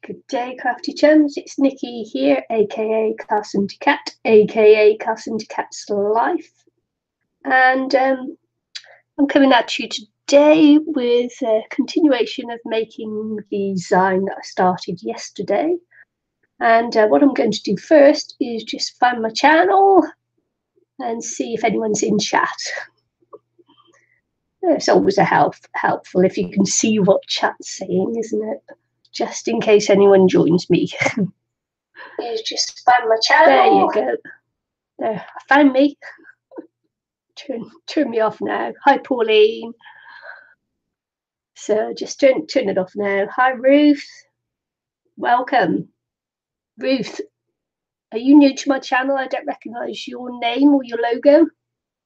Good day, crafty chums. It's Nikki here, aka Carson to Cat, aka Carson to Cat's Life, and I'm coming at you today with a continuation of making the Zine that I started yesterday. And what I'm going to do first is just find my channel and see if anyone's in chat. It's always helpful if you can see what chat's saying, isn't it? Just in case anyone joins me. Is just find my channel. There you go. There, I found me. Turn me off now. Hi, Pauline. So just turn it off now. Hi, Ruth. Welcome. Ruth, are you new to my channel? I don't recognise your name or your logo.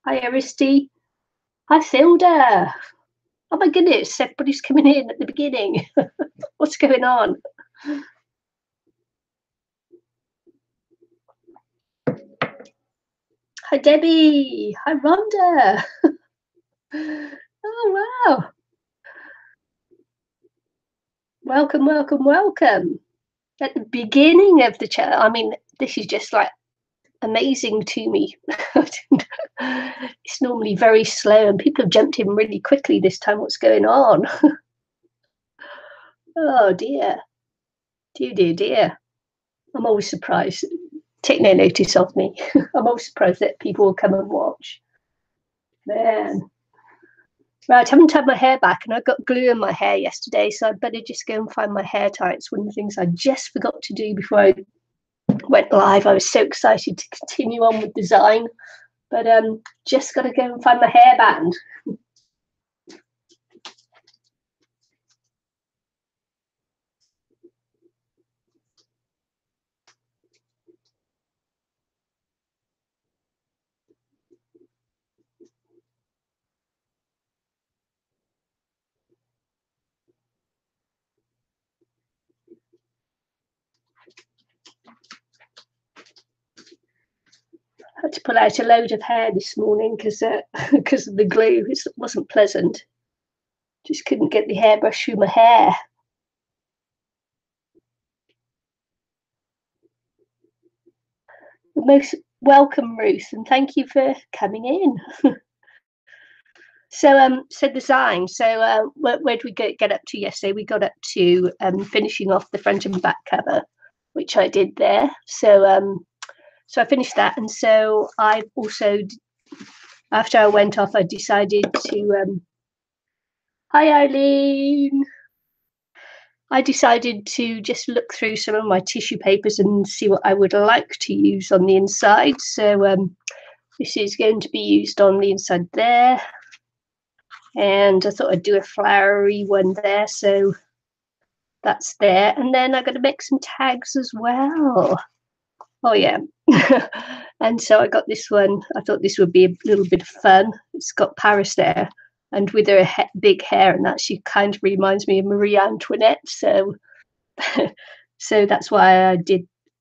Hi, Aristi. Hi, Thilda. Oh my goodness, everybody's coming in at the beginning. What's going on? Hi, Debbie. Hi, Rhonda. Oh, wow. Welcome, welcome, welcome. At the beginning of the channel, I mean, this is just like amazing to me. It's normally very slow and people have jumped in really quickly this time. What's going on? Oh dear. Dear. I'm always surprised. Take no notice of me. I'm always surprised that people will come and watch. Man. Right, I haven't tied my hair back and I got glue in my hair yesterday, so I'd better just go and find my hair tie. It's one of the things I just forgot to do before I went live. I was so excited to continue on with the Zine, but just got to go and find my hairband. I had to pull out a load of hair this morning because of the glue. It wasn't pleasant. Just couldn't get the hairbrush through my hair. Most welcome, Ruth, and thank you for coming in. So the Zine. So where did we get up to yesterday? We got up to finishing off the front and back cover, which I did there. So so I finished that, and so I also, after I went off, I decided to. Hi, Eileen. I decided to just look through some of my tissue papers and see what I would like to use on the inside. So this is going to be used on the inside there. And I thought I'd do a flowery one there. So that's there. And then I'm going to make some tags as well. Oh, yeah. And so I got this one. I thought this would be a little bit of fun. It's got Paris there. And with her big hair and that, she kind of reminds me of Marie Antoinette. So, so that's why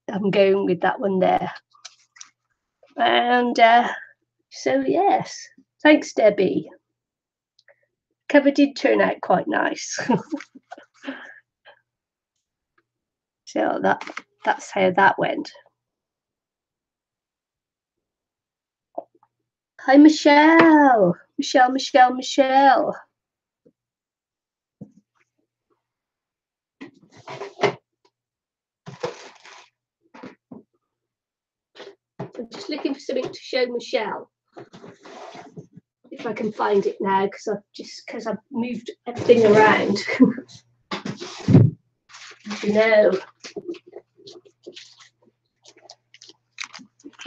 I'm going with that one there. And so, yes, thanks, Debbie. Cover did turn out quite nice. So that's how that went. Hi, Michelle. Michelle. I'm just looking for something to show Michelle. If I can find it now, because I've moved everything around. No.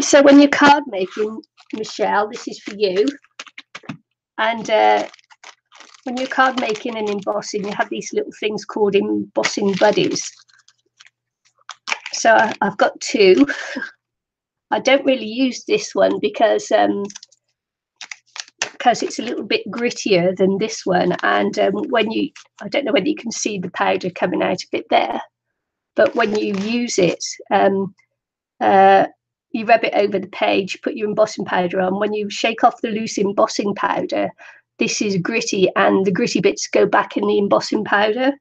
So when you're card making, Michelle, this is for you. And when you're card making and embossing, you have these little things called embossing buddies. So I've got two. I don't really use this one because it's a little bit grittier than this one. And I don't know whether you can see the powder coming out of it there, but when you use it, you rub it over the page, put your embossing powder on. When you shake off the loose embossing powder, this is gritty and the gritty bits go back in the embossing powder.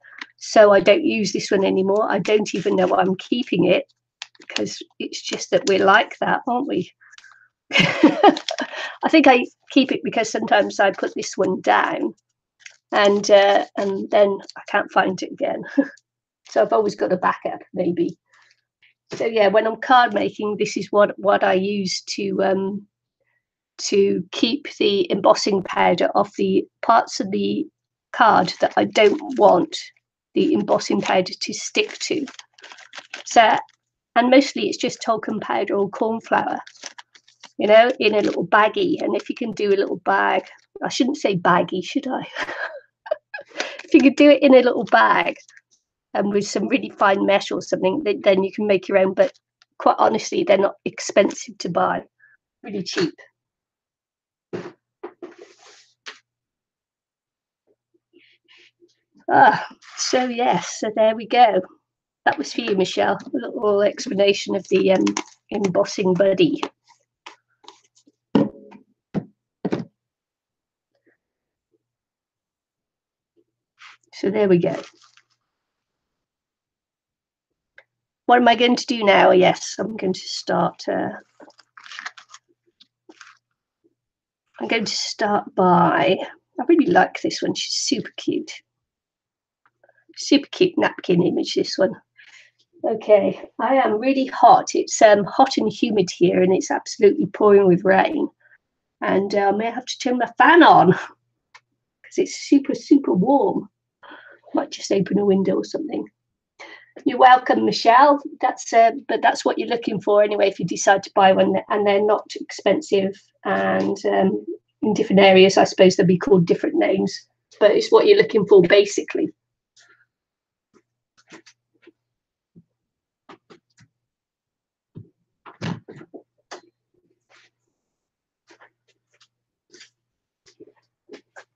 So I don't use this one anymore. I don't even know why I'm keeping it, because it's just that we're like that, aren't we? I think I keep it because sometimes I put this one down and then I can't find it again. So I've always got a backup, maybe. So yeah, when I'm card making, this is what I use to keep the embossing powder off the parts of the card that I don't want the embossing powder to stick to. So, and mostly it's just talcum powder or corn flour, you know, in a little baggie. And if you can do a little bag, I shouldn't say baggie, should I? If you could do it in a little bag and with some really fine mesh or something, then you can make your own. But quite honestly, they're not expensive to buy, really cheap. So yes, so there we go. That was for you, Michelle. A little explanation of the embossing buddy. So there we go. What am I going to do now? Yes, I'm going to start. I'm going to start by. I really like this one. She's super cute. Super cute napkin image, this one. Okay, I am really hot. It's hot and humid here, and it's absolutely pouring with rain. And I may have to turn my fan on because it's super, super warm. Might just open a window or something. You're welcome, Michelle. But that's what you're looking for anyway. If you decide to buy one, and they're not expensive, and in different areas, I suppose they'll be called different names. But it's what you're looking for, basically.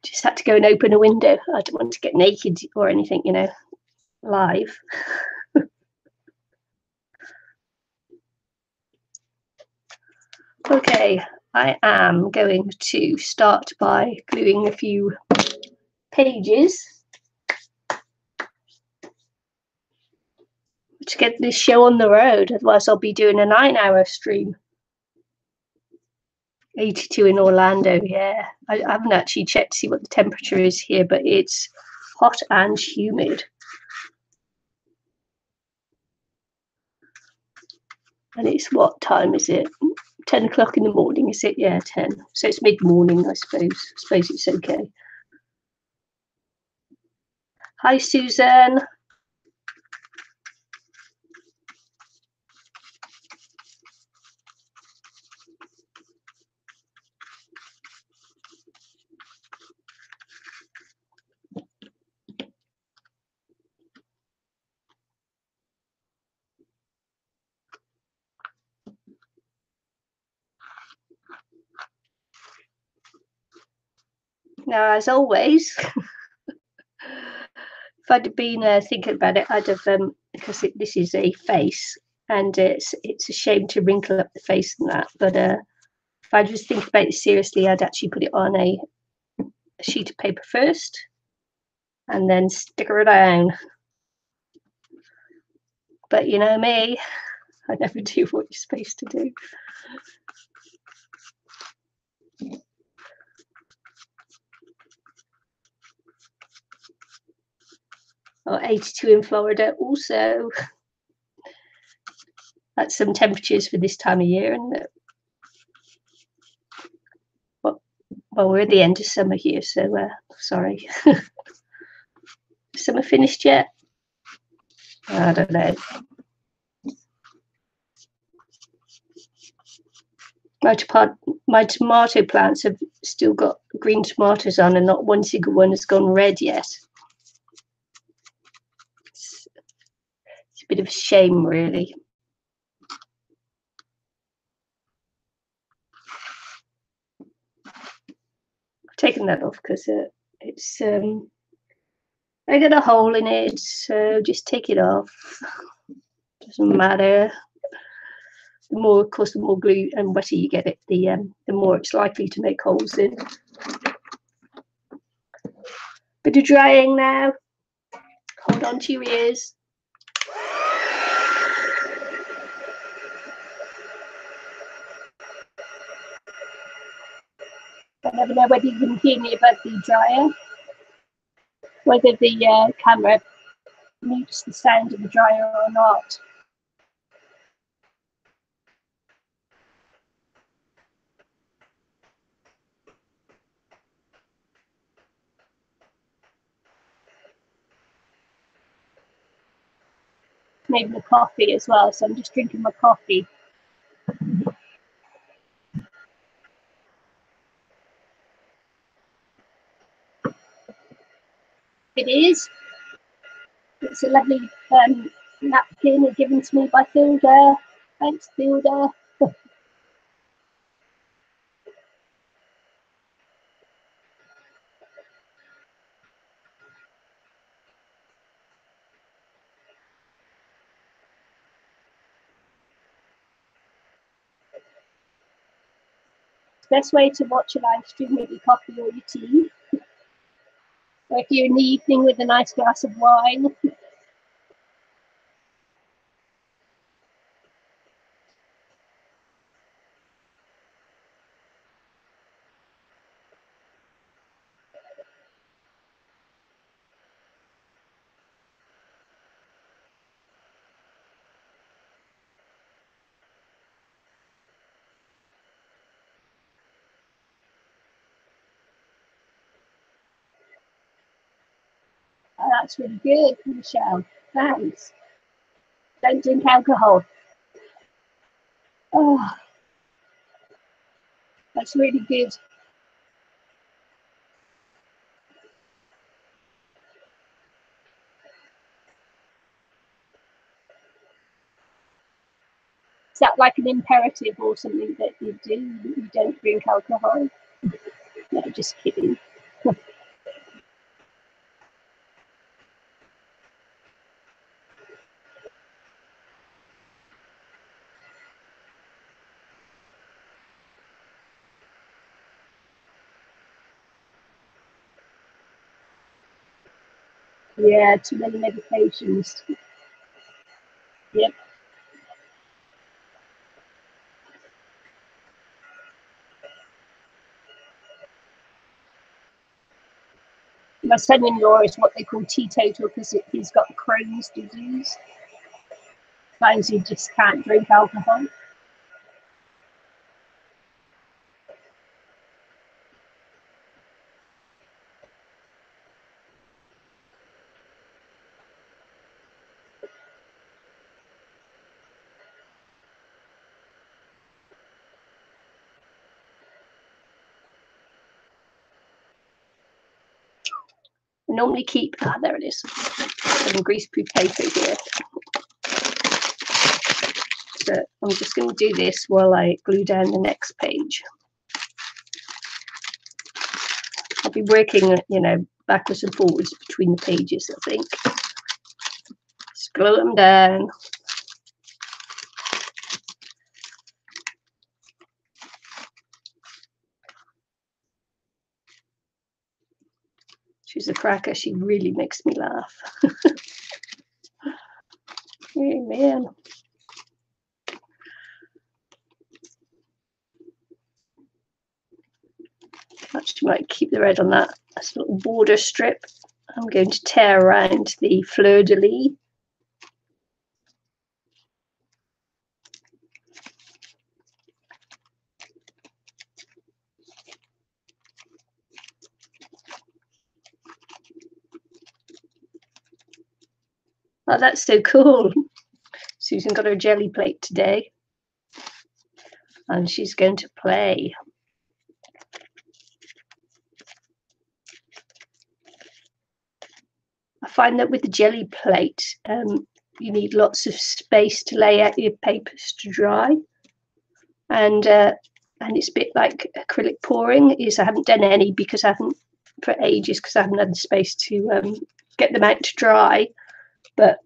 Just had to go and open a window. I don't want to get naked or anything, you know, live. Okay, I am going to start by gluing a few pages to get this show on the road. Otherwise, I'll be doing a 9-hour stream. 82 in Orlando, yeah. I haven't actually checked to see what the temperature is here, but it's hot and humid. And it's what time is it? 10 o'clock in the morning, is it? Yeah, 10. So it's mid-morning, I suppose. I suppose it's okay. Hi, Susan. Now, as always, if I'd been thinking about it, I'd have, because this is a face, and it's a shame to wrinkle up the face and that. But if I just think about it seriously, I'd actually put it on a sheet of paper first, and then stick her down. But you know me, I never do what you're supposed to do. Oh, 82 in Florida also. That's some temperatures for this time of year, isn't it? Well, we're at the end of summer here, so sorry. Summer finished yet? I don't know. My tomato plants have still got green tomatoes on, and not one single one has gone red yet. It's a bit of a shame, really. I've taken that off because it's I got a hole in it, so just take it off. Doesn't matter. The more, of course, the more glue and wetter you get it, the more it's likely to make holes in. Bit of drying now. Hold hold on to your ears. I never know whether you can hear me above the dryer, whether the camera mutes the sound of the dryer or not. Maybe the coffee as well, so I'm just drinking my coffee. It is. It's a lovely napkin given to me by Hilda. Thanks, Hilda. Best way to watch a live stream with your coffee or your tea. Or if you're in the evening with a nice glass of wine. Oh, that's really good, Michelle. Thanks. Don't drink alcohol. Oh, that's really good. Is that like an imperative or something that you do? You don't drink alcohol? No, just kidding. Yeah, too many medications. Yep. My son-in-law is what they call teetotal because he's got Crohn's disease. Finds he just can't drink alcohol. I normally keep, there it is, some greaseproof paper here. So I'm just going to do this while I glue down the next page. I'll be working, you know, backwards and forwards between the pages, I think. Just glue them down. She's a cracker. She really makes me laugh. Amen. Actually, might keep the red on that. That's a little border strip. I'm going to tear around the fleur-de-lis. Oh, that's so cool. Susan got her jelly plate today. And she's going to play. I find that with the jelly plate, you need lots of space to lay out your papers to dry. And it's a bit like acrylic pouring. Is I haven't done any because I haven't for ages because I haven't had the space to get them out to dry. But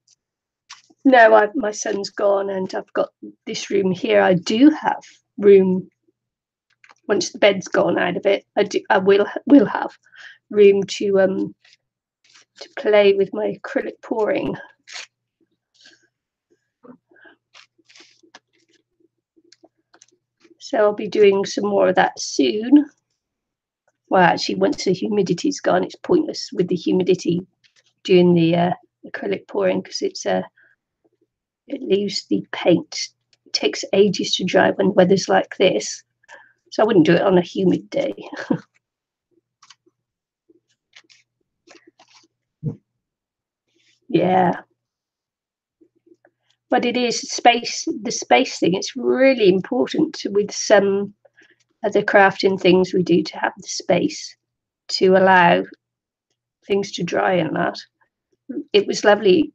no, my son's gone and I've got this room here. I do have room once the bed's gone out of it. I will have room to to play with my acrylic pouring. So I'll be doing some more of that soon. Well, actually, once the humidity's gone, it's pointless with the humidity doing the acrylic pouring, because it leaves the paint. It takes ages to dry when weather's like this. So I wouldn't do it on a humid day. Yeah. But it is the space thing. It's really important with some other crafting things we do to have the space to allow things to dry and that. It was lovely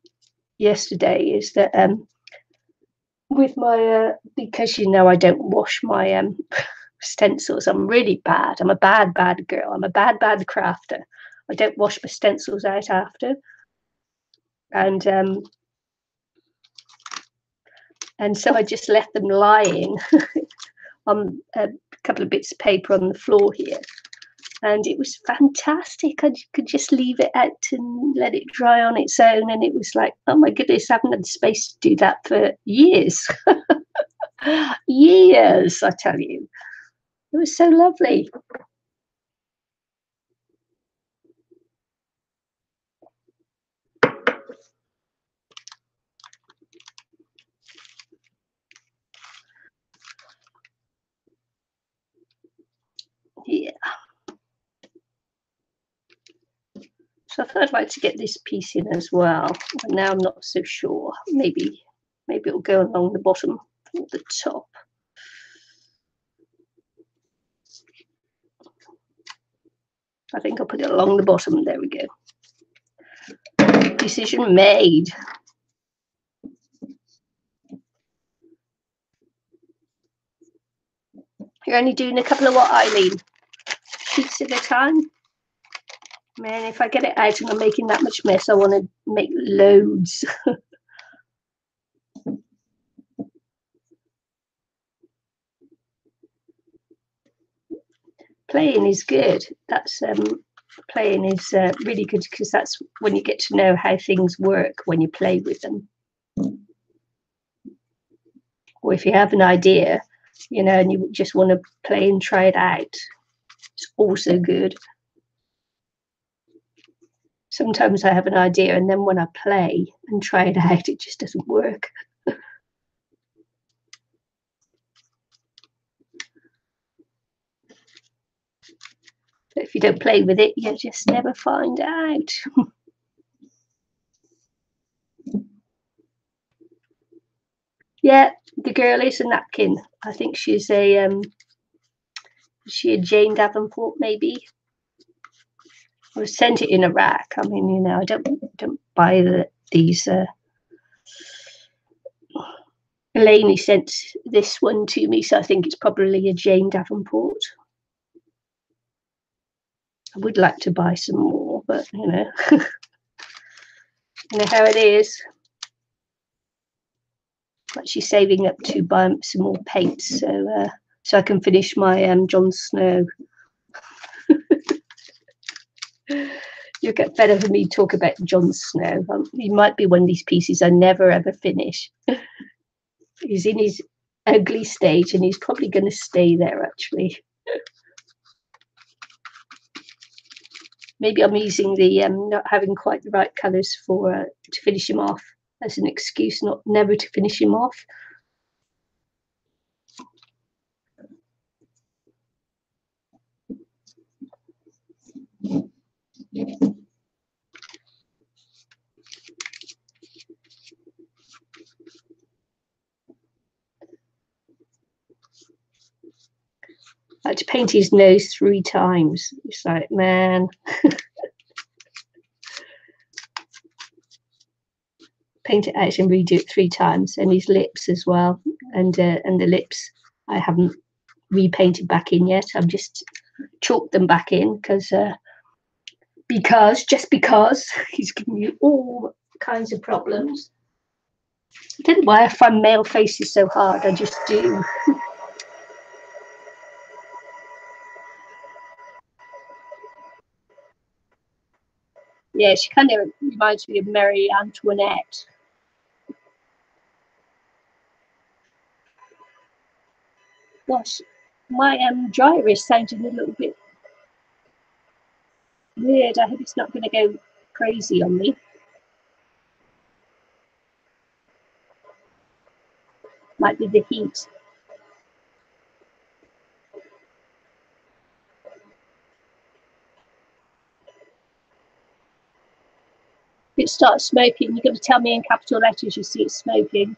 yesterday is that with my because I don't wash my stencils. I'm really bad. I'm a bad girl. I'm a bad crafter. I don't wash my stencils out after, and so I just left them lying on a couple of bits of paper on the floor here, and it was fantastic. I could just leave it out and let it dry on its own, and it was like, oh my goodness, I haven't had the space to do that for years. Years, I tell you. It was so lovely. Yeah. So I thought I'd like to get this piece in as well. But now I'm not so sure. Maybe it'll go along the bottom or the top. I think I'll put it along the bottom. There we go. Decision made. You're only doing a couple of what, Eileen? Sheets at a time? Man, if I get it out and I'm making that much mess, I want to make loads. Playing is good. That's playing is really good, because that's when you get to know how things work when you play with them. Or if you have an idea, and you just want to play and try it out, it's also good. Sometimes I have an idea, and then when I play and try it out, it just doesn't work. But if you don't play with it, you just never find out. Yeah, the girl is a napkin. I think she's a she a Jane Davenport, maybe. I sent it in a rack. I mean, I don't buy these. Lainey sent this one to me, so I think it's probably a Jane Davenport. I would like to buy some more, but you know how it is. I'm actually saving up to buy some more paint, so I can finish my Jon Snow. You'll get better for me to talk about Jon Snow. He might be one of these pieces I never ever finish. He's in his ugly stage, and he's probably going to stay there, actually. Maybe I'm using the not having quite the right colours for to finish him off as an excuse never to finish him off. I had to paint his nose 3 times. It's like, man. Paint it out and redo it 3 times, and his lips as well, and the lips I haven't repainted back in yet. I've just chalked them back in because he's giving you all kinds of problems. I don't know why I find male faces so hard. I just do. Yeah, she kind of reminds me of Marie Antoinette. Gosh, my dry erase sounding a little bit weird. I hope it's not going to go crazy on me. Might be the heat. If it starts smoking, you're going to tell me in capital letters you see it smoking.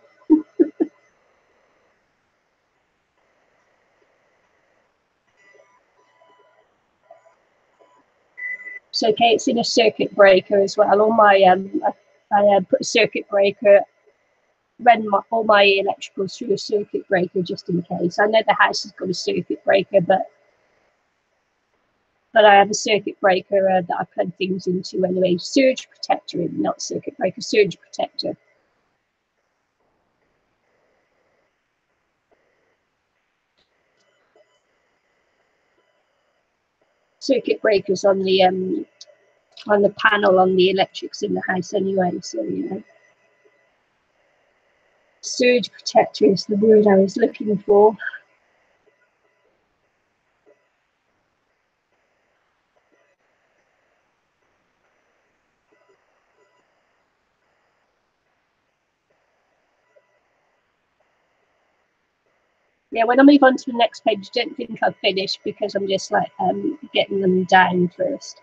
It's okay, it's in a circuit breaker as well. All my I put a circuit breaker, ran all my electricals through a circuit breaker just in case. I know the house has got a circuit breaker, but I have a circuit breaker that I plug things into anyway. Surge protector, not circuit breaker, surge protector. Circuit breakers on the panel on the electrics in the house anyway, so you know. Surge protector is the word I was looking for. Yeah, when I move on to the next page, don't think I've finished because I'm just like getting them down first.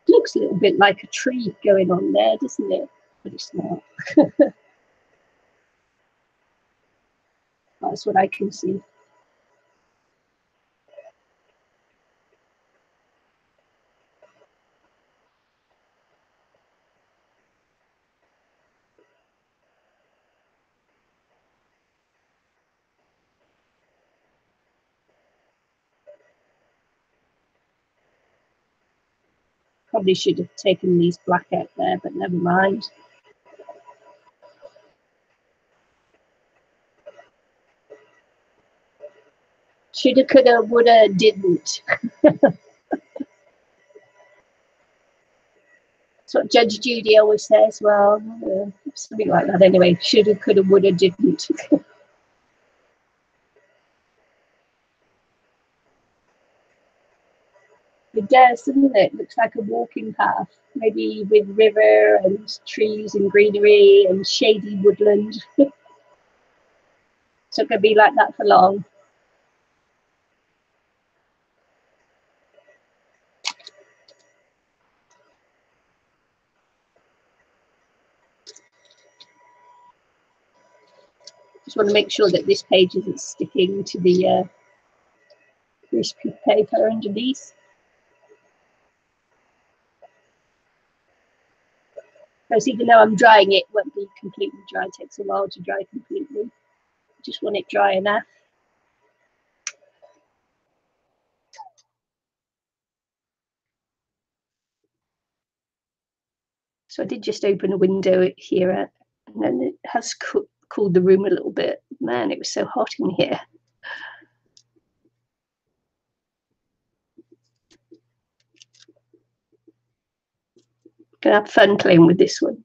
Looks a little bit like a tree going on there, doesn't it? But it's not. That's what I can see. Probably should have taken these black out there, but never mind. Shoulda, coulda, woulda, didn't. That's what Judge Judy always says. Well, something like that anyway. Shoulda, coulda, woulda, didn't. It does, doesn't it? Looks like a walking path, maybe with river and trees and greenery and shady woodland. So it could be like that for long. Just want to make sure that this page isn't sticking to the recipe paper underneath. Because even though I'm drying it, it won't be completely dry. It takes a while to dry completely. Just want it dry enough. So I did just open a window here, and then it has cooled the room a little bit. Man, it was so hot in here. Gonna have fun playing with this one.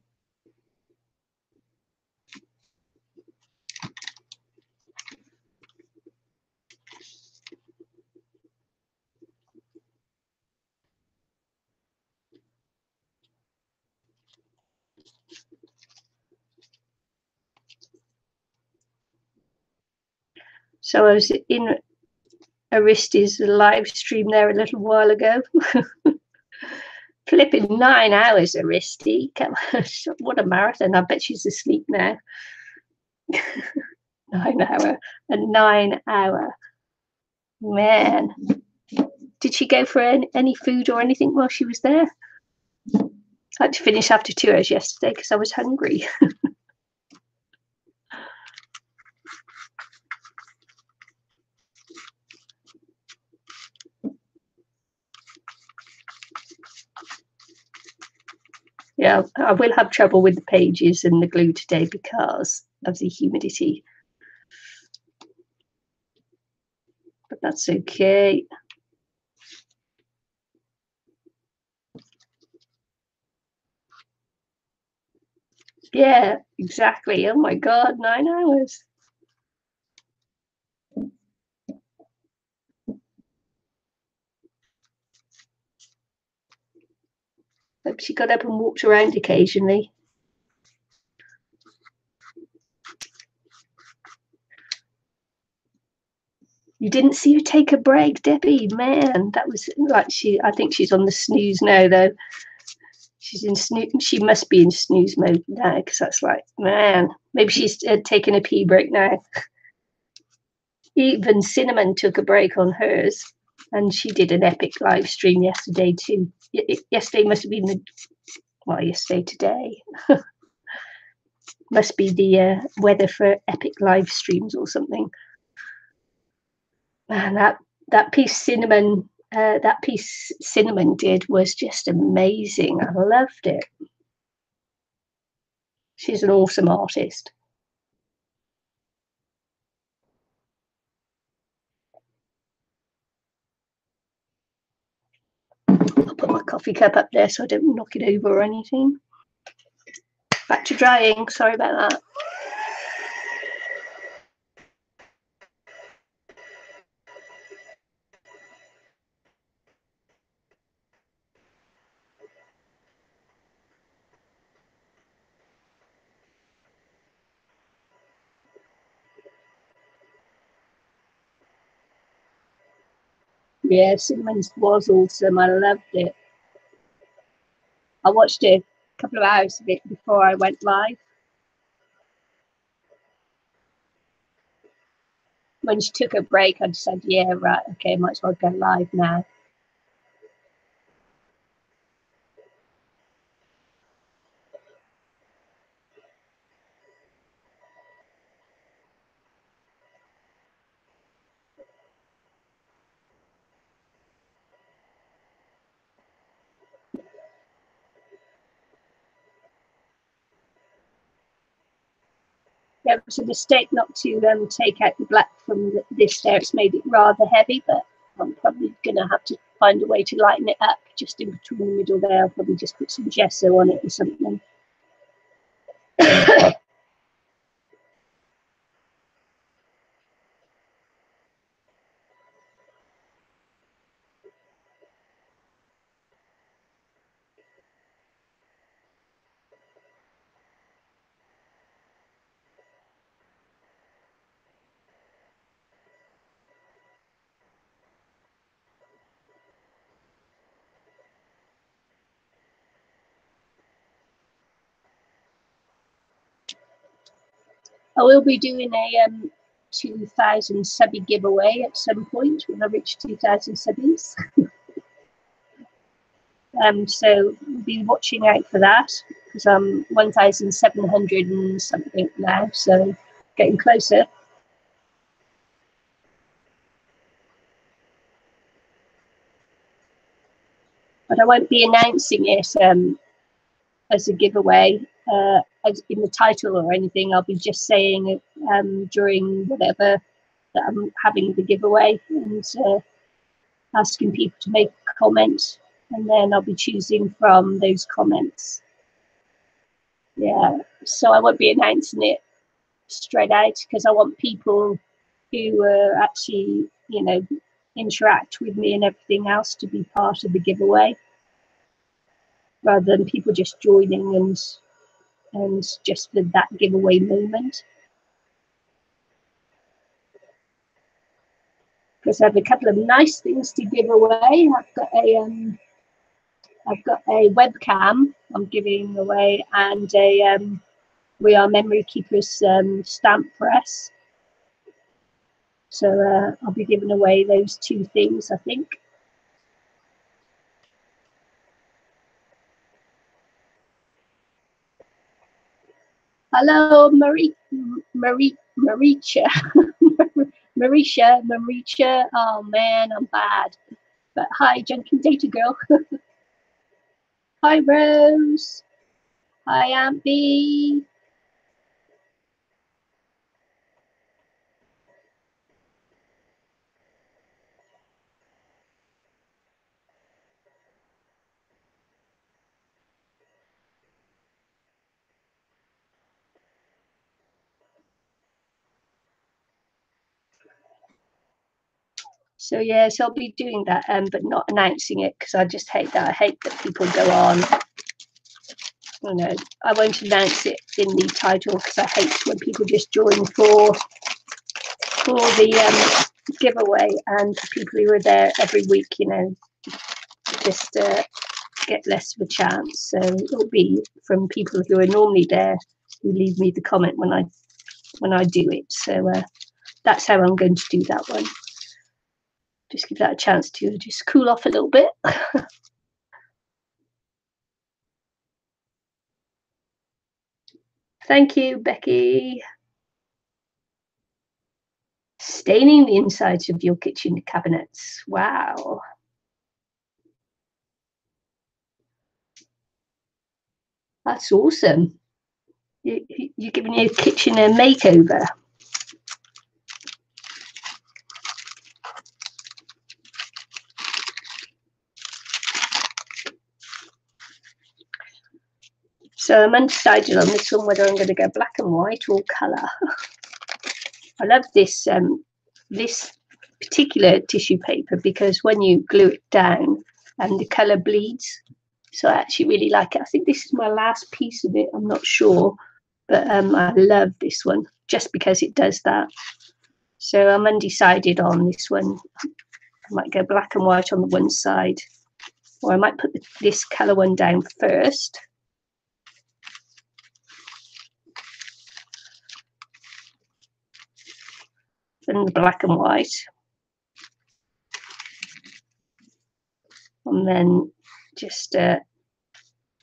So I was in Aristi's live stream there a little while ago. Flipping 9 hours, Aristi. What a marathon. I bet she's asleep now. 9 hour. A 9 hour. Man. Did she go for any food or anything while she was there? I had to finish after 2 hours yesterday because I was hungry. Yeah, I will have trouble with the pages and the glue today because of the humidity. But that's okay. Yeah, exactly. Oh my God, 9 hours. Hope she got up and walked around occasionally. You didn't see her take a break, Debbie. Man, that was like I think she's on the snooze now, though. She's in snooze. She must be in snooze mode now because that's like, man. Maybe she's taking a pee break now. Even Cinnamon took a break on hers, and she did an epic live stream yesterday too. Yesterday must have been yesterday today must be the weather for epic live streams or something. Man, that piece Cinnamon did was just amazing. I loved it. She's an awesome artist. I'll put my coffee cup up there so I don't knock it over or anything. Back to drying. Sorry about that. Yeah, Cinnamon's was awesome. I loved it. I watched a couple of hours of it before I went live. When she took a break, I just said, yeah, right, okay, might as well go live now. Yeah, it was a mistake not to take out the black from this there. It's made it rather heavy, but I'm probably going to have to find a way to lighten it up just in between the middle there. I'll probably just put some gesso on it or something. I will be doing a 2,000 subby giveaway at some point when I reach 2,000 subbies. So be watching out for that because I'm 1,700 and something now, so getting closer. But I won't be announcing it as a giveaway as in the title or anything. I'll be just saying it during whatever that I'm having the giveaway and asking people to make a comment, and then I'll be choosing from those comments. Yeah, so I won't be announcing it straight out because I want people who actually, interact with me and everything else to be part of the giveaway rather than people just joining and just for that giveaway moment. Because I have a couple of nice things to give away. I've got a webcam I'm giving away and a We Are Memory Keepers stamp press. So I'll be giving away those two things, I think. Hello, Maricha. Marisha. Oh man, I'm bad. But hi, Junkin Data Girl. Hi, Rose. Hi, Aunt B. So yeah, so I'll be doing that, but not announcing it because I just hate that. I hate that people go on. You know, I won't announce it in the title because I hate when people just join for the giveaway, and the people who are there every week, you know, just get less of a chance. So it'll be from people who are normally there who leave me the comment when I do it. So that's how I'm going to do that one. Just give that a chance to just cool off a little bit. Thank you, Becky. Staining the insides of your kitchen cabinets. Wow. That's awesome. You're giving your kitchen a makeover. So I'm undecided on this one whether I'm going to go black and white or colour. I love this this particular tissue paper because when you glue it down and the colour bleeds. So I actually really like it. I think this is my last piece of it. I'm not sure, but I love this one just because it does that. So I'm undecided on this one. I might go black and white on the one side, or I might put this colour one down first. Then the black and white. And then just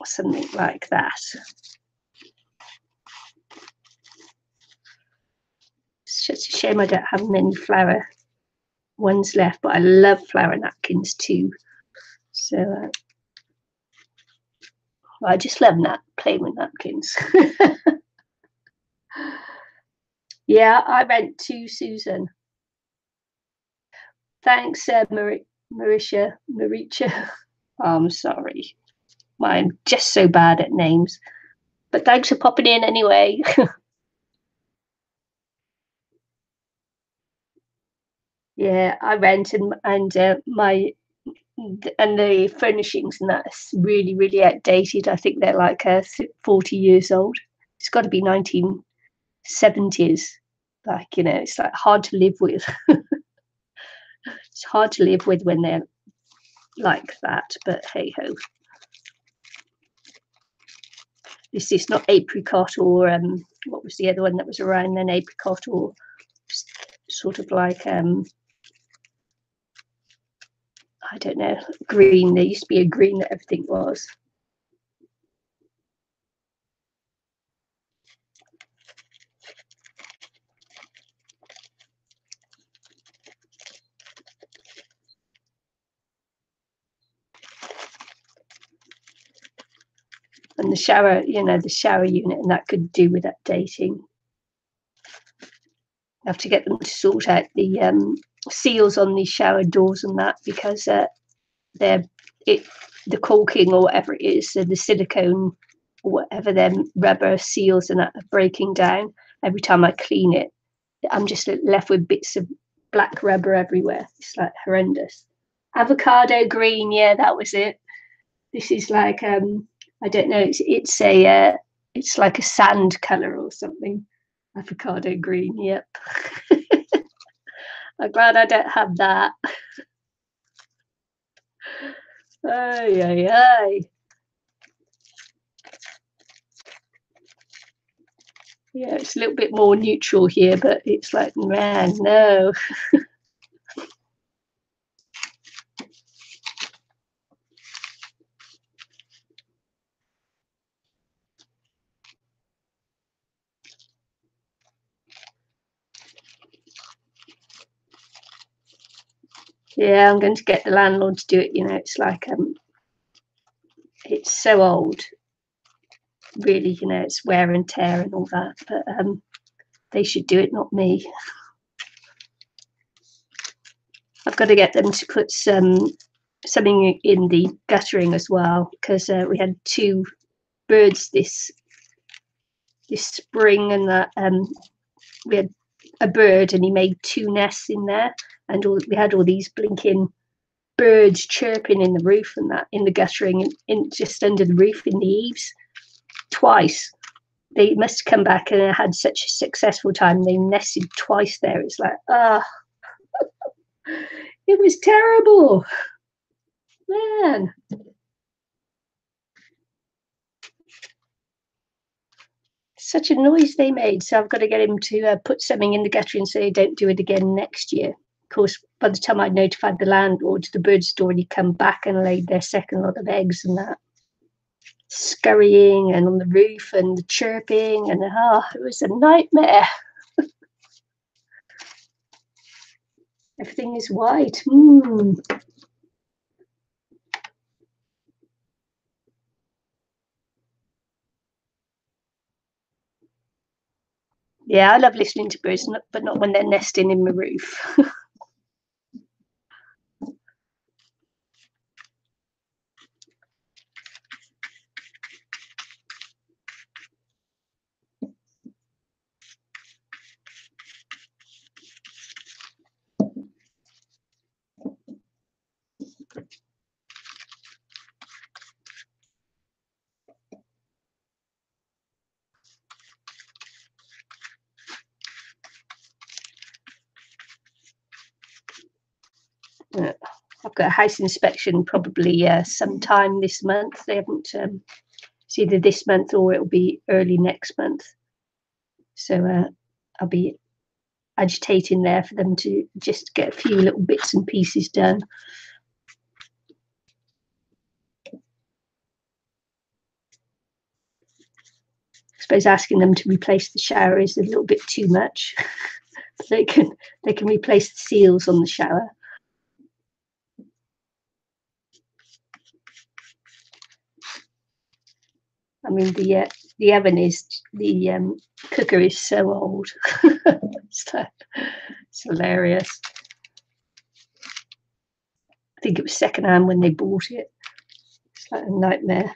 something like that. It's just a shame I don't have many flower ones left, but I love flower napkins too. So I just love playing with napkins. Yeah, I went to Susan. Thanks, Maricha. I'm sorry. I'm just so bad at names. But thanks for popping in anyway. Yeah, I rent and the furnishings and that's really, really outdated. I think they're like 40 years old. It's got to be 1970s. Like, you know, it's like hard to live with. It's hard to live with when they're like that, but hey ho. This is not apricot or what was the other one that was around then? Apricot or sort of like I don't know, green. There used to be a green that everything was. And the shower, you know, the shower unit, and that could do with updating. I have to get them to sort out the seals on the shower doors and that because the caulking or whatever it is, so the silicone or whatever, them rubber seals and that are breaking down. Every time I clean it, I'm just left with bits of black rubber everywhere. It's like horrendous. Avocado green, yeah, that was it. This is like I don't know. It's like a sand color or something. Avocado green. Yep. I'm glad I don't have that. Ay, ay, ay. Yeah, it's a little bit more neutral here, but it's like, man, no. Yeah, I'm going to get the landlord to do it. You know, it's like it's so old. Really, you know, it's wear and tear and all that. But they should do it, not me. I've got to get them to put something in the guttering as well because we had 2 birds this spring, and that we had a bird and he made 2 nests in there, and we had all these blinking birds chirping in the roof and that, in the guttering, in just under the roof in the eaves. Twice. They must have come back and had such a successful time. They nested twice there. It's like, it was terrible, man. Such a noise they made. So I've got to get him to put something in the gutter and say don't do it again next year. Of course, by the time I notified the landlord, the birds had already come back and laid their second lot of eggs and that. Scurrying and on the roof and the chirping, and it was a nightmare. Everything is white. Yeah, I love listening to birds, but not when they're nesting in my roof. I've got a house inspection probably sometime this month. They haven't, it's either this month or it'll be early next month. So I'll be agitating there for them to just get a few little bits and pieces done. I suppose asking them to replace the shower is a little bit too much. They can replace the seals on the shower. I mean, the oven is, the cooker is so old. It's hilarious. I think it was secondhand when they bought it. It's like a nightmare.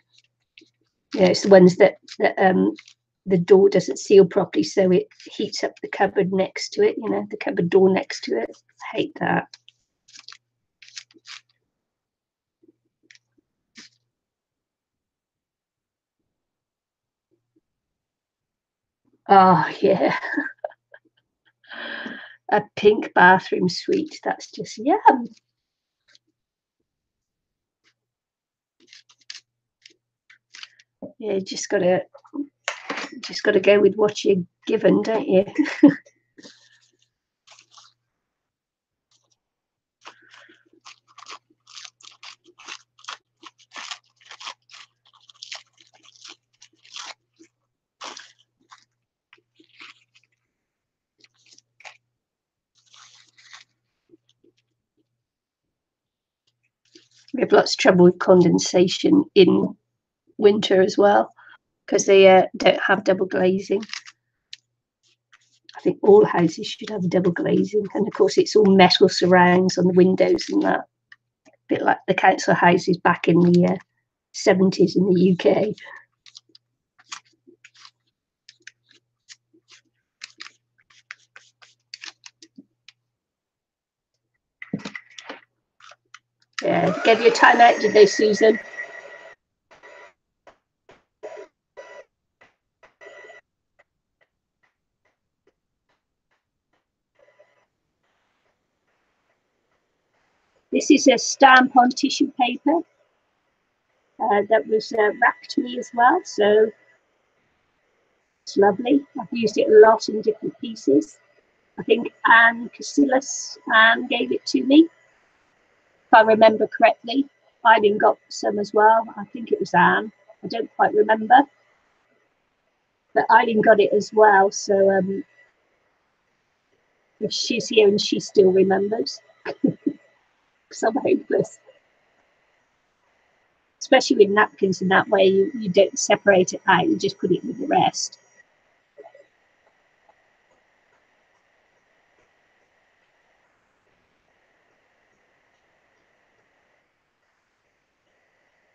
Yeah, it's the ones that the door doesn't seal properly, so it heats up the cupboard next to it. You know, the cupboard door next to it. I hate that. Oh yeah. A pink bathroom suite. That's just yum. Yeah, just gotta go with what you're given, don't you? We have lots of trouble with condensation in winter as well, because they don't have double glazing. I think all houses should have double glazing, and of course it's all metal surrounds on the windows and that, a bit like the council houses back in the 70s in the UK. Yeah, gave you a time out, did they, Susan? This is a stamp on tissue paper that was wrapped to me as well, so it's lovely. I've used it a lot in different pieces. I think Anne Casillas gave it to me, if I remember correctly. Eileen got some as well. I think it was Anne. I don't quite remember. But Eileen got it as well, so if she's here and she still remembers, because I'm hopeless. Especially with napkins in that way, you don't separate it out, you just put it with the rest.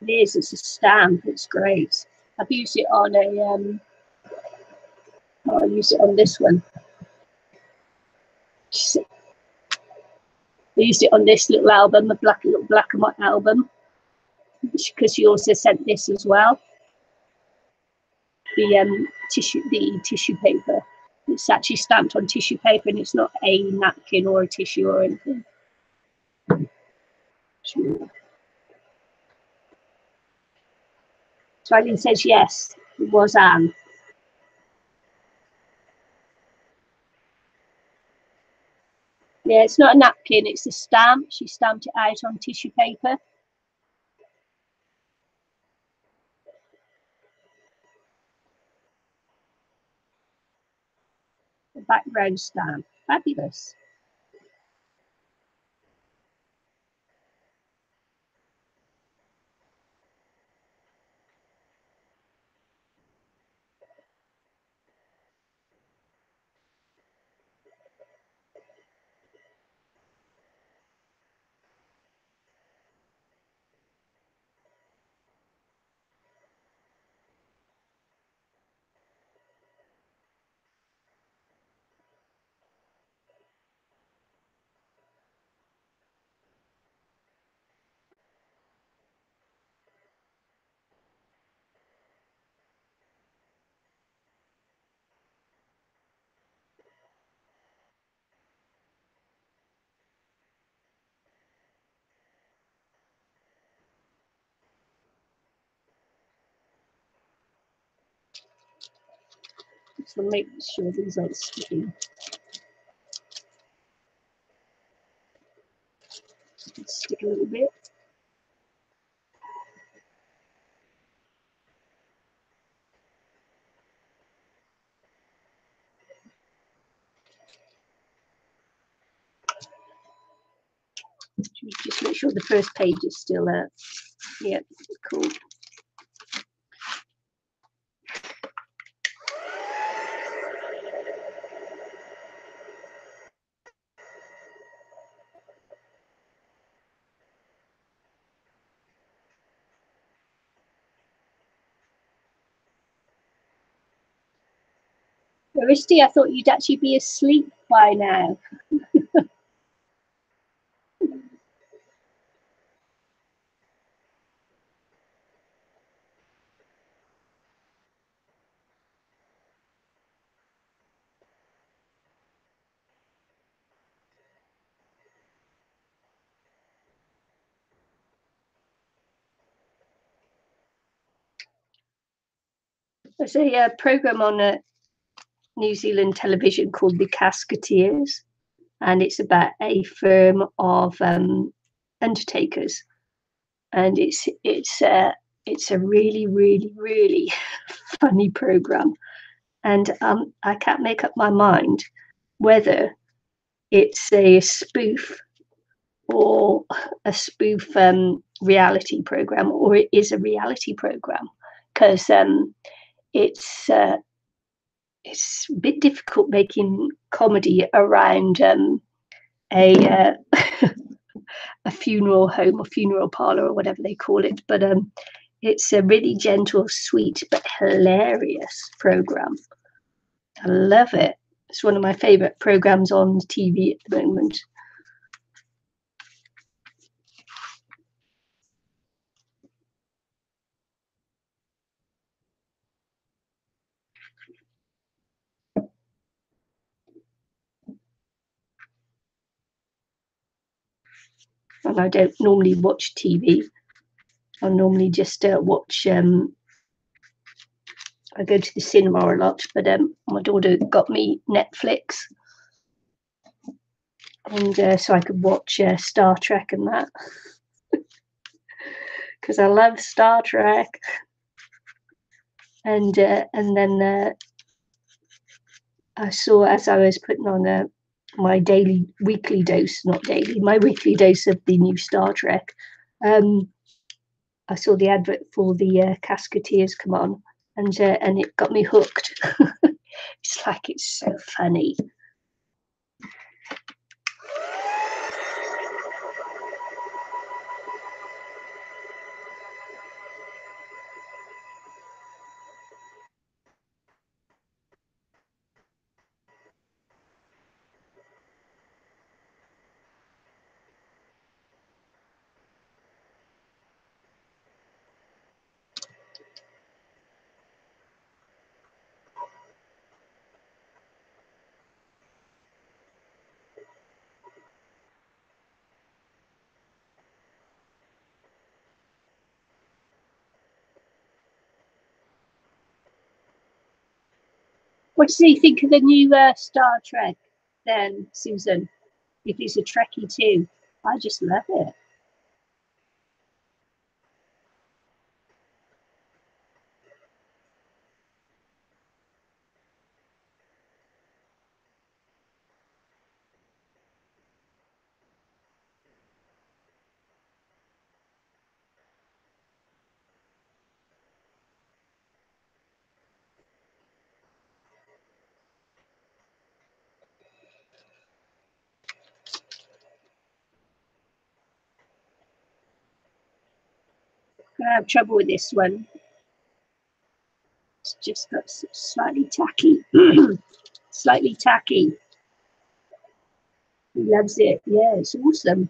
It is, it's a stamp, it's great. I've used it on I use it on this one. I used it on this little album, a little black and white album, because she also sent this as well. The tissue paper. It's actually stamped on tissue paper, and it's not a napkin or a tissue or anything. So Eileen says yes, it was Anne. Yeah, it's not a napkin, it's a stamp. She stamped it out on tissue paper. The background stamp. Fabulous. Just want to make sure these aren't sticking. Stick a little bit. Just make sure the first page is still there. Yeah, cool. Aristi, I thought you'd actually be asleep by now. There's a program on New Zealand television called The Casketeers, and it's about a firm of undertakers, and it's a really really funny program, and I can't make up my mind whether it's a spoof or a spoof reality program, or it is a reality program, because it's it's a bit difficult making comedy around a a funeral home or funeral parlor or whatever they call it, but it's a really gentle, sweet but hilarious program. I love it. It's one of my favorite programs on TV at the moment. And I don't normally watch TV. I normally just watch. I go to the cinema a lot, but my daughter got me Netflix, and so I could watch Star Trek and that, because I love Star Trek. And then I saw, as I was putting on my weekly dose, not daily, my weekly dose of the new Star Trek. I saw the advert for the Casketeers come on, and it got me hooked. It's like, it's so funny. What does he think of the new Star Trek then, Susan? If he's a Trekkie too. I just love it. Gonna have trouble with this one. It's just got slightly tacky. Slightly tacky. He loves it. Yeah, it's awesome.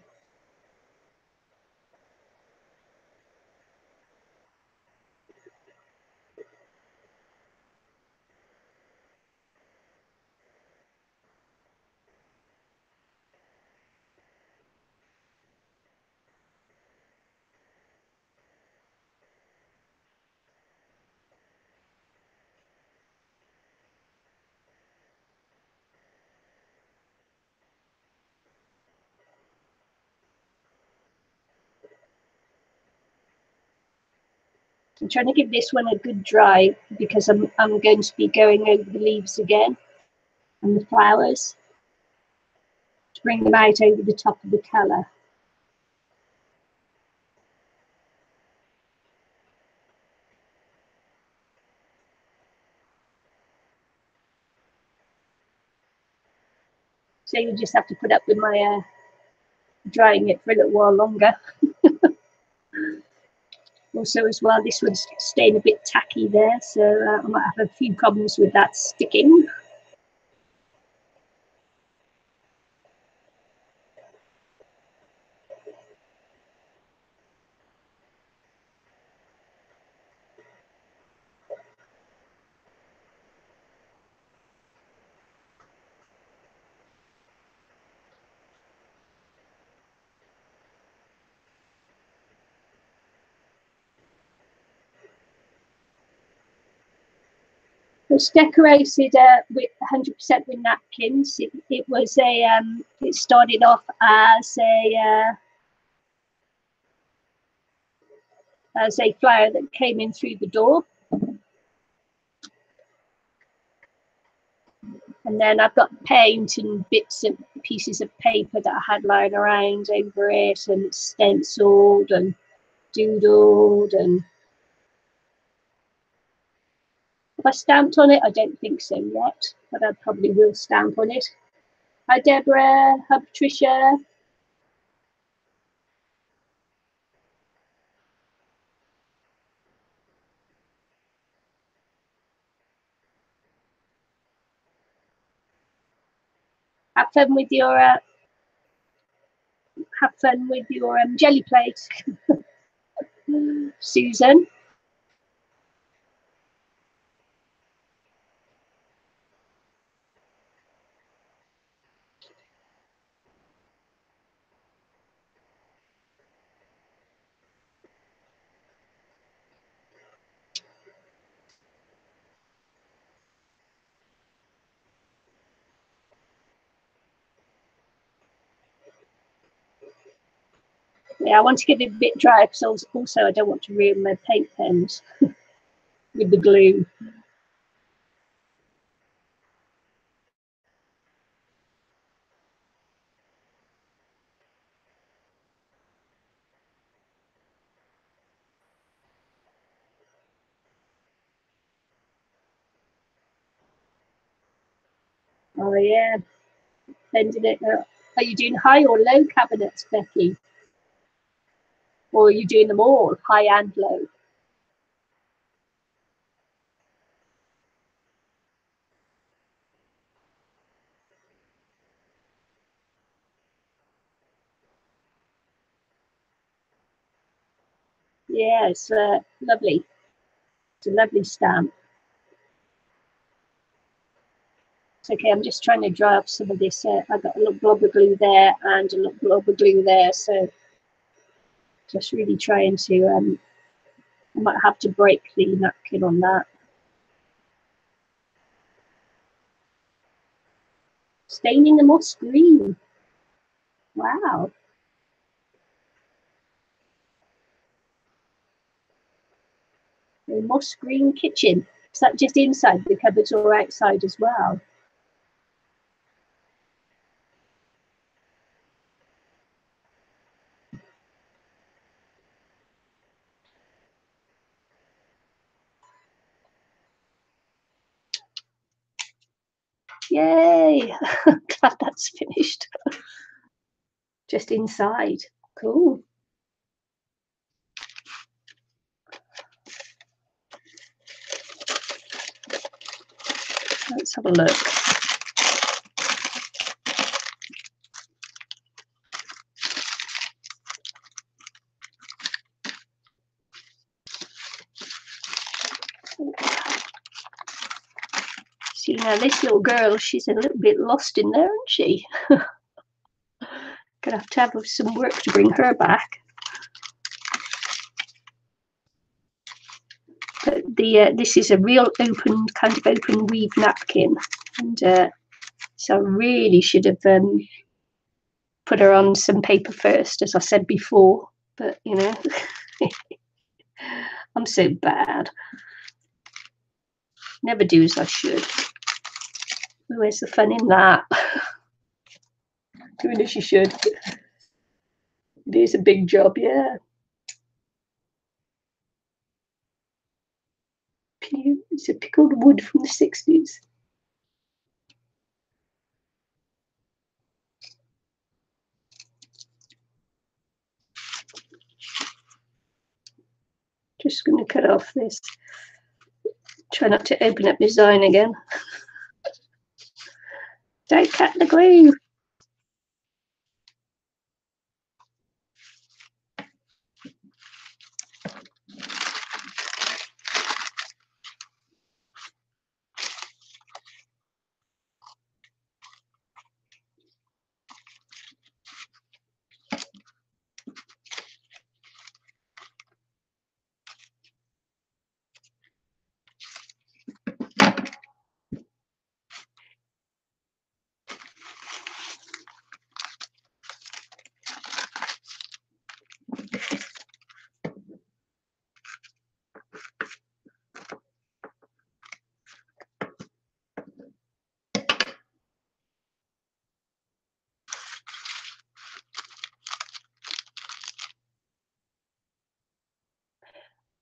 I'm trying to give this one a good dry because I'm going to be going over the leaves again and the flowers to bring them out over the top of the colour. So you just have to put up with my drying it for a little while longer. Also, as well, this one's staying a bit tacky there, so I might have a few problems with that sticking. It was decorated with 100% with napkins. It was it started off as a flower that came in through the door. And then I've got paint and bits and pieces of paper that I had lying around over it, and stenciled and doodled. And have I stamped on it? I don't think so yet, but I probably will stamp on it. Hi, Deborah. Hi, Patricia. Have fun with your jelly plate, Susan. Yeah, I want to get it a bit dry because also I don't want to ruin my paint pens with the glue. Oh yeah, blending it up. Are you doing high or low cabinets, Becky? Or are you doing them all, high and low? Yeah, it's lovely. It's a lovely stamp. It's okay, I'm just trying to dry off some of this. I've got a little blob of glue there and a little blob of glue there, so just really trying to, I might have to break the napkin on that. staining the moss green. Wow. The moss green kitchen. Is that just inside the cupboards or outside as well? Yay! Glad that's finished. Just inside. Cool. Let's have a look. See, now this little girl, she's a little bit lost in there, isn't she? Gonna have some work to bring her back. But this is a real open, kind of open weave napkin, and so I really should have put her on some paper first, as I said before. But you know, I'm so bad. Never do as I should. Where's the fun in that? Doing as you should. It is a big job, yeah. It's a pickled wood from the 60s. Just going to cut off this. Try not to open up my Zine again. Don't cut the glue.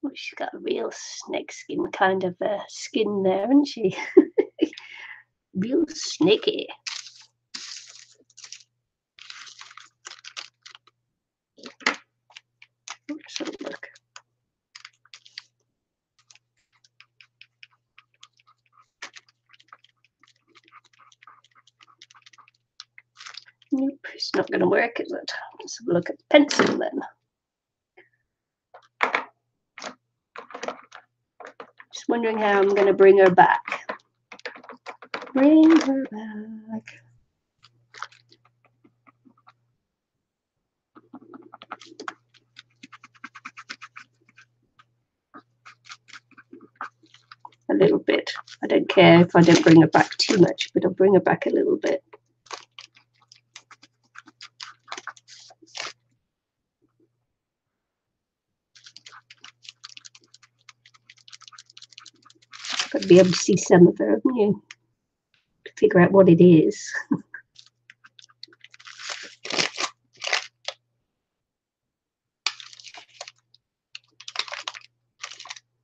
Oh, she's got a real snakeskin kind of skin there, hasn't she? Real snaky. Let's have a look. Nope, it's not going to work, is it? Let's have a look at the pencil then. Just wondering how I'm going to bring her back. Bring her back. A little bit. I don't care if I don't bring her back too much, but I'll bring her back a little bit. Got to be able to see some of her, haven't you? To figure out what it is.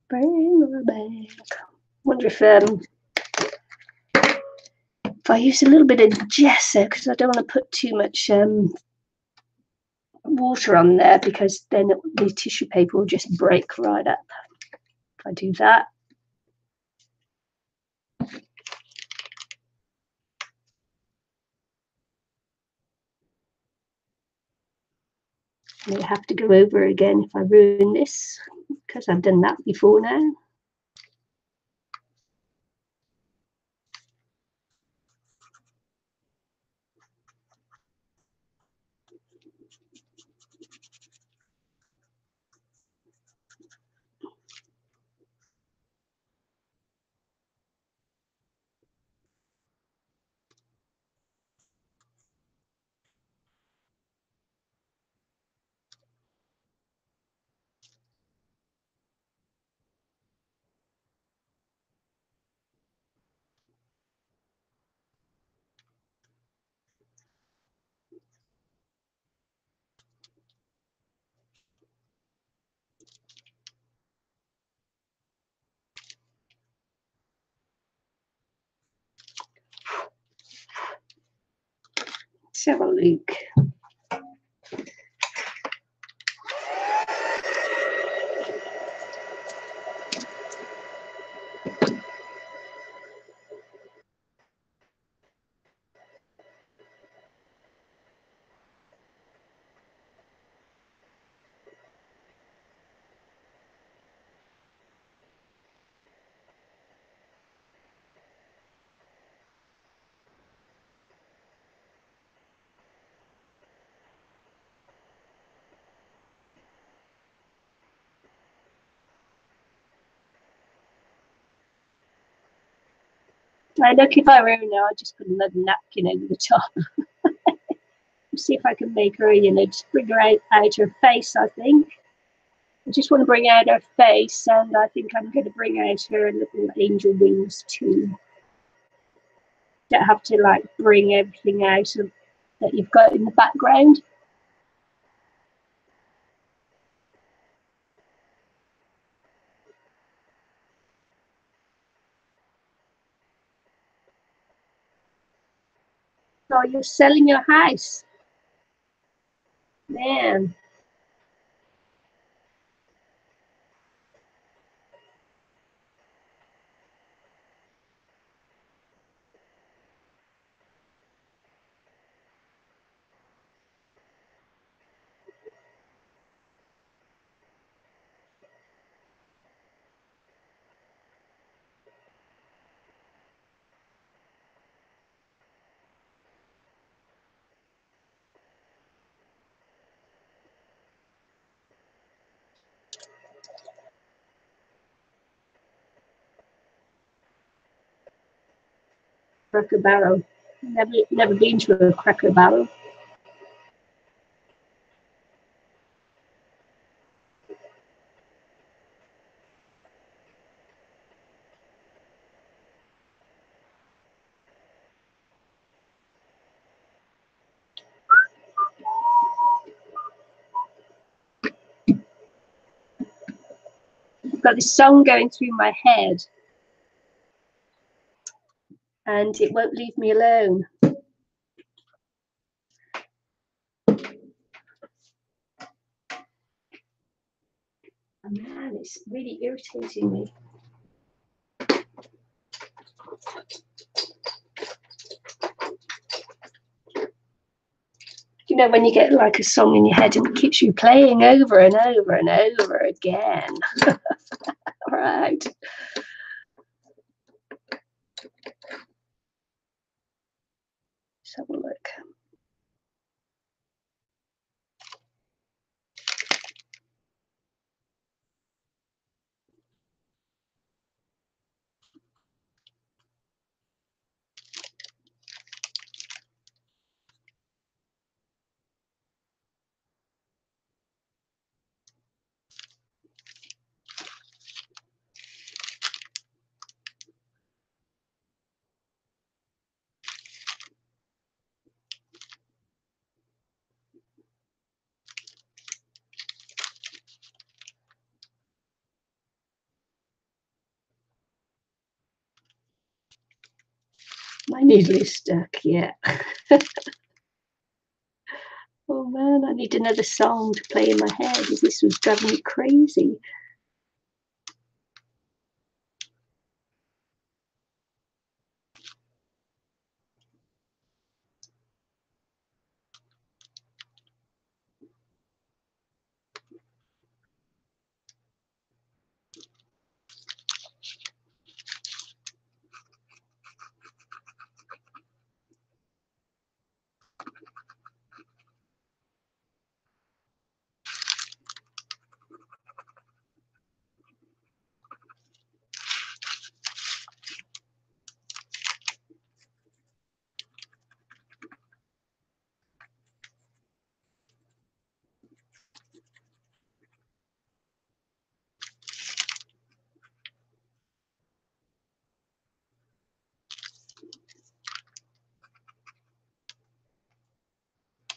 Bring her back. Wonder if I use a little bit of gesso, because I don't want to put too much water on there, because then the tissue paper will just break right up. If I do that. I have to go over again if I ruin this, because I've done that before now. Let's have a look. I look, if I were now, I'd just put another napkin over the top. See if I can make her, just bring her out her face, I think. I just want to bring out her face, and I think I'm going to bring out her little angel wings too. Don't have to like bring everything out that you've got in the background. So you're selling your house, man. Cracker Barrel. Never been to a Cracker Barrel. I've got this song going through my head, and it won't leave me alone. Oh, man, it's really irritating me. You know, when you get like a song in your head and it keeps you playing over and over and over again. All right. Let's have a look. My needle is stuck, yeah. Oh man, I need another song to play in my head. This was driving me crazy.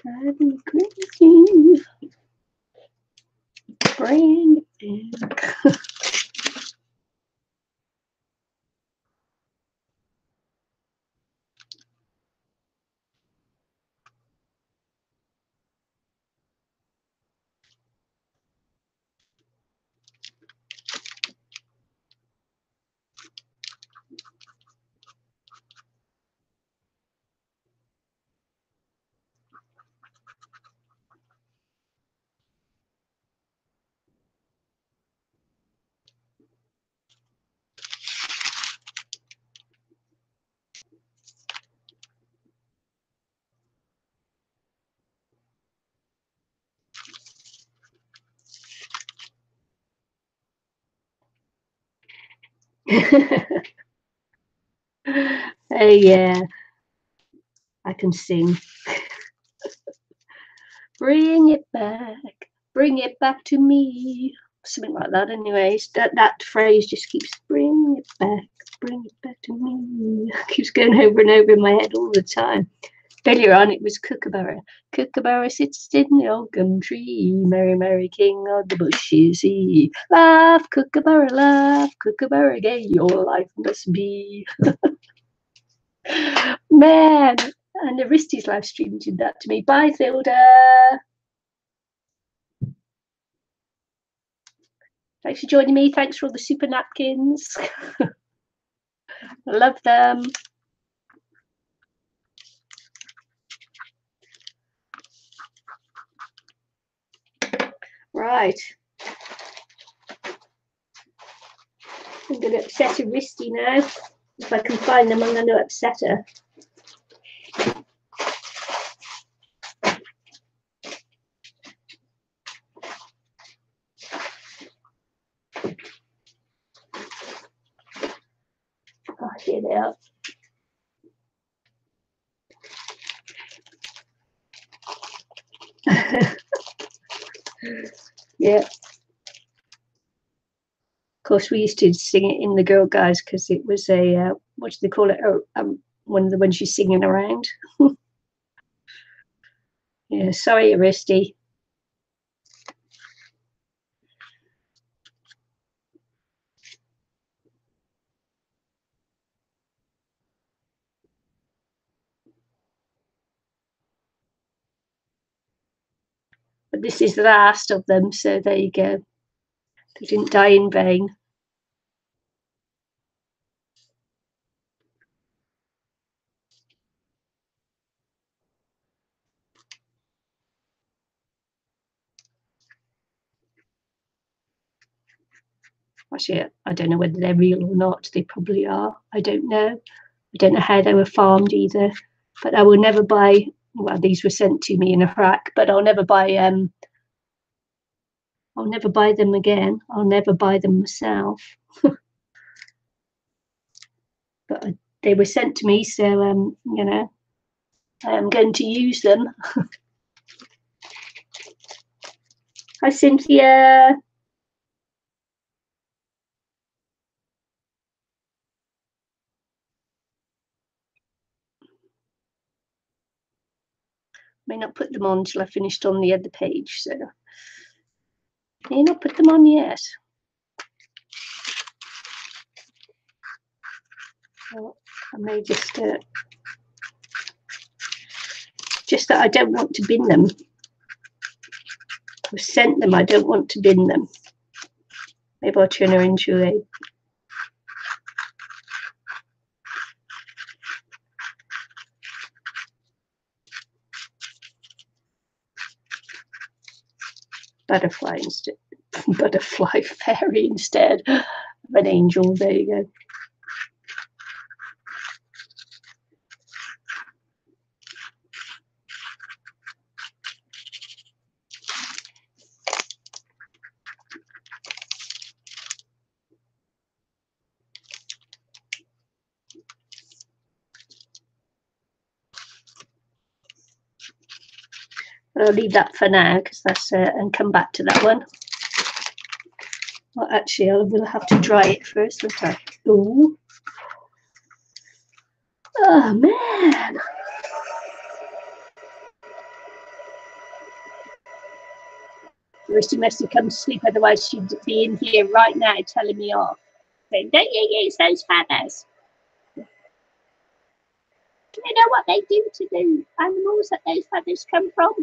Driving me crazy. Bring it back. Oh yeah, I can sing. Bring it back to me. Something like that. Anyways, that phrase just keeps bring it back to me. Keeps going over and over in my head all the time. Earlier on, it was Kookaburra. Kookaburra sits in the old gum tree, Mary, Mary, king of the bushes, he. Laugh, Kookaburra gay, your life must be. Man, and Aristi's live stream did that to me. Bye, Thilda. Thanks for joining me. Thanks for all the super napkins. I love them. Right. I'm going to upset Aristi now. If I can find them, I'm going to upset her. Oh, here they are. Yeah. Of course, we used to sing it in the Girl Guides because it was a, what do they call it? One of the ones you're singing around. Yeah, sorry, Aristi. But this is the last of them, so there you go. They didn't die in vain. Actually, I don't know whether they're real or not. They probably are. I don't know. I don't know how they were farmed either. But I will never buy. Well, these were sent to me in a rack, but I'll never buy. I'll never buy them again. I'll never buy them myself. But they were sent to me, so you know, I am going to use them. Hi, Cynthia. May not put them on till I finished on the other page, so may not put them on yet. So I may just that I don't want to bin them. I've sent them. I don't want to bin them. Maybe I'll turn her into a butterfly instead. Butterfly fairy instead of an angel. There you go. I'll leave that for now because that's and come back to that one. Well, actually, I will have to dry it first. Okay. Ooh. Oh man. Risty must have come to sleep, otherwise she'd be in here right now telling me off. Saying, don't you use those feathers? Do you know what they do to the animals that those feathers come from?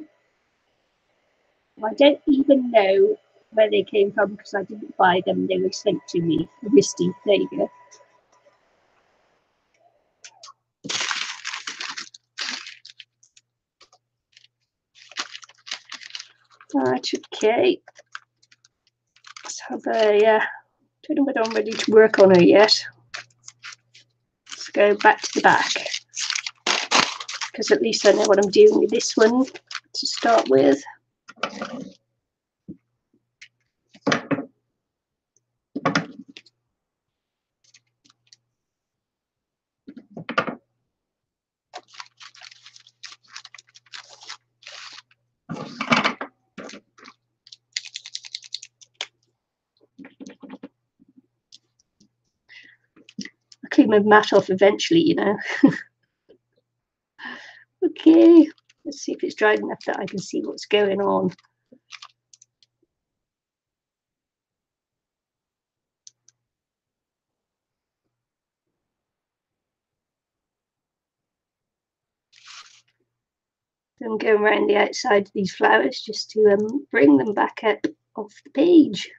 I don't even know where they came from because I didn't buy them. They were sent to me. Misty, there you go. Right, okay. Let's have a, don't know whether I'm ready to work on her yet. Let's go back to the back because at least I know what I'm doing with this one to start with. my mat off eventually, you know. Okay, let's see if it's dry enough that I can see what's going on. I'm going around the outside of these flowers just to bring them back up off the page.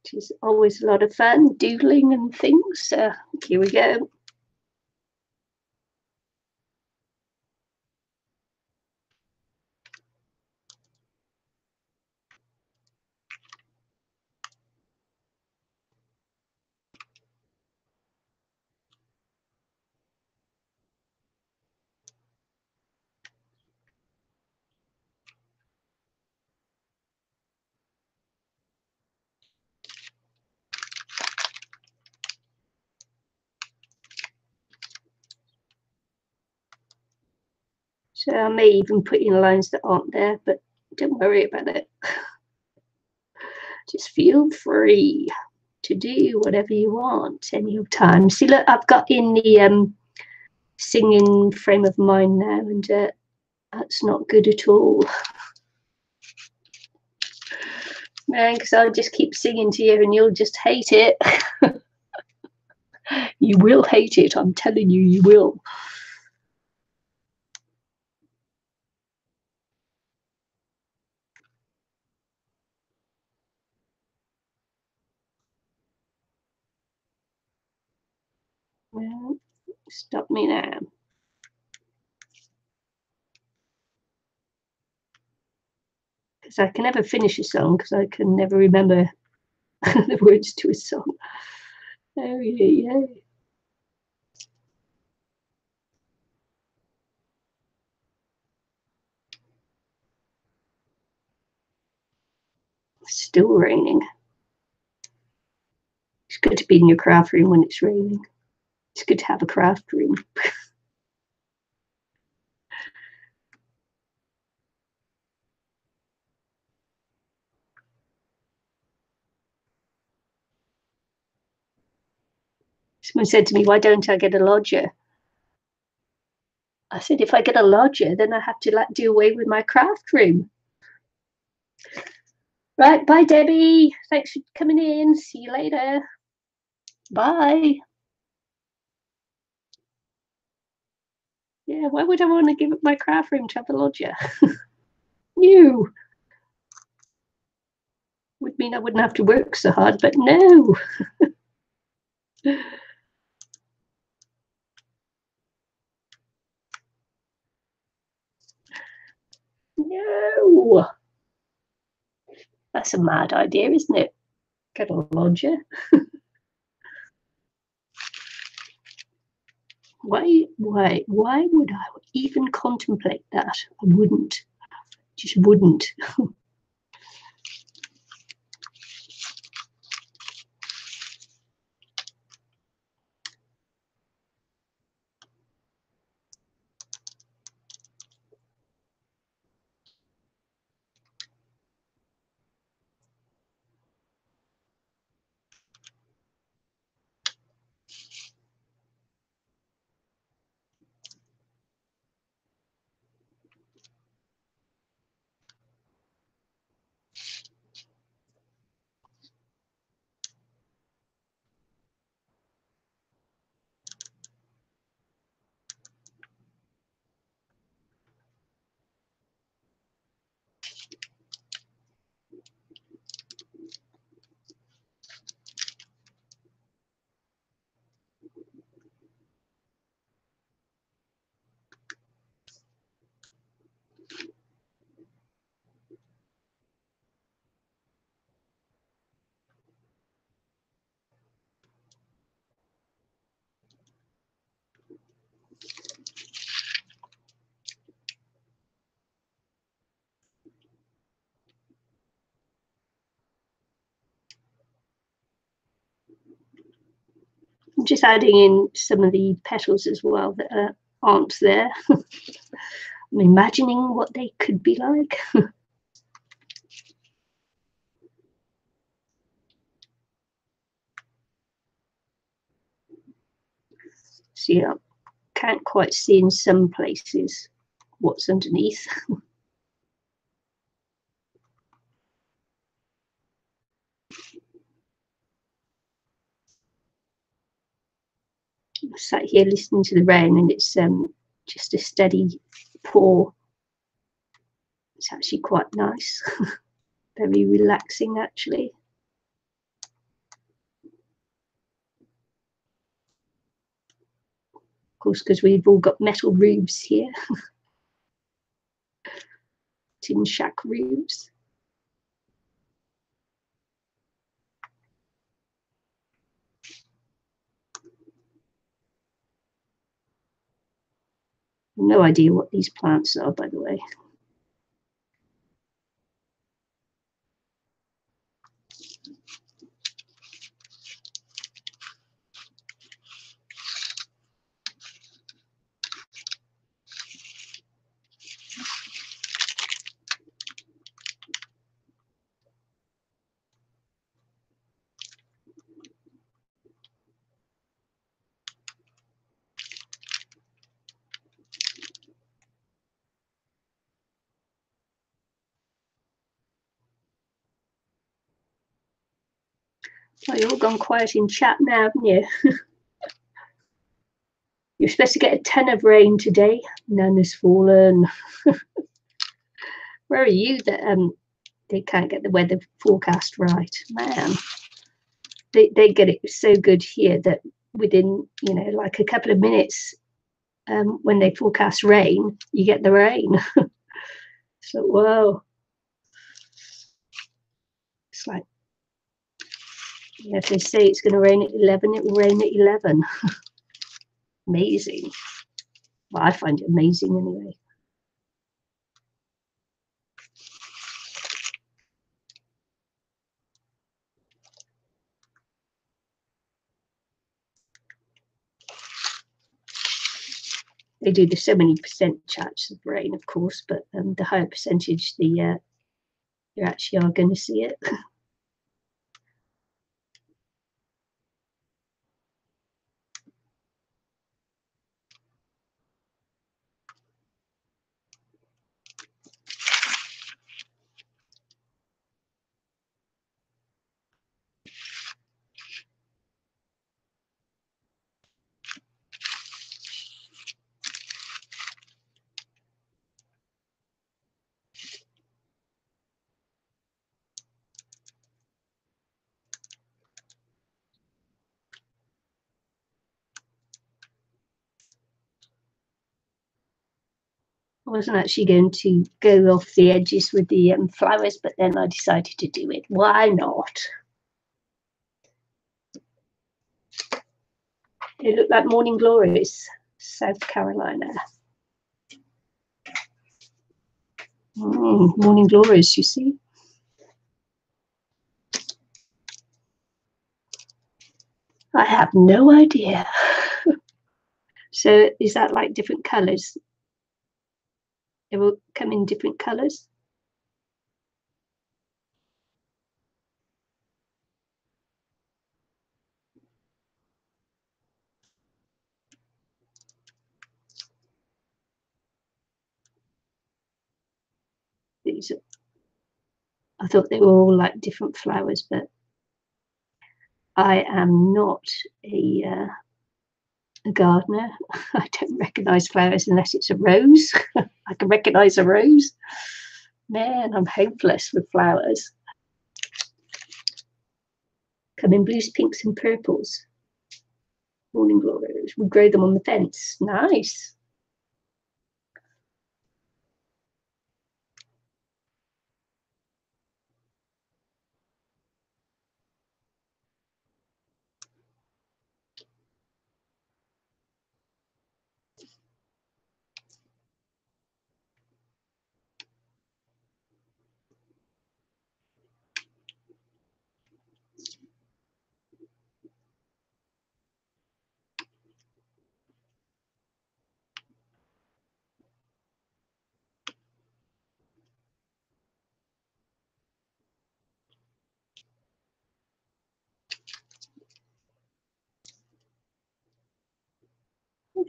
Which is always a lot of fun, doodling and things. So here we go. So I may even put in lines that aren't there, but don't worry about it. Just feel free to do whatever you want any of time. See, look, I've got in the singing frame of mind now, and that's not good at all. Man, because I'll just keep singing to you and you'll just hate it. You will hate it, I'm telling you, you will. Well, stop me now. Because I can never finish a song because I can never remember the words to a song. Oh, yeah, yeah. It's still raining. It's good to be in your craft room when it's raining. It's good to have a craft room. Someone said to me, why don't I get a lodger? I said, if I get a lodger, then I have to do away with my craft room. Right, bye, Debbie. Thanks for coming in. See you later. Bye. Yeah, why would I want to give up my craft room to have a lodger? No. Would mean I wouldn't have to work so hard, but no. No. That's a mad idea, isn't it? Get a lodger. Why would I even contemplate that? I wouldn't. Just wouldn't. I'm just adding in some of the petals as well that aren't there. I'm imagining what they could be like. See, I can't quite see in some places what's underneath. I'm sat here listening to the rain, and it's just a steady pour. It's actually quite nice. Very relaxing, actually. Of course, because we've all got metal roofs here. Tin shack roofs. No idea what these plants are, by the way. Oh, you've all gone quiet in chat now, haven't you? You're supposed to get a ton of rain today. None has fallen. Where are you that they can't get the weather forecast right? Man, they get it so good here that within, you know, like a couple of minutes, when they forecast rain, you get the rain. So, whoa. It's like, yeah, if they say it's going to rain at 11, it will rain at 11. Amazing. Well, I find it amazing anyway. They do the so many percent chance of rain, of course, but the higher percentage, the you actually are going to see it. I wasn't actually going to go off the edges with the flowers, but then I decided to do it. Why not? They look like morning glories, South Carolina. Morning glories, you see. I have no idea. So is that like different colours? They will come in different colours? These are, I thought they were all like different flowers, but I am not a gardener. I don't recognise flowers unless it's a rose. I can recognise a rose. Man, I'm hopeless with flowers. Come in blues, pinks, and purples. Morning glories. We grow them on the fence. Nice.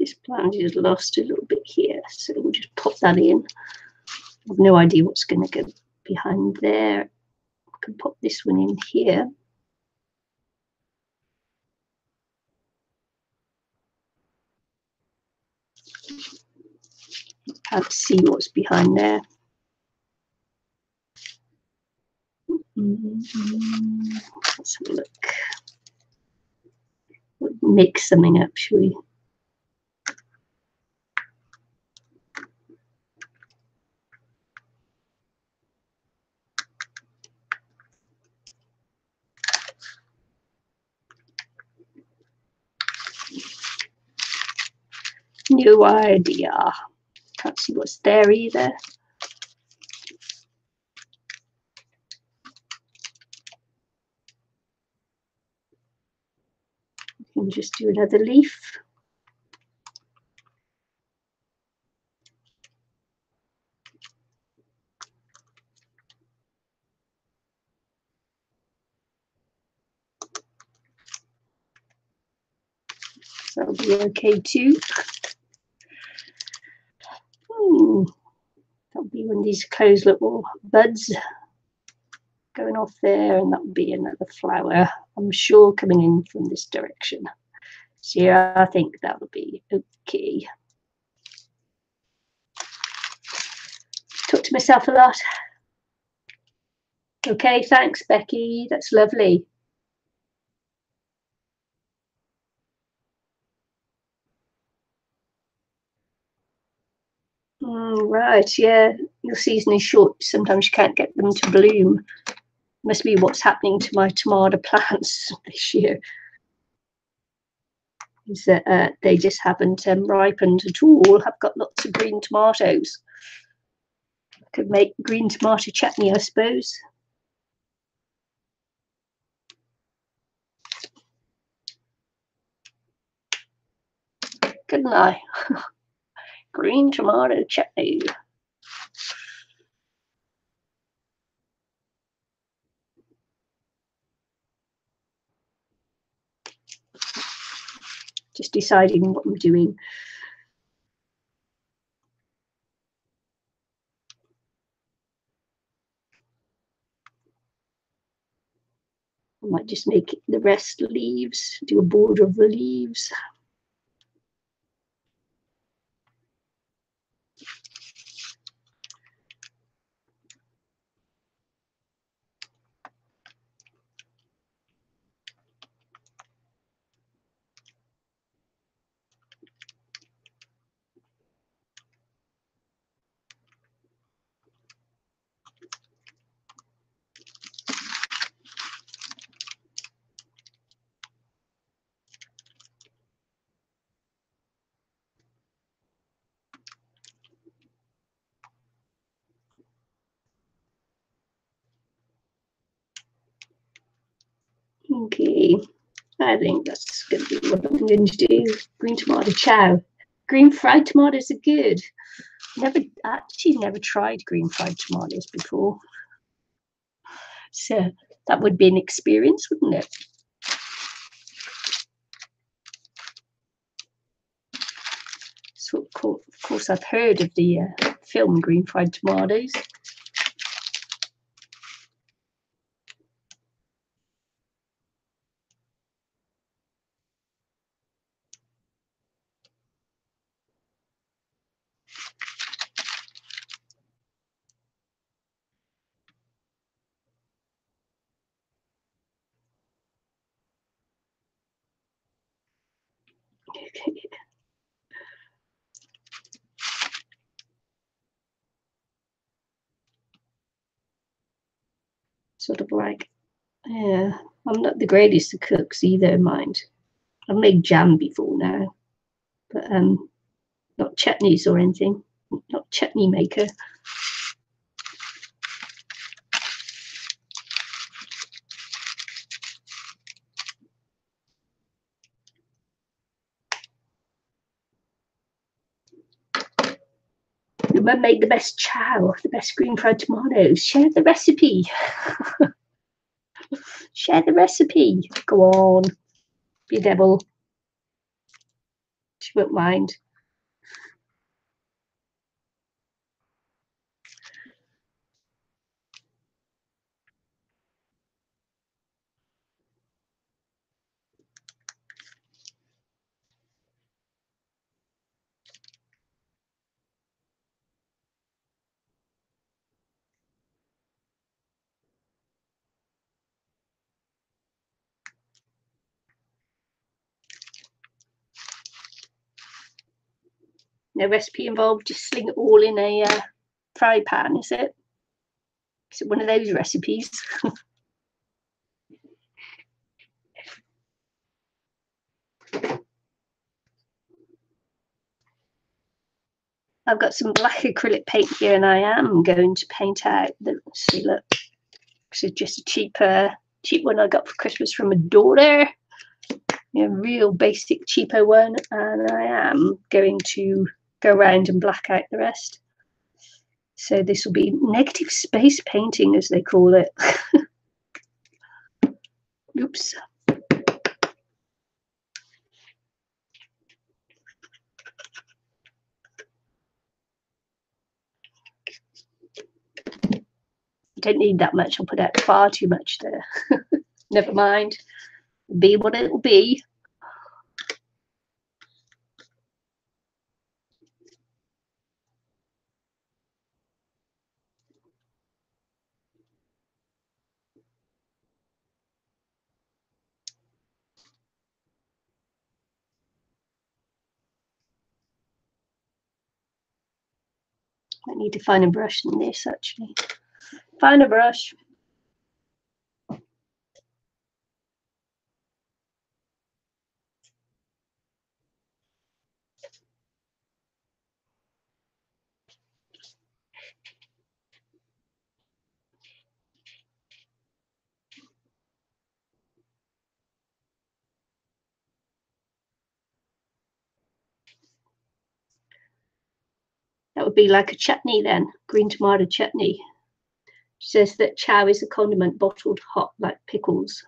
This plant is lost a little bit here, so we'll just pop that in. I have no idea what's going to go behind there. I can pop this one in here. Can't see what's behind there. Let's have a look. We'll mix something up, shall we? No idea. Can't see what's there either. We can just do another leaf. That'll be okay too. That'll be one of these closed little buds going off there, and that'll be another flower, I'm sure, coming in from this direction. So yeah, I think that'll be okay. Talk to myself a lot. Okay, thanks, Becky. That's lovely. Right, yeah. Your season is short. Sometimes you can't get them to bloom. Must be what's happening to my tomato plants this year. Is that they just haven't ripened at all. I've got lots of green tomatoes. Could make green tomato chutney, I suppose. Couldn't I? Green tomato chutney. Just deciding what I'm doing. I might just make the rest leaves, do a border of the leaves. Okay, I think that's going to be what I'm going to do. Green tomato chow. Green fried tomatoes are good. Never tried green fried tomatoes before. So that would be an experience, wouldn't it? So of course I've heard of the film Green Fried Tomatoes. Sort of like, yeah, I'm not the greatest of cooks either, mind. I've made jam before now, but not chutneys or anything. Not chutney maker. Your mum made the best chow, the best green fried tomatoes. Share the recipe. Share the recipe. Go on, be a devil. She won't mind. No recipe involved, just sling it all in a fry pan, is it? Is it one of those recipes? I've got some black acrylic paint here, and I am going to paint out the, see, look, this is just a cheap one I got for Christmas from my daughter. A real basic cheapo one, and I am going to go around and black out the rest. So this will be negative space painting, as they call it. Oops. Don't need that much. I'll put out far too much there. Never mind. It'll be what it'll be. I need to find a brush in this, actually. Find a brush. That would be like a chutney then, green tomato chutney. She says that chow is a condiment bottled hot like pickles.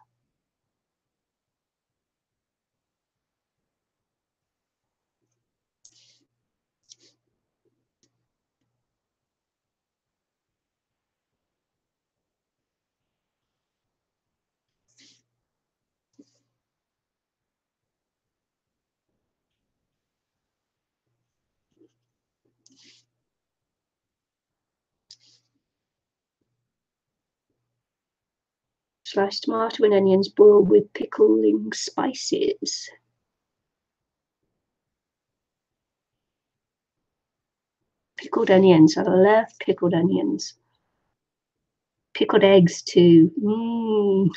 Sliced tomato and onions boiled with pickling spices. Pickled onions. I love pickled onions. Pickled eggs too.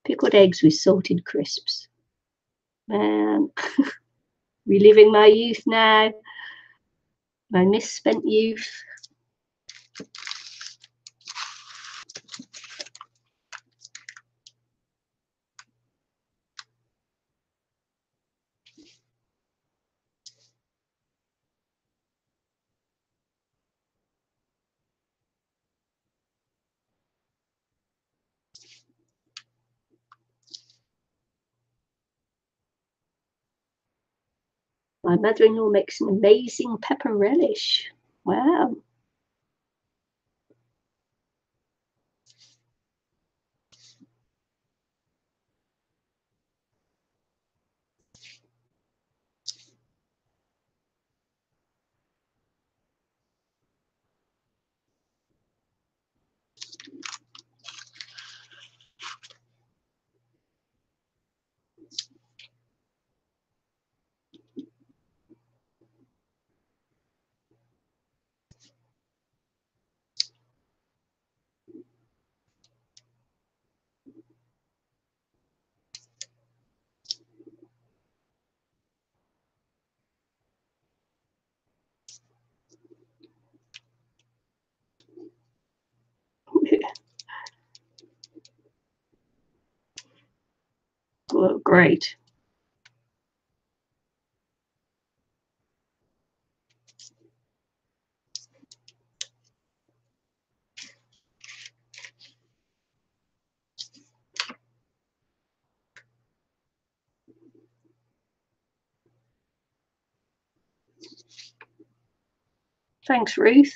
Pickled eggs with salted crisps. Man, reliving my youth now. My misspent youth. My mother-in-law makes an amazing pepper relish. Wow. Oh, great. Thanks, Ruth.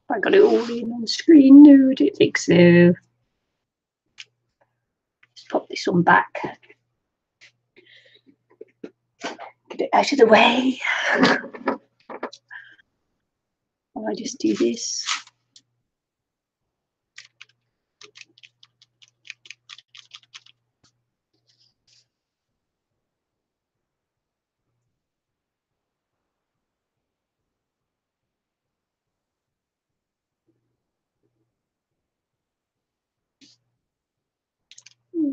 I got it all in on screen. No, I don't think so. Let's pop this one back. Get it out of the way. I just do this.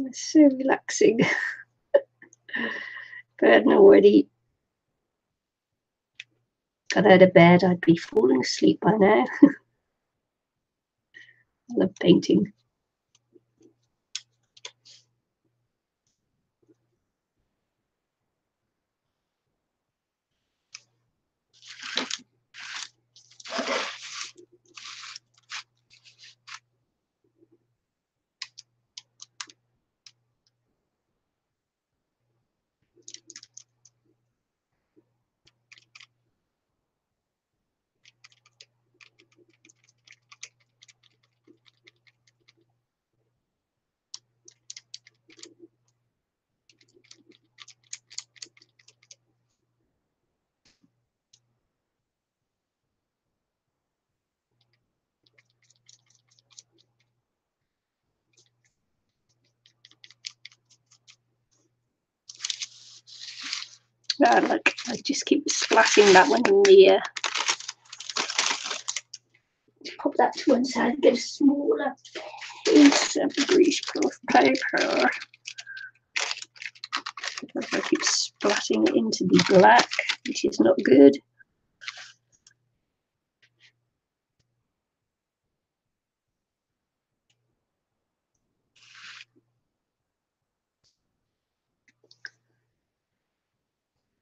It's so relaxing. If I hadn't already got out of bed, I'd be falling asleep by now. I love painting. Look, I just keep splatting that one in the pop that to one side, get a smaller piece of greaseproof paper. I keep splatting it into the black, which is not good.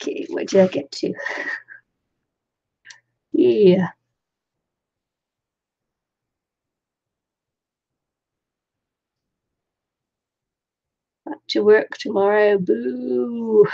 Okay, where did I get to? Yeah. Back to work tomorrow. Boo.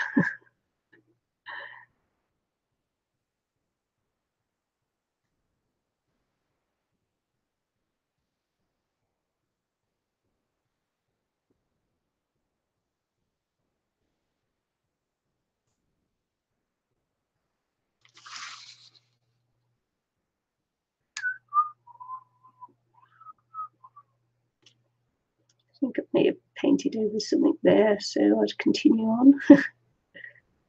I think I may have painted over something there, so I'll continue on.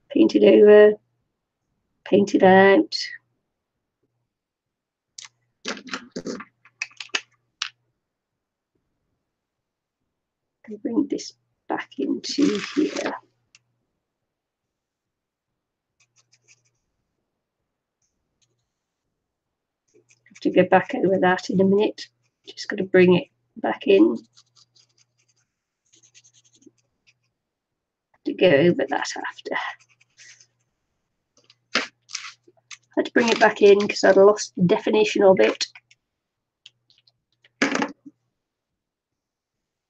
Paint it over, paint it out. And bring this back into here. Have to go back over that in a minute. Just got to bring it back in. To go over that after. I had to bring it back in because I'd lost the definition of it.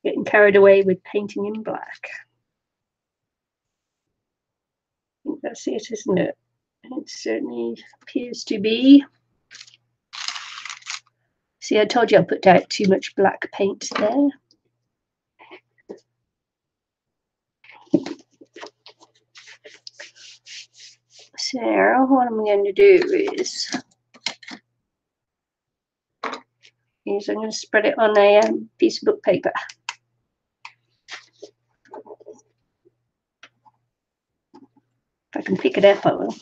Getting carried away with painting in black. I think that's it, isn't it? It certainly appears to be. See, I told you I put out too much black paint there. So what I'm going to do is I'm going to spread it on a piece of book paper. can pick it up, I will.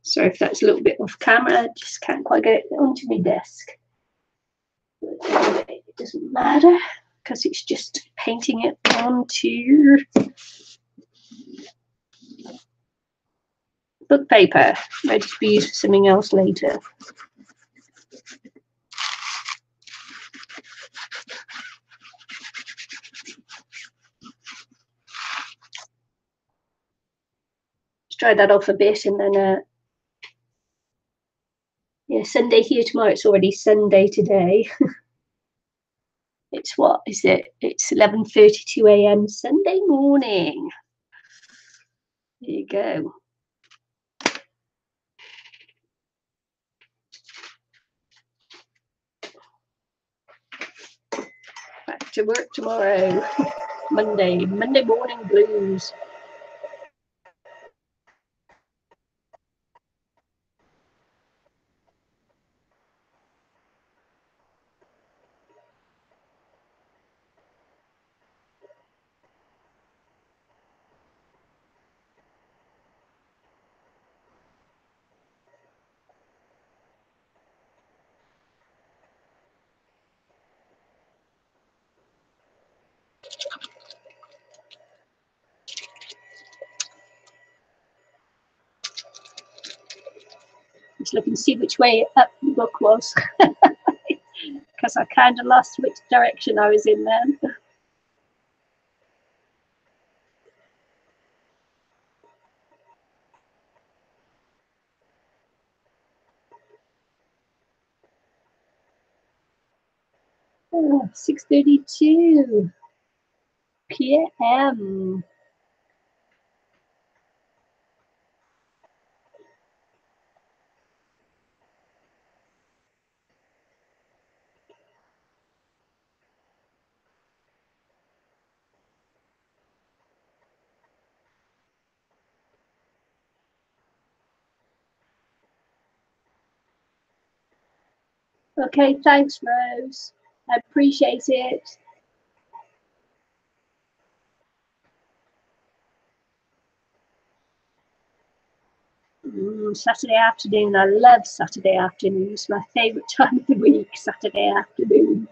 Sorry if that's a little bit off camera, I just can't quite get it onto my desk. It doesn't matter because it's just painting it onto book paper, ready to be used for something else later. Let's dry that off a bit and then yeah, Sunday here tomorrow. It's already Sunday today. It's what is it? It's 11:32 a.m. Sunday morning. There you go. Back to work tomorrow. Monday morning blues. Just look and see which way up the book was, because I kind of lost which direction I was in then. Oh, 6:32 p.m. Okay, thanks, Rose. I appreciate it. Saturday afternoon. I love Saturday afternoons. My favourite time of the week, Saturday afternoon.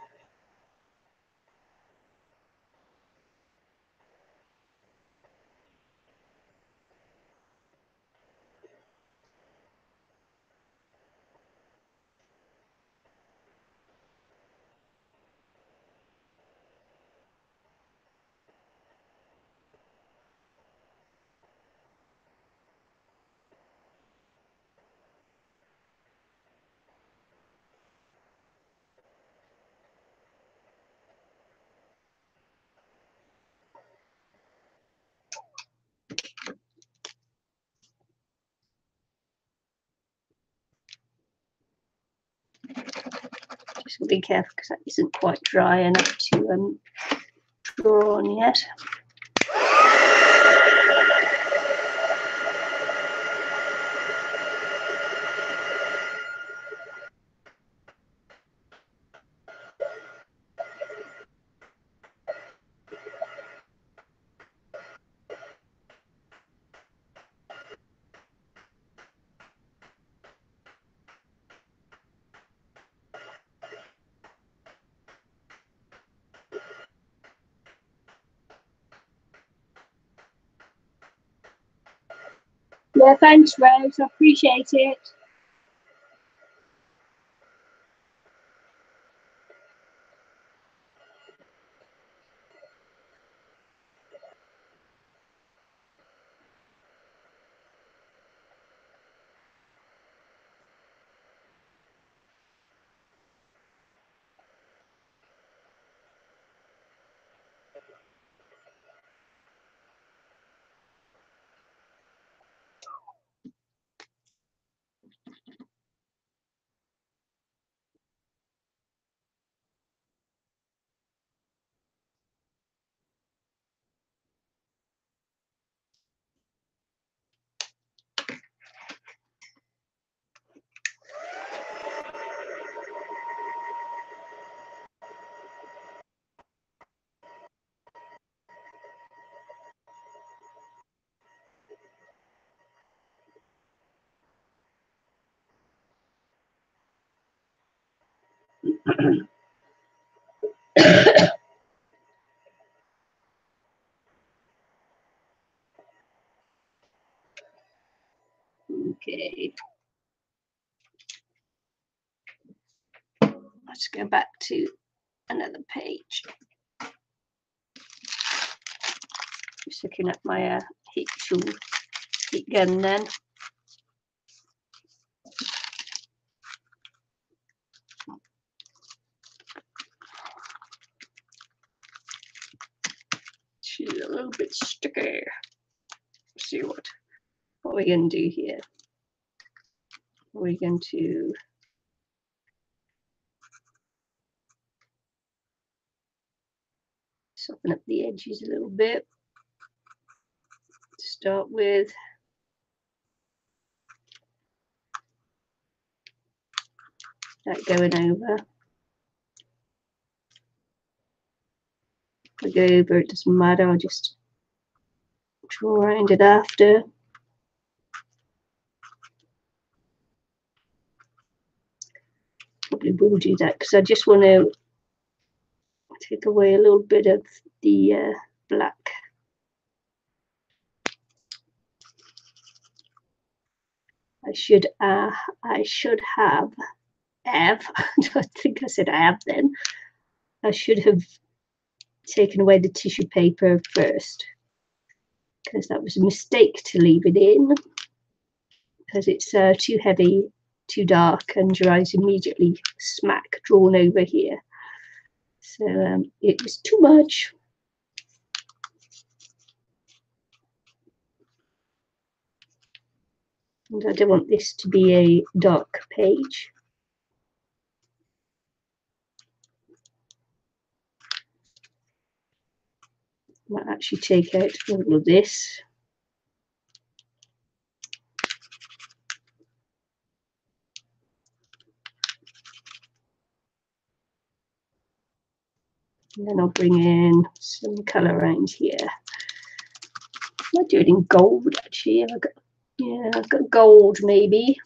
Just be careful because that isn't quite dry enough to draw on yet. Yeah, thanks, Rose. I appreciate it. Okay. Let's go back to another page. Just looking at my heat tool, heat gun then. She's a little bit sticky. Let's see what we're going to do here. We're going to soften up the edges a little bit to start with. That going over. If I go over, it doesn't matter, I'll just draw around it after. Probably will do that because I just want to take away a little bit of the black. I should have I think I said have then. I should have taken away the tissue paper first because that was a mistake to leave it in because it's too heavy, too dark, and your eyes immediately smack drawn over here. So it was too much. And I don't want this to be a dark page. I might actually take out all of this. And then I'll bring in some colour around here. I might do it in gold actually. I've got gold maybe.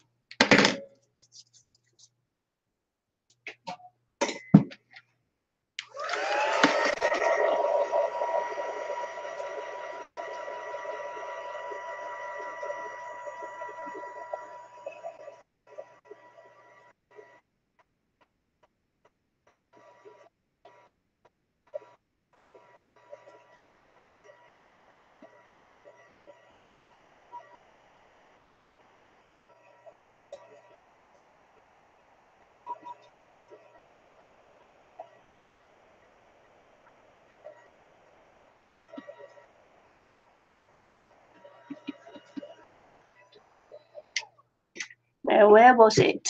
Now, where was it?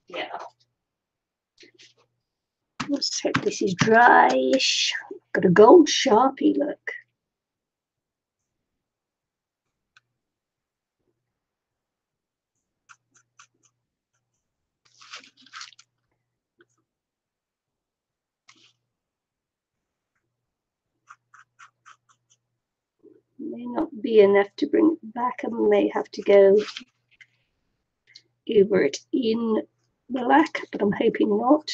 Yeah. Let's hope this is dryish. Got a gold Sharpie, look. May not be enough to bring it back. I may have to go over it in black, but I'm hoping not.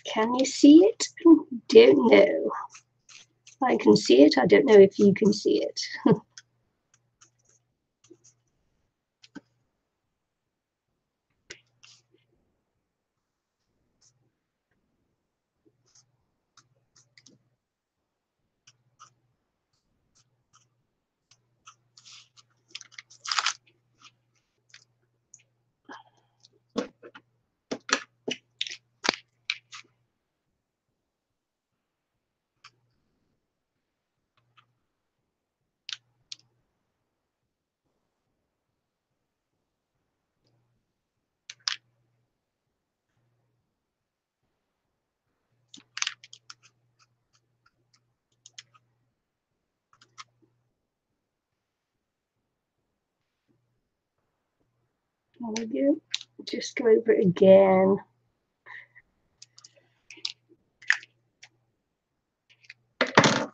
Can you see it? Don't know. I can see it. I don't know if you can see it. There we go. Just go over it again.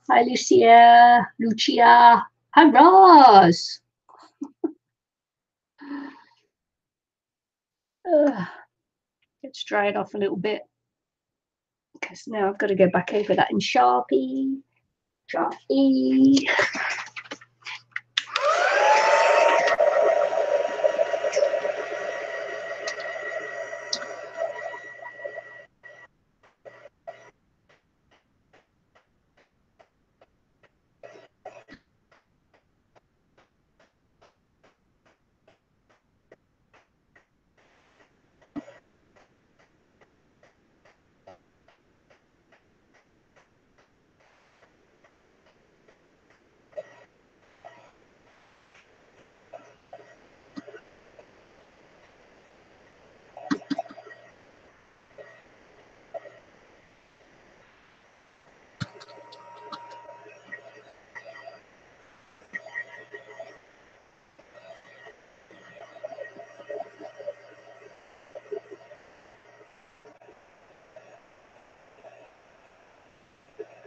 Hi, Lucia. Hi, Ross. Let's dry it off a little bit, because now I've got to go back over that in Sharpie.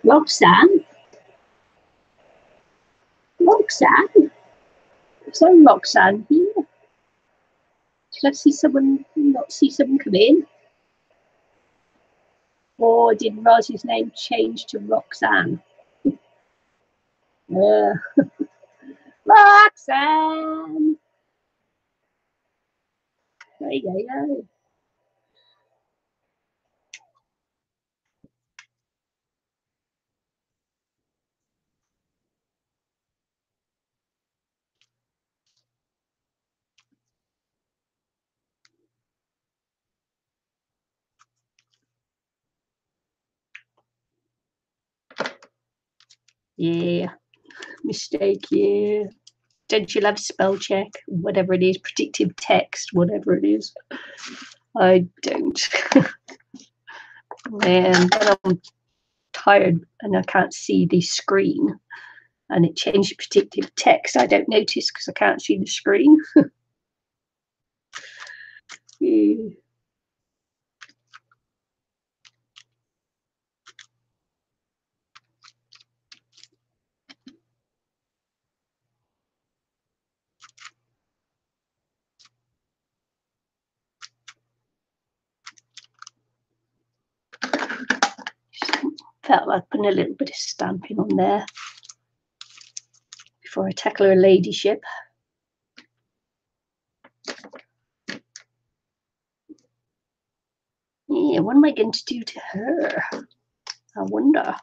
Roxanne? Is there Roxanne here? Did I see someone, not see someone come in? Or did Roz's name change to Roxanne? Roxanne! There you go. Yeah, mistake, yeah. Don't you love spell check? Whatever it is, predictive text, whatever it is. I don't. And then I'm tired and I can't see the screen. And it changed predictive text. I don't notice because I can't see the screen. Yeah. Felt like putting a little bit of stamping on there before I tackle her ladyship. Yeah, what am I going to do to her? I wonder.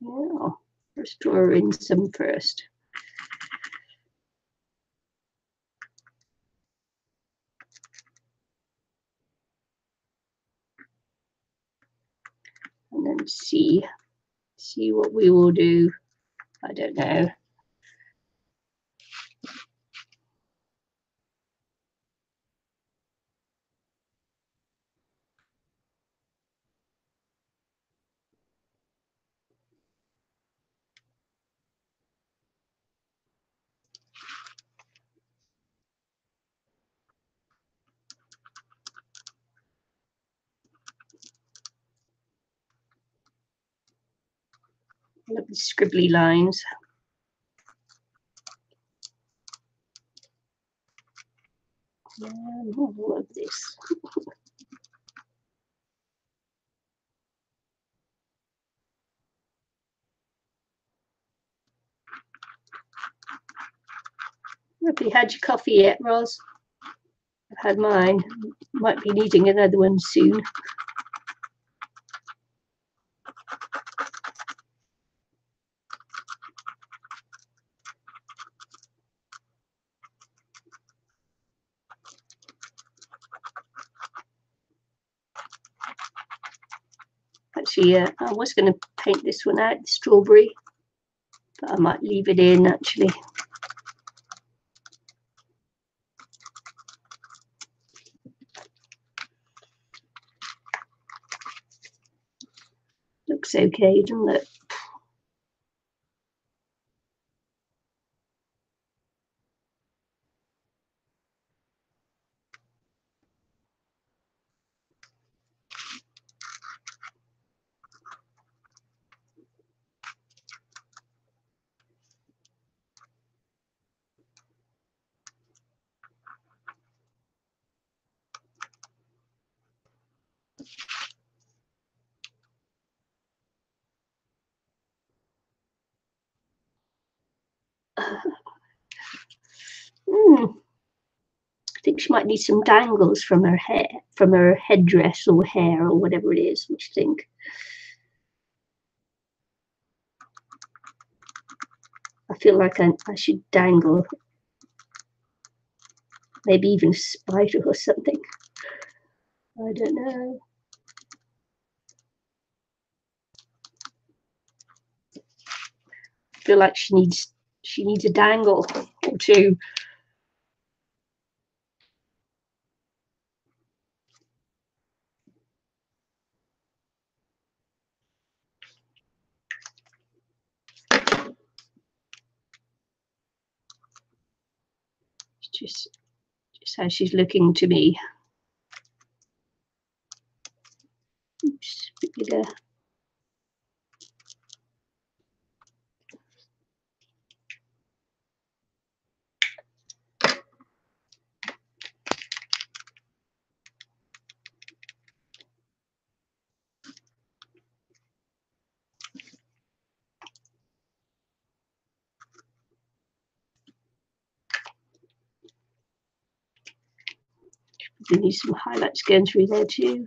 Yeah, let's draw her in some first. And then see what we will do. I don't know. I love the scribbly lines. Yeah, I love this. Have you had your coffee yet, Ros? I've had mine. Might be needing another one soon. actually, I was going to paint this one out, strawberry, but I might leave it in actually. Looks okay, doesn't it? I think she might need some dangles from her hair, from her headdress or hair or whatever it is. What do you think? I feel like I should dangle, maybe even a spider or something. I don't know. I feel like she needs a dangle or two. Just how she's looking to me. Oops, a bit bigger. There needs some highlights going through there too.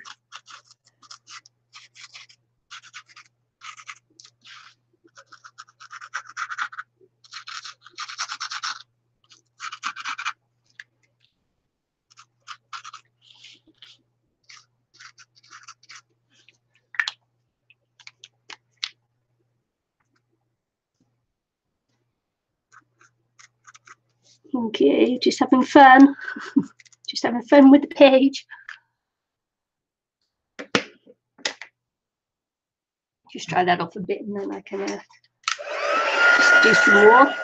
Okay, just having fun. Just having fun with the page. Just dry that off a bit and then I can just do some more.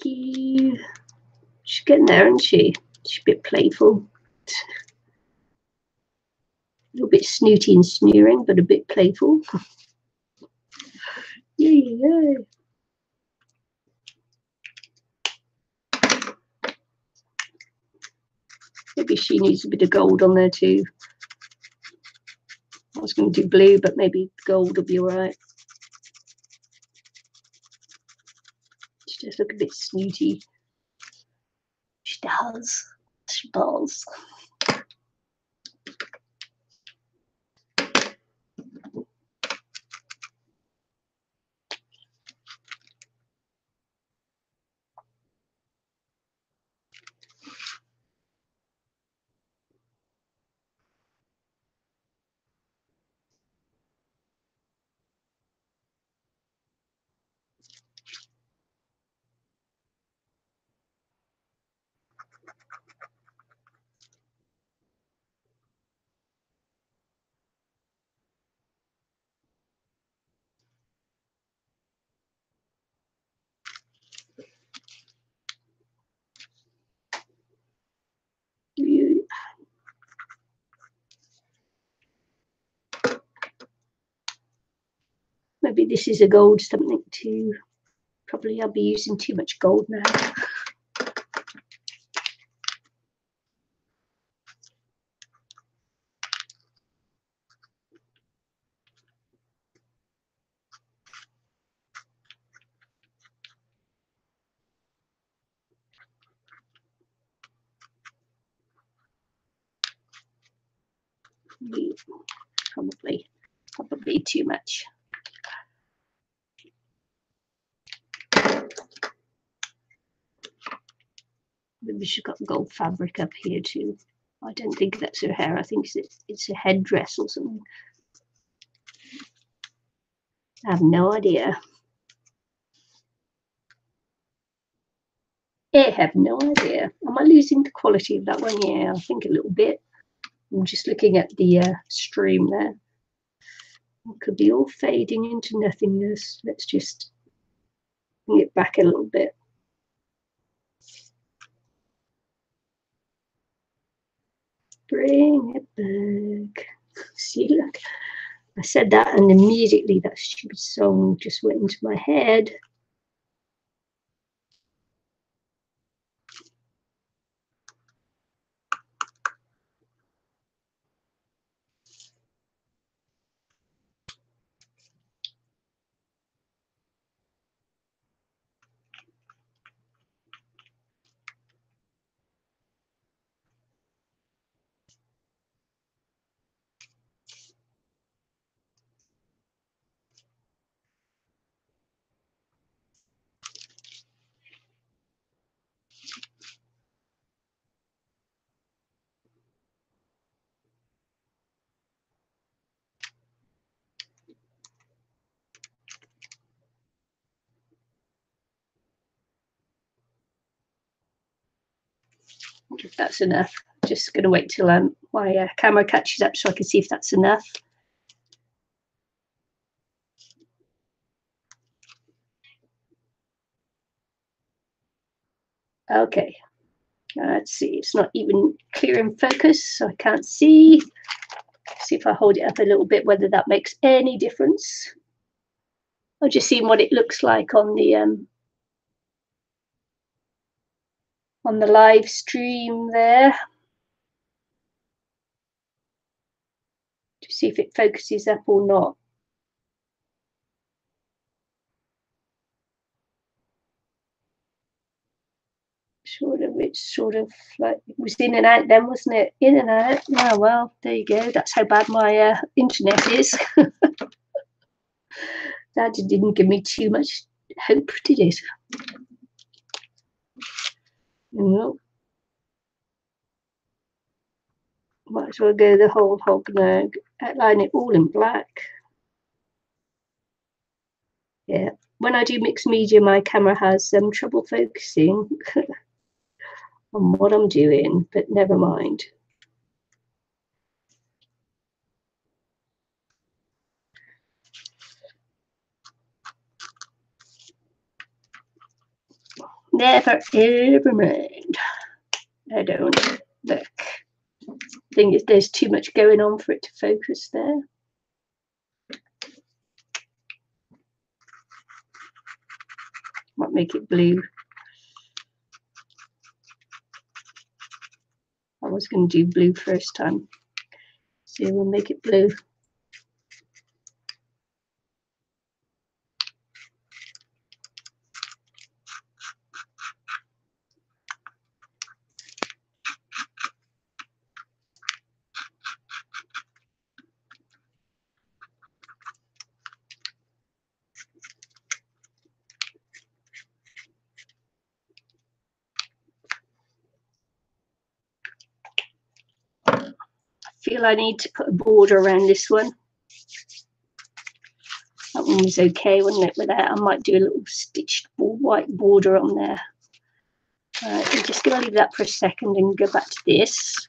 Okay. She's getting there, isn't she? She's a bit playful. A little bit snooty and sneering, but a bit playful. Yeah. Maybe she needs a bit of gold on there too. I was going to do blue, but maybe gold will be all right. She does look a bit snooty. She does. She does. Maybe this is a gold something too. Probably I'll be using too much gold now. Probably too much. Maybe she's got gold fabric up here too. I don't think that's her hair. I think it's a headdress or something. I have no idea. I have no idea. Am I losing the quality of that one? Yeah, I think a little bit. I'm just looking at the stream there. It could be all fading into nothingness. Let's just bring it back a little bit. Bring it back. See, look. I said that and immediately that stupid song just went into my head. If that's enough. Just going to wait till my camera catches up so I can see if that's enough. Okay, let's see. It's not even clear in focus, so I can't see. See if I hold it up a little bit, whether that makes any difference. I've just seen what it looks like on the live stream there. To see if it focuses up or not. It's sort of like it was in and out then, wasn't it? In and out. Oh well, there you go. That's how bad my internet is. That didn't give me too much hope, did it? No. Might as well go the whole hog now. Outline it all in black. Yeah. When I do mixed media, my camera has trouble focusing on what I'm doing, but never mind. Never ever mind. I don't look. I think there's too much going on for it to focus there. Might make it blue. I was going to do blue first time. So we'll make it blue. I feel I need to put a border around this one. That one was okay, wasn't it? With that, I might do a little stitched white border on there. I'm just going to leave that for a second and go back to this.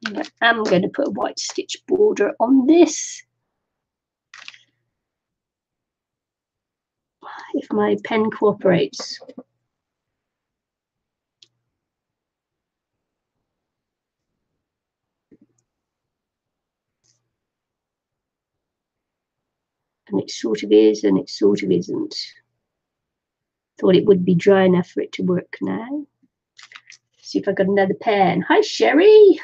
And I'm going to put a white stitch border on this. If my pen cooperates. And and it sort of is and it sort of isn't. Thought it would be dry enough for it to work now. See if I got another pen. Hi, Sherry.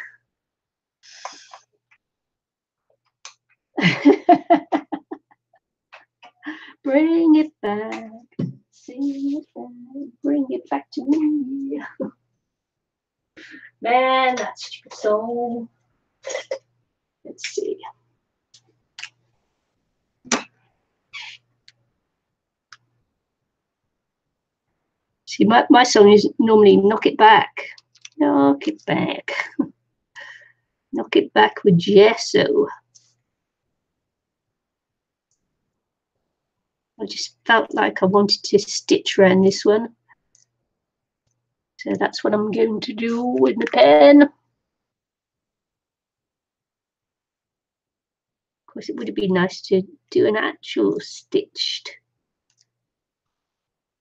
Bring it back, sing it back, bring it back to me. Man, that's such a good song. Let's see. See, my song is normally Knock It Back. Knock it back. Knock it back with gesso. I just felt like I wanted to stitch around this one. So that's what I'm going to do with the pen. Of course, it would have been nice to do an actual stitched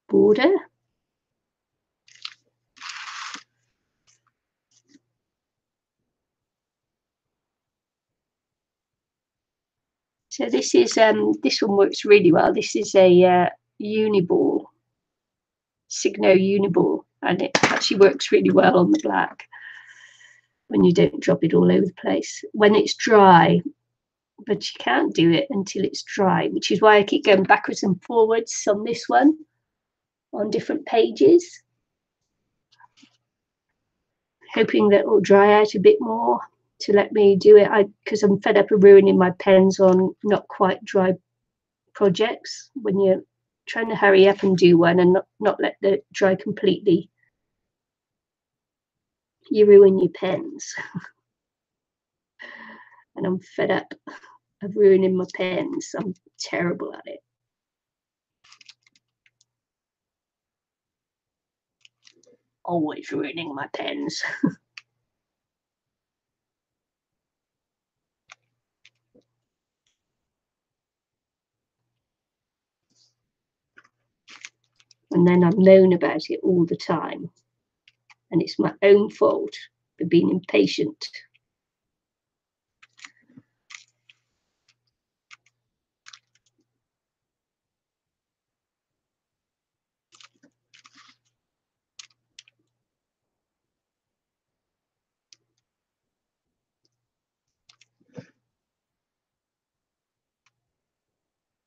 border. So this is this one works really well. This is a uniball, Signo uniball, and it actually works really well on the black when you don't drop it all over the place. When it's dry, but you can't do it until it's dry, which is why I keep going backwards and forwards on this one on different pages, hoping that it will dry out a bit more to let me do it. Because I'm fed up of ruining my pens on not quite dry projects. When you're trying to hurry up and do one and not let it dry completely, you ruin your pens. And I'm fed up of ruining my pens. I'm terrible at it. Always ruining my pens. And then I moan about it all the time. And it's my own fault for being impatient.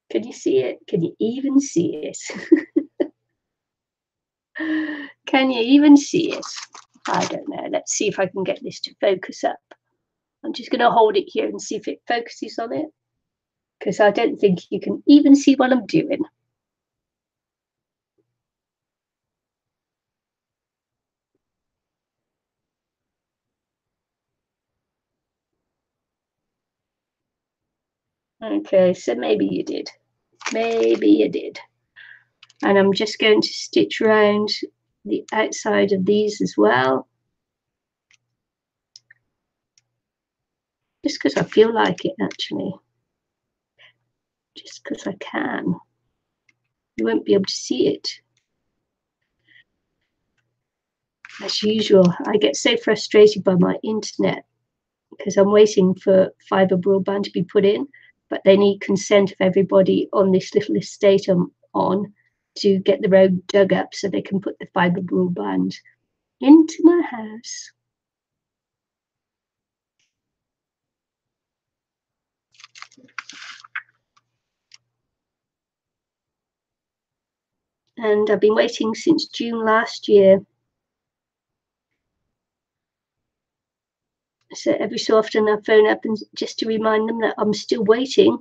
Can you see it? Can you even see it? Can you even see it? I don't know. Let's see if I can get this to focus up. I'm just going to hold it here and see if it focuses on it, because I don't think you can even see what I'm doing. Okay, so maybe you did. Maybe you did. And I'm just going to stitch around the outside of these as well. Just because I feel like it, actually. Just because I can. You won't be able to see it. As usual, I get so frustrated by my internet because I'm waiting for fibre broadband to be put in, but they need consent of everybody on this little estate I'm on to get the road dug up so they can put the fibre broadband into my house. And I've been waiting since June last year. So every so often I phone up and just to remind them that I'm still waiting.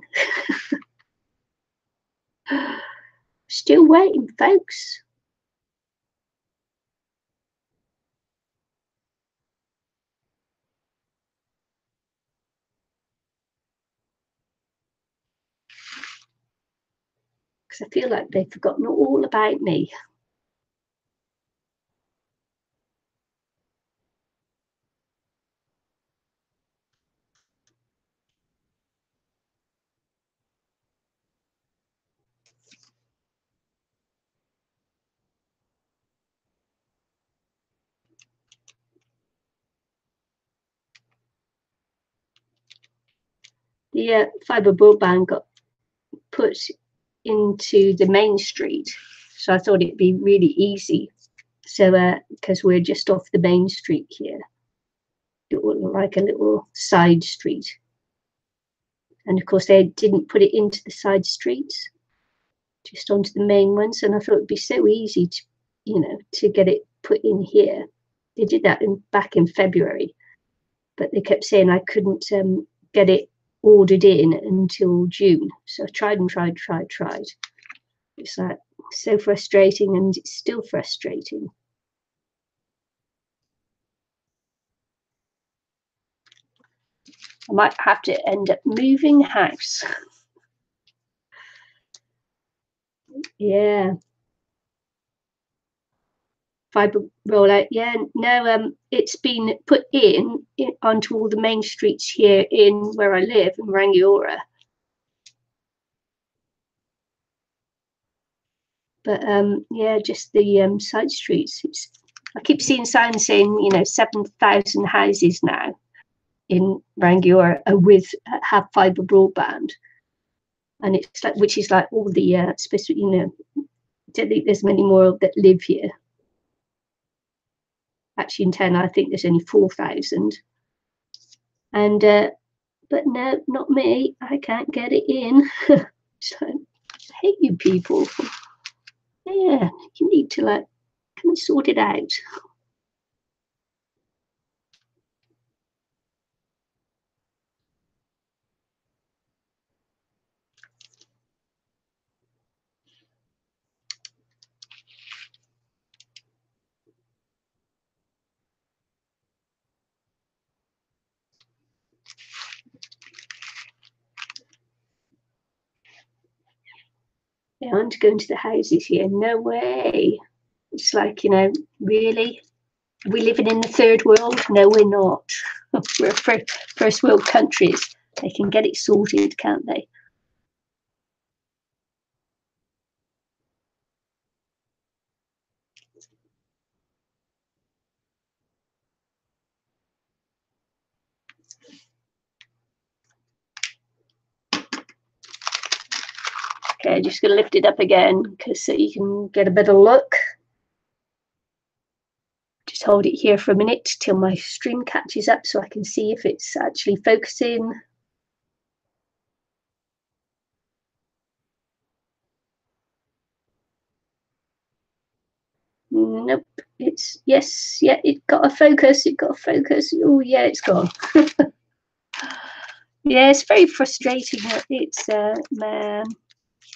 Still waiting, folks. Because I feel like they've forgotten all about me. The fibre broadband got put into the main street, so I thought it'd be really easy. So because we're just off the main street here, it would look like a little side street. And of course they didn't put it into the side streets, just onto the main ones. And I thought it'd be so easy to, you know, to get it put in here. They did that back in February, but they kept saying I couldn't get it ordered in until June. So I tried and tried. It's like so frustrating, and it's still frustrating. I might have to end up moving house. Yeah. Fibre rollout. Yeah, no, it's been put in onto all the main streets here in where I live in Rangiora. But yeah, just the side streets. I keep seeing signs saying, you know, 7,000 houses now in Rangiora have fibre broadband, and it's like, which is like all the especially, you know, I don't think there's many more that live here. Actually, in town, I think there's only 4,000. And but no, not me. I can't get it in. So I hate you people. Yeah, you need to like come and sort it out. They aren't going to the houses here. No way. It's like, you know, really? Are we living in the third world? No, we're not. We're first world countries. They can get it sorted, can't they? Okay, just going to lift it up again because so you can get a better look. Just hold it here for a minute till my stream catches up so I can see if it's actually focusing. Nope, it's, yes, yeah, it got a focus. Oh yeah, it's gone. Yeah, it's very frustrating. It's man,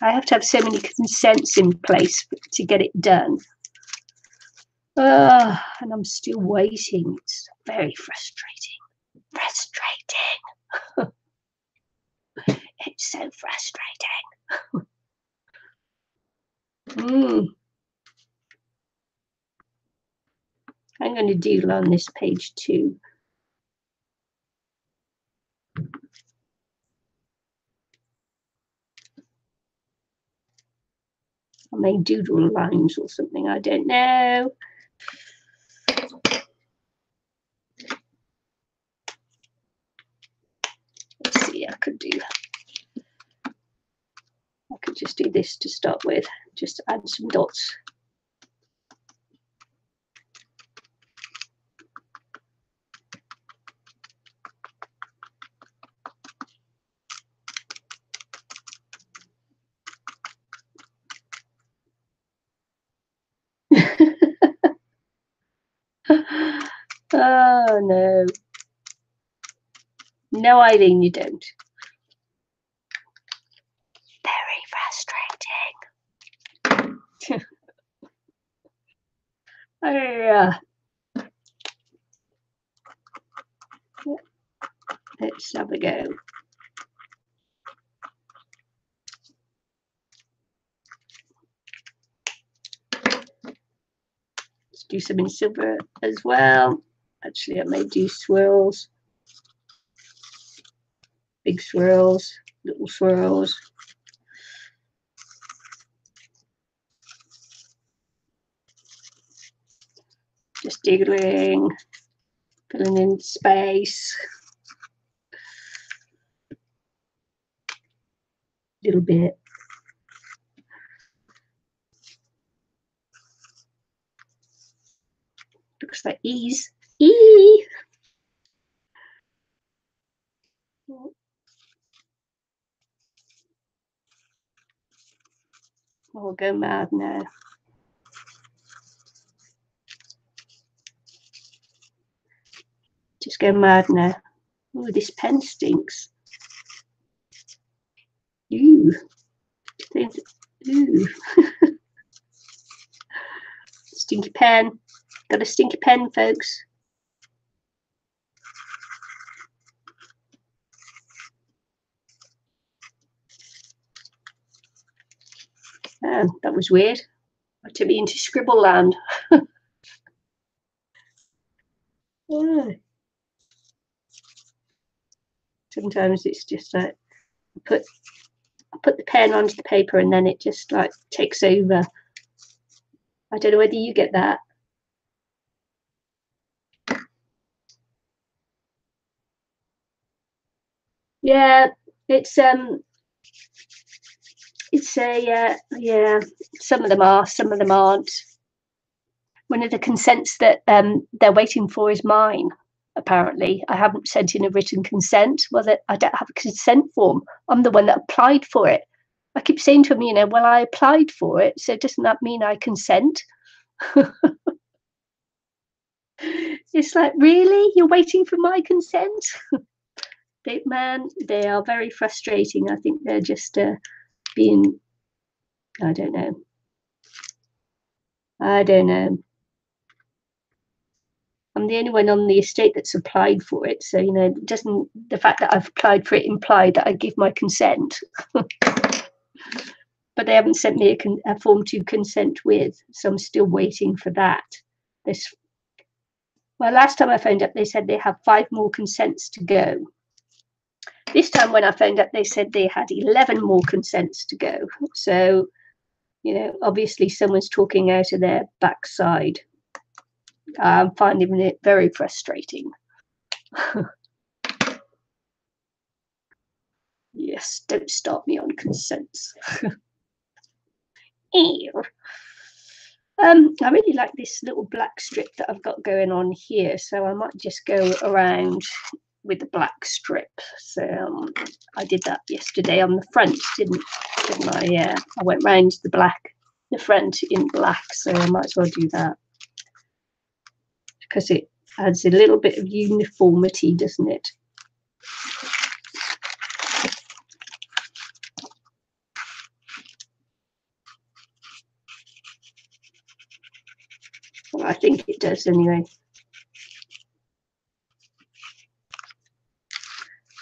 I have to have so many consents in place to get it done. And I'm still waiting. It's very frustrating. It's so frustrating. I'm going to doodle on this page too. I may doodle lines or something, I don't know. Let's see, I could just do this to start with, just add some dots. Oh no. No, Eileen, you don't. Very frustrating. Let's have a go. Let's do some in silver as well. Actually, I may do swirls. Big swirls, little swirls. Just doodling, filling in space. Little bit. looks like E's. E. I'll go mad now. Just go mad now. Oh, this pen stinks. Ooh. Ooh. Stinky pen. Got a stinky pen, folks. That was weird. It took me into scribble land. Oh. Sometimes it's just like I put the pen onto the paper and then it just like takes over. I don't know whether you get that. Yeah, it's a yeah. Some of them are, some of them aren't. One of the consents that they're waiting for is mine. Apparently, I haven't sent in a written consent. Well, I don't have a consent form. I'm the one that applied for it. I keep saying to them, well, I applied for it, so doesn't that mean I consent? It's like, really? You're waiting for my consent? They are very frustrating. I think they're just being, I don't know. I'm the only one on the estate that's applied for it. So, doesn't the fact that I've applied for it imply that I give my consent? But they haven't sent me a form to consent with. So I'm still waiting for that. Well, last time I phoned up, they said they have 5 more consents to go. This time when I phoned up, they said they had 11 more consents to go. So, obviously someone's talking out of their backside. I'm finding it very frustrating. Yes, don't start me on consents. I really like this little black strip that I've got going on here, so I might just go around with the black strip. So I did that yesterday on the front, didn't I? Yeah, I went round the front in black, so I might as well do that because it adds a little bit of uniformity, doesn't it? Well, I think it does anyway.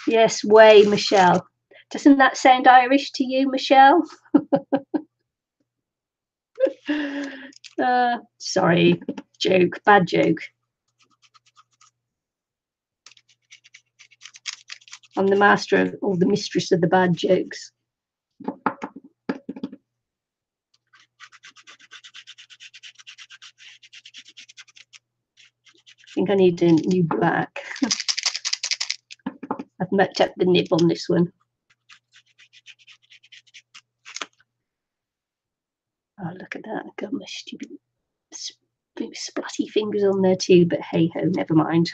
Yes, way, Michelle. Doesn't that sound Irish to you, Michelle? Sorry, joke, bad joke. I'm the master or the mistress of the bad jokes. I think I need a new black. I've mucked up the nib on this one. Oh, look at that. I've got my stupid splatty fingers on there too, but hey ho, never mind.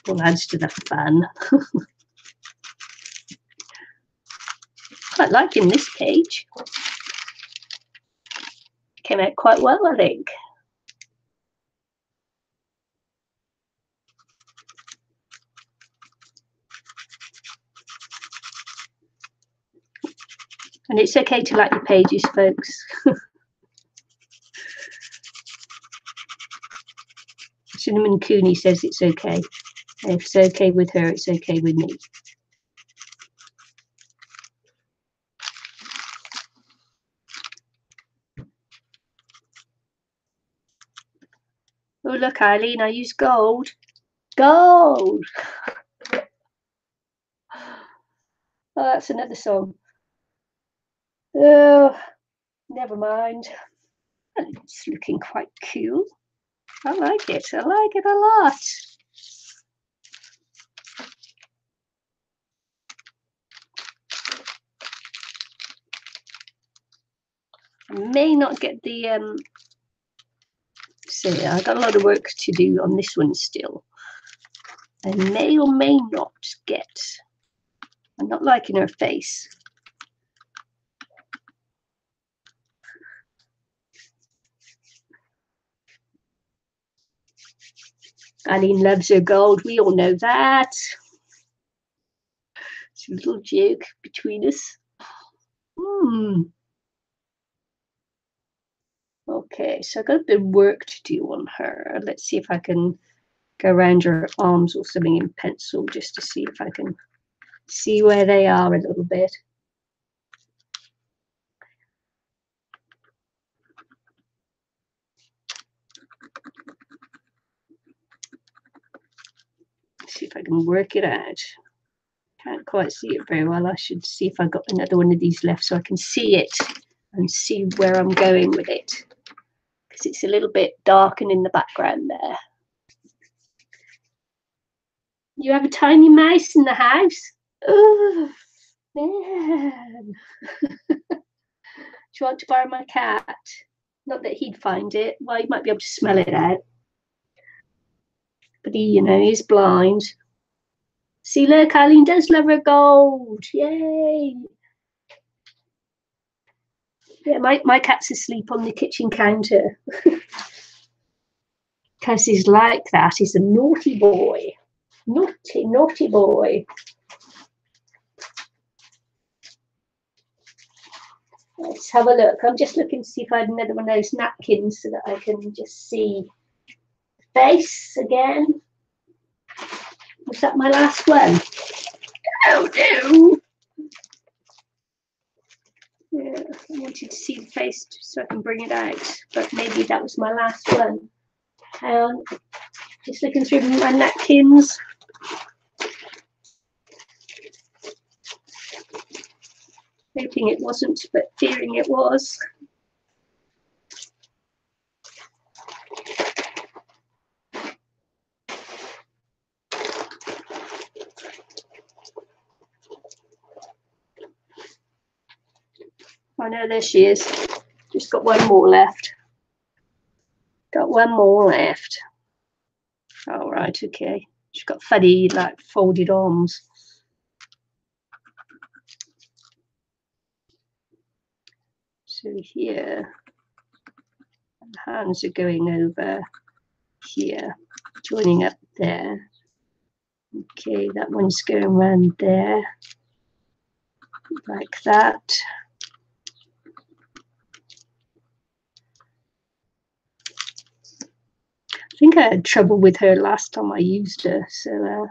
All adds to the fun. Quite liking this page. Came out quite well, I think. And it's okay to like your pages, folks. Cinnamon Cooney says it's okay. And if it's okay with her, it's okay with me. Oh, look, Eileen, I use gold. Gold! Oh, that's another song. Oh, never mind. It's looking quite cool. I like it. I like it a lot. I may not get the so I got a lot of work to do on this one still. I may or may not get. I'm not liking her face. Aline loves her gold. We all know that. It's a little joke between us. Okay, so I've got a bit of work to do on her. Let's see if I can go around her arms or something in pencil just to see if I can see where they are a little bit. See if I can work it out. Can't quite see it very well. I should see if I've got another one of these left so I can see it and see where I'm going with it, because it's a little bit dark and in the background there. You have a tiny mouse in the house? Oh, man. Do you want to borrow my cat? Not that he'd find it. Well, he might be able to smell it out. But he, he's blind. See, look, Eileen does love her gold. Yay. Yeah, my cat's asleep on the kitchen counter. Because he's like that. He's a naughty boy. Naughty, naughty boy. Let's have a look. I'm just looking to see if I had another one of those napkins so that I can just see the face again. Was that my last one? Oh no! Yeah, I wanted to see the face so I can bring it out, but maybe that was my last one. Just looking through my napkins. Hoping it wasn't, but fearing it was. Oh no, there she is. Just got one more left. Got one more left. All right, okay. She's got funny, like, folded arms. So here, the hands are going over here, joining up there. Okay, that one's going around there, like that. I think I had trouble with her last time I used her, so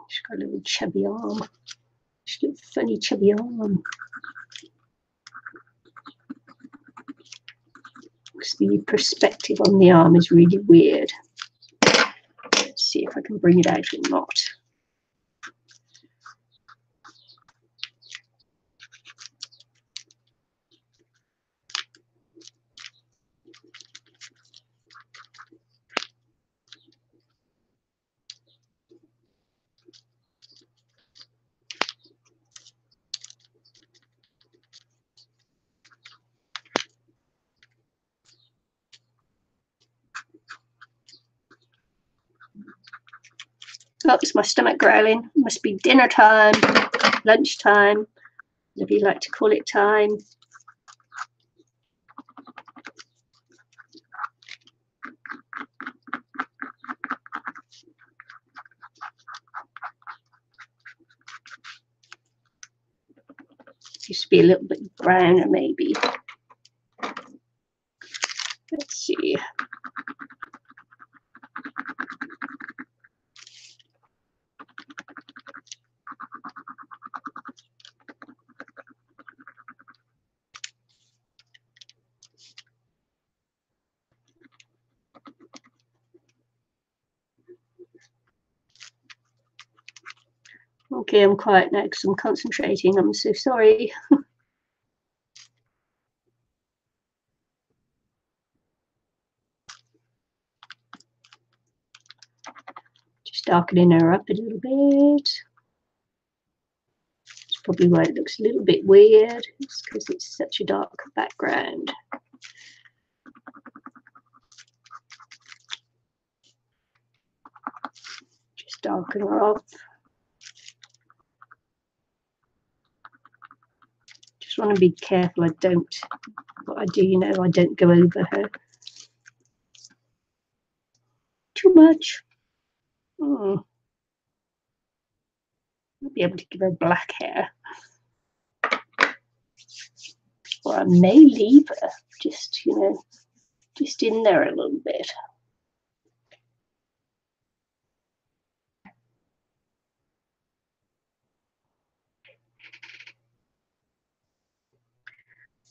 she's got a little chubby arm. She's got a funny chubby arm. The perspective on the arm is really weird. Let's see if I can bring it out or not. Oh, it's my stomach growling. Must be dinner time, lunch time, whatever you like to call it time. Used to be a little bit browner, maybe. Let's see. Okay, I'm quiet now because I'm concentrating. I'm so sorry. Just darkening her up a little bit. probably why it looks a little bit weird. It's because it's such a dark background. Just darken her off. Just want to be careful I don't, what I do, you know, I don't go over her too much. I'll be able to give her black hair. Or I may leave her just, you know, just in there a little bit.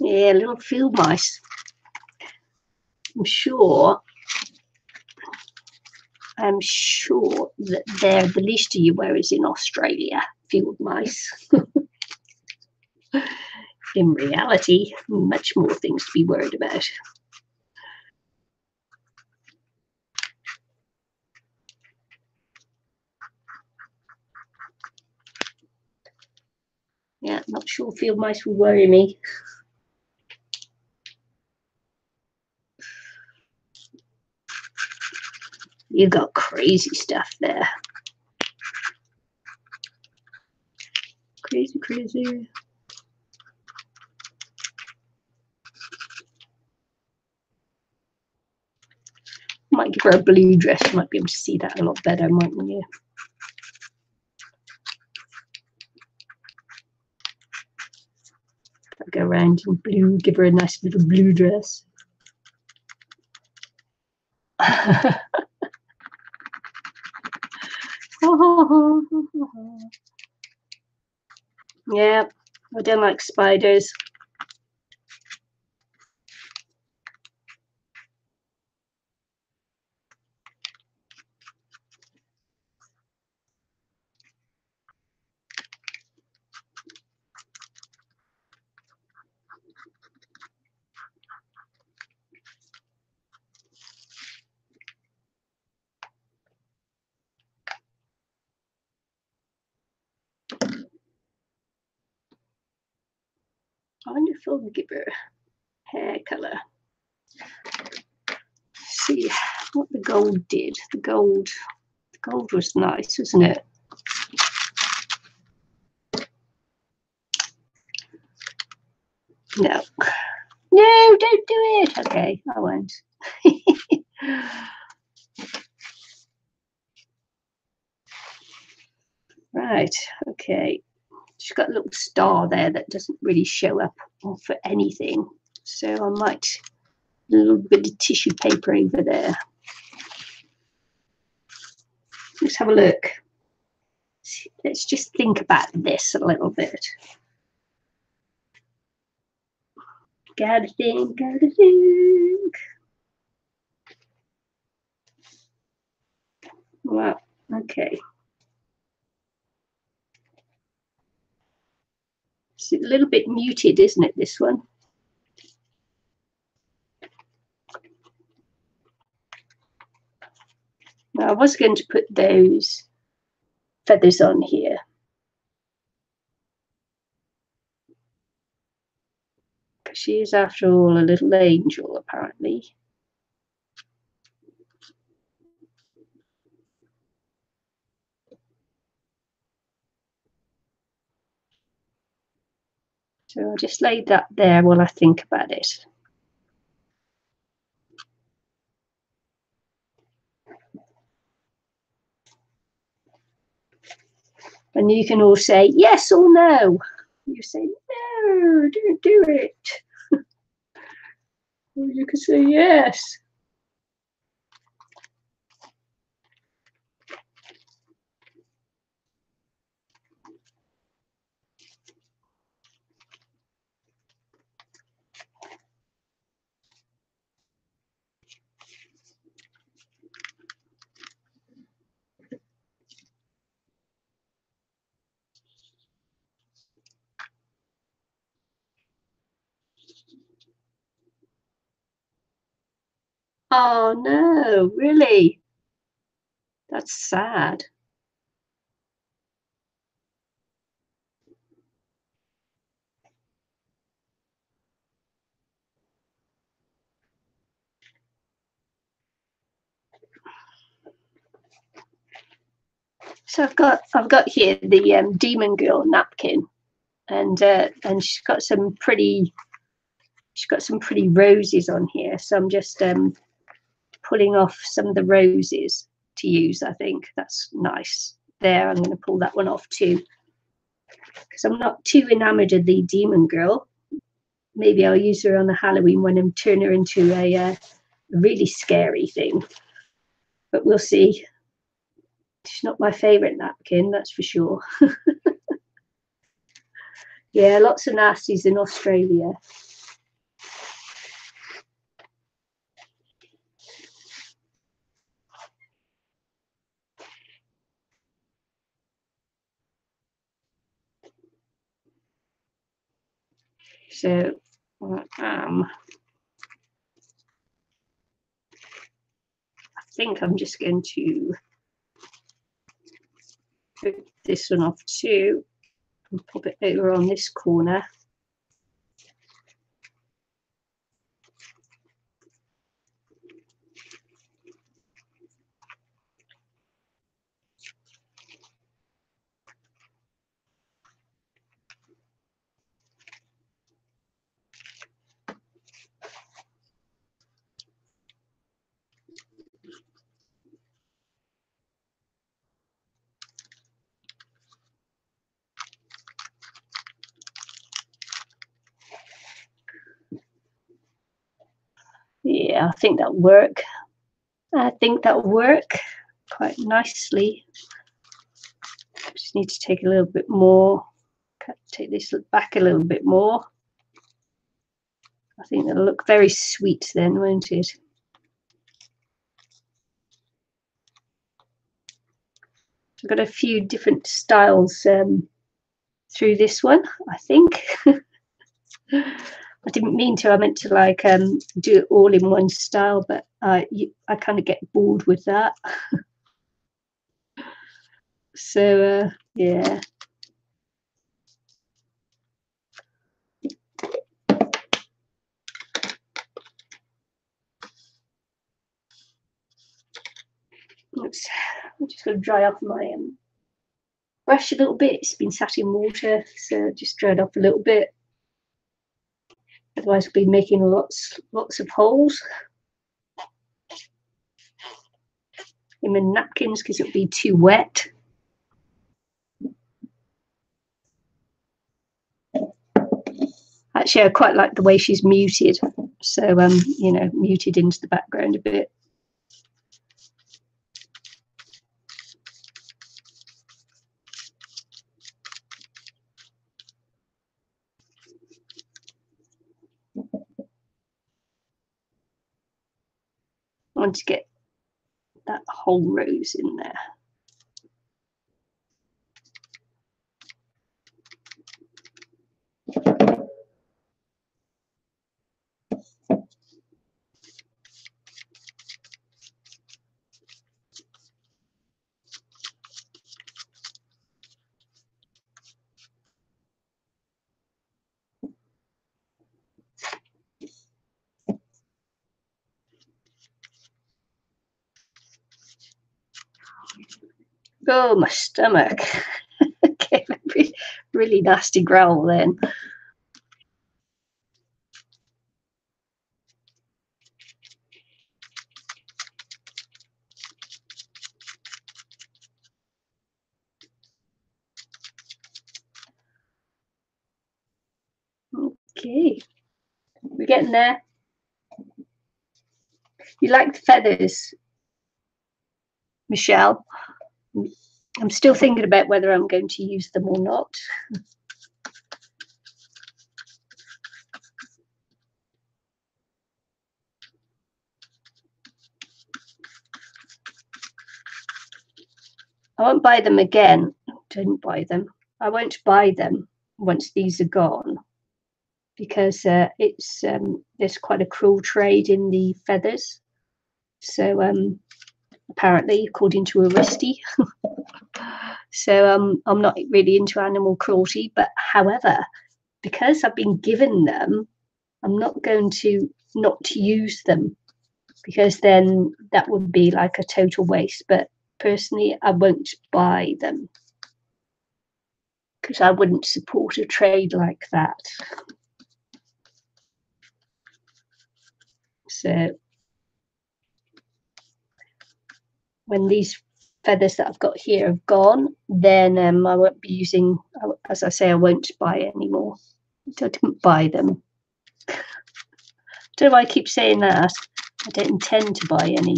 Yeah, little field mice. I'm sure that they're the least of your worries in Australia, field mice. In reality, much more things to be worried about. Yeah, not sure field mice will worry me. You got crazy stuff there. Crazy, crazy. Might give her a blue dress. You might be able to see that a lot better, mightn't you? I'll go around in blue, give her a nice little blue dress. Yeah, I don't like spiders. I wonder if I'll give her hair colour. See what the gold did. The gold was nice, wasn't it? No, don't do it. Okay, I won't. Right, okay. She's got a little star there that doesn't really show up for anything. So I might, a little bit of tissue paper over there. Let's have a look. Let's just think about this a little bit. Gotta think. Well, okay. It's a little bit muted, isn't it, this one? Now, I was going to put those feathers on here. Because she is, after all, a little angel, apparently. So I'll just lay that there while I think about it. And you can all say yes or no. You say, no, don't do it. Or you can say yes. Oh no, really? That's sad. So I've got here the Demon Girl napkin, and she's got some pretty roses on here. So I'm just pulling off some of the roses to use. I think that's nice. There, I'm going to pull that one off too, because I'm not too enamored of the Demon Girl. Maybe I'll use her on the Halloween one and turn her into a really scary thing. But we'll see. She's not my favourite napkin, that's for sure. Yeah, lots of nasties in Australia. So I think I'm just going to put this one off too and pop it over on this corner. Yeah, I think that'll work. I think that'll work quite nicely. Just need to take a little bit more. Take this back a little bit more. I think that'll look very sweet then, won't it? I've got a few different styles through this one, I think. I didn't mean to. I meant to like do it all in one style, but I kind of get bored with that. So yeah. Oops. I'm just going to dry off my brush a little bit. It's been sat in water, so just dry it off a little bit. Otherwise, we'll be making lots of holes in my napkins because it'll be too wet. Actually, I quite like the way she's muted. So, you know, muted into the background a bit. I want to get that whole rose in there. Oh, my stomach. Okay, really nasty growl then. Okay, we're getting there. You like the feathers, Michelle? I'm still thinking about whether I'm going to use them or not. I won't buy them again. Don't buy them. I won't buy them once these are gone, because it's there's quite a cruel trade in the feathers. So apparently, according to a Rusty. So I'm not really into animal cruelty, but however, because I've been given them, I'm not going to not use them, because then that would be like a total waste. But personally, I won't buy them because I wouldn't support a trade like that. So when these feathers that I've got here have gone, then I won't be using, as I say, I won't buy anymore. I didn't buy them. Don't know why I keep saying that. I don't intend to buy any.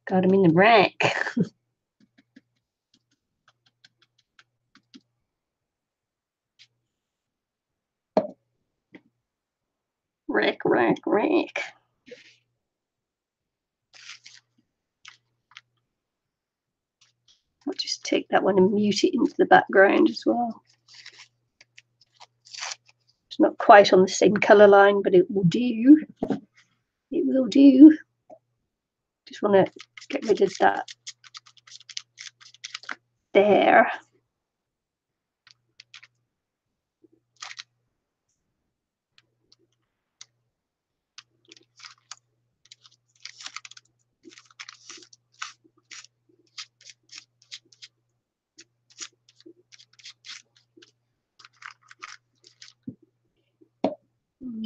Got them in the rack. Rack. I'll just take that one and mute it into the background as well. It's not quite on the same colour line, but it will do. It will do. Just want to get rid of that there.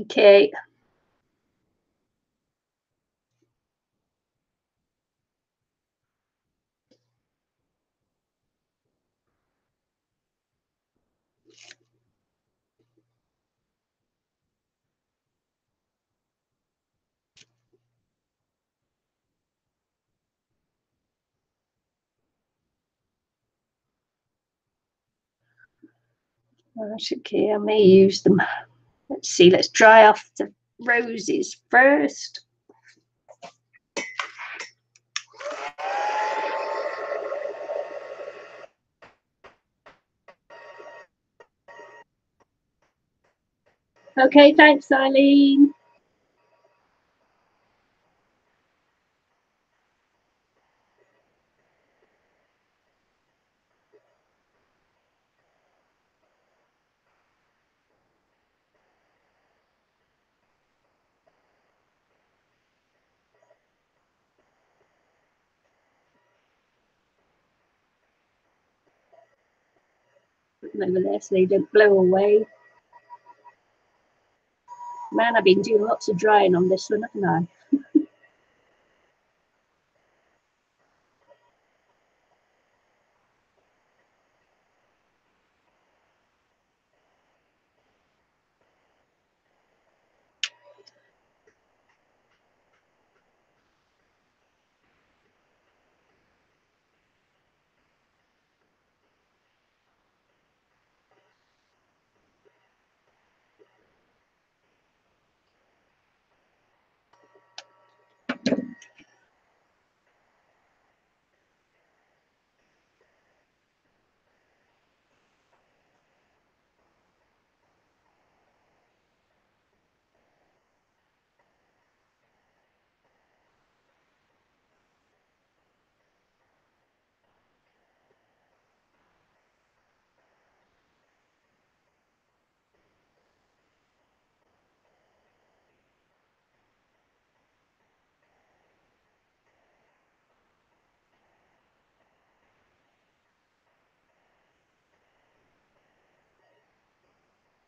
Okay. That's okay, I may use them. Let's see, let's dry off the roses first. Okay, thanks, Eileen. Over there so they don't blow away. Man, I've been doing lots of drying on this one, haven't I?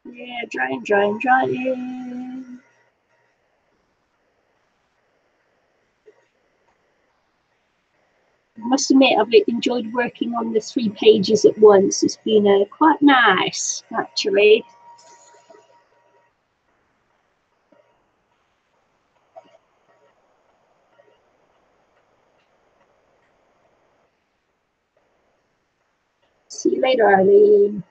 Yeah, drying. I must admit, I've enjoyed working on the 3 pages at once. It's been quite nice, actually. See you later, Eileen.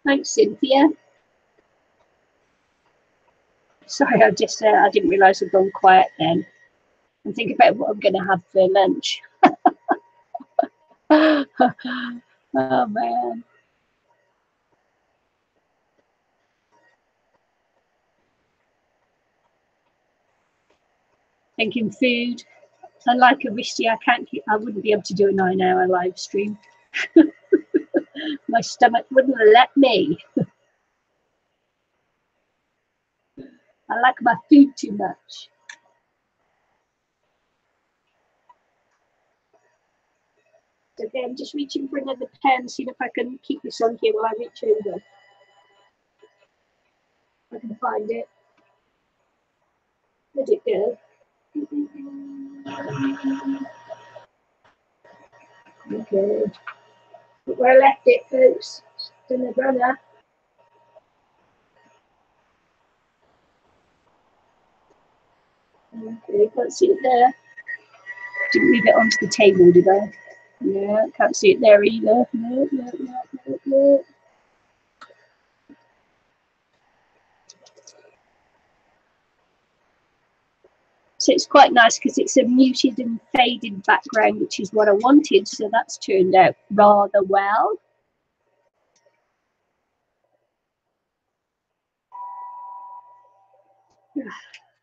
Thanks, Cynthia. Sorry, I didn't realise I'd gone quiet then. And think about what I'm going to have for lunch. Oh man. Thinking food. Unlike Aristi, I wouldn't be able to do a 9-hour live stream. My stomach wouldn't let me. I like my food too much. Okay, I'm just reaching for another pen, seeing if I can keep this on here while I reach over. I can find it. Where'd it go? Okay. But where I left it, folks, in the runner. Okay, can't see it there. Didn't leave it onto the table, did I? Yeah, can't see it there either. No. So it's quite nice because it's a muted and faded background, which is what I wanted. So that's turned out rather well.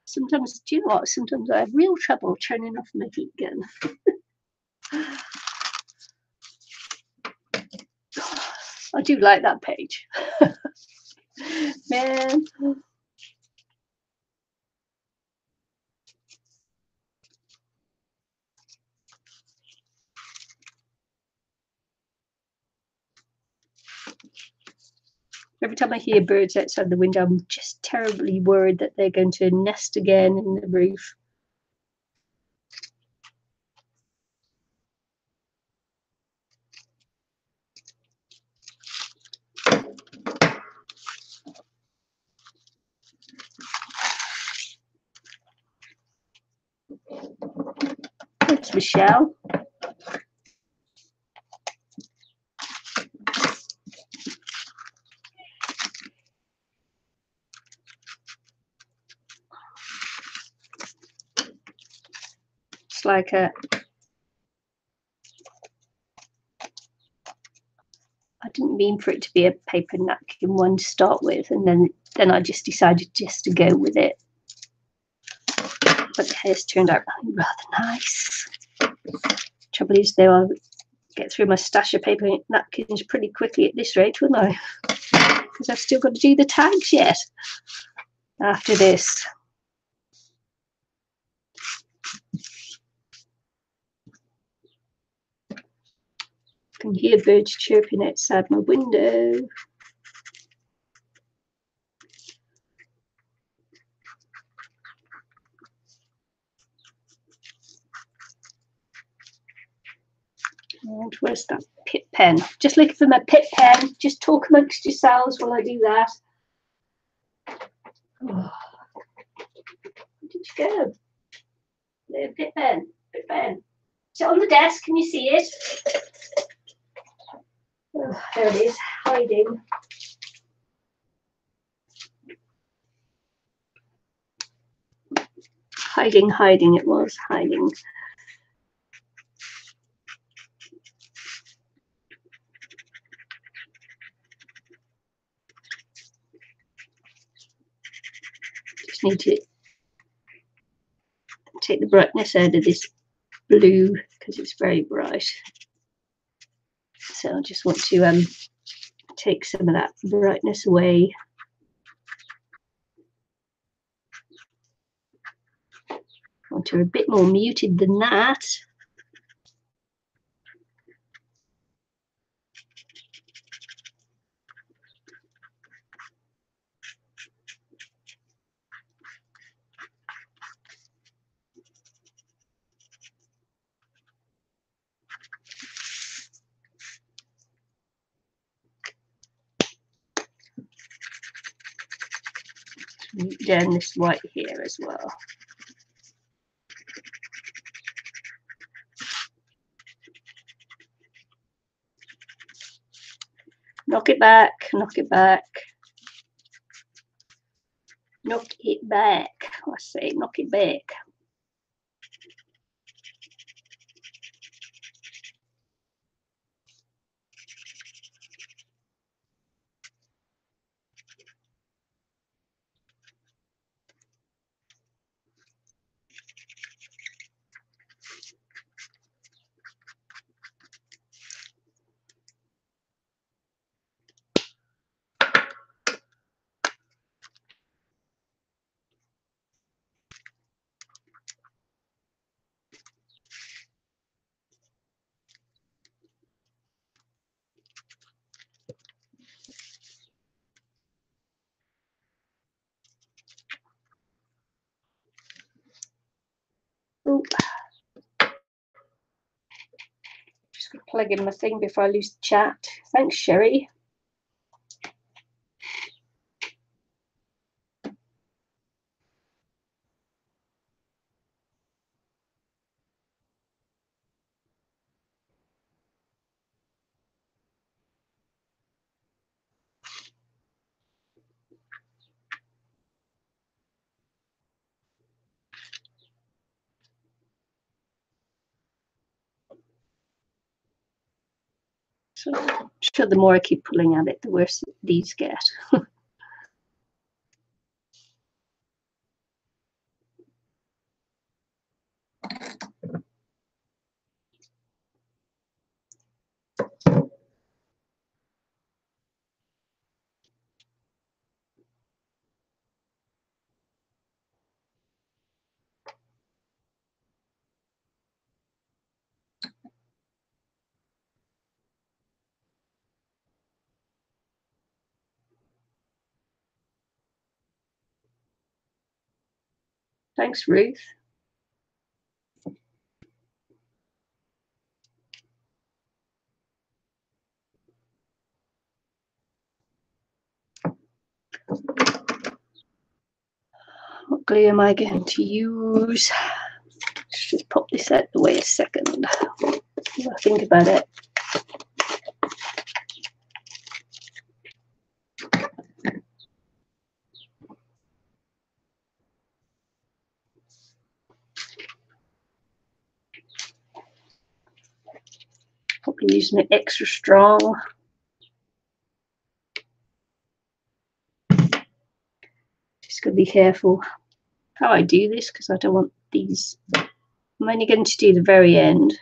Sometimes, do you know what? Sometimes I have real trouble turning off my heat gun. I do like that page. Man. Every time I hear birds outside the window, I'm just terribly worried that they're going to nest again in the roof. Thanks, Michelle. It's like I didn't mean for it to be a paper napkin one to start with, and then I just decided just to go with it. But the hair's turned out rather nice. Trouble is, though, I'll get through my stash of paper napkins pretty quickly at this rate, won't I? Because I've still got to do the tags yet after this. I can hear birds chirping outside my window. And where's that pit pen? Just looking for my pit pen. Just talk amongst yourselves while I do that. Oh. Where did you go? The pit pen. Pit pen. Is it on the desk? Can you see it? Oh, there it is, hiding. Hiding, it was hiding. Just need to take the brightness out of this blue because it's very bright. So I just want to take some of that brightness away. I want her a bit more muted than that. Down this white here as well. Knock it back, knock it back. Knock it back. I say knock it back. Oh, just gonna plug in my thing before I lose the chat. Thanks, Sherry. So I'm sure the more I keep pulling at it, the worse these get. Thanks, Ruth. What glue am I going to use? Let's just pop this out the way a second. I'll think about it. Probably using it extra strong. Just gotta be careful how I do this because I don't want these. I'm only going to do the very end.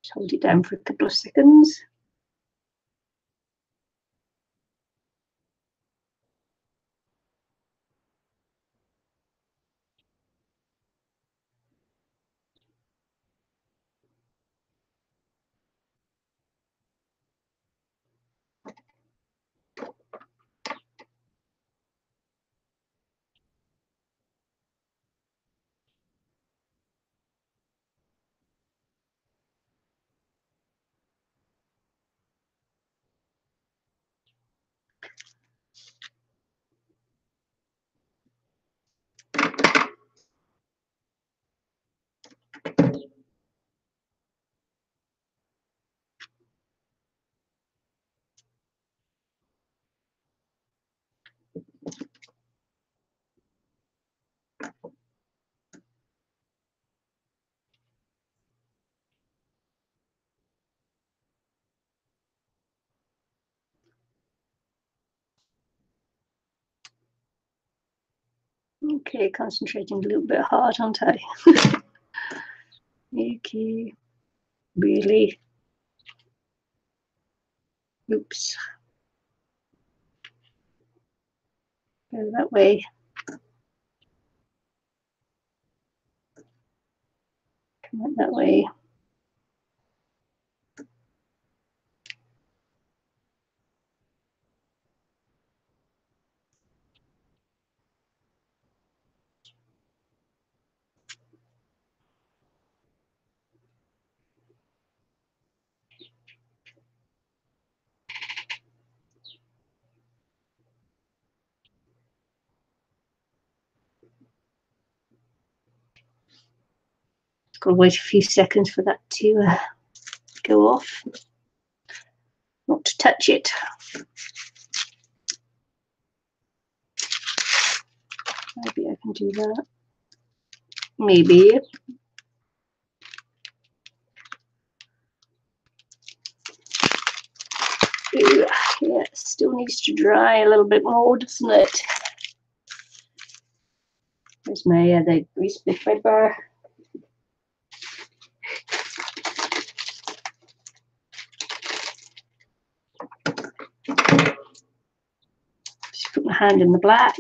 Just hold it down for a couple of seconds. Okay, concentrating a little bit hard, aren't I? Okay, really. Oops. Go that way. Come out that way. Got to wait a few seconds for that to go off. Not to touch it. Maybe I can do that. Maybe. Ooh, yeah, it still needs to dry a little bit more, doesn't it? There's my other grease paper. Just put my hand in the black.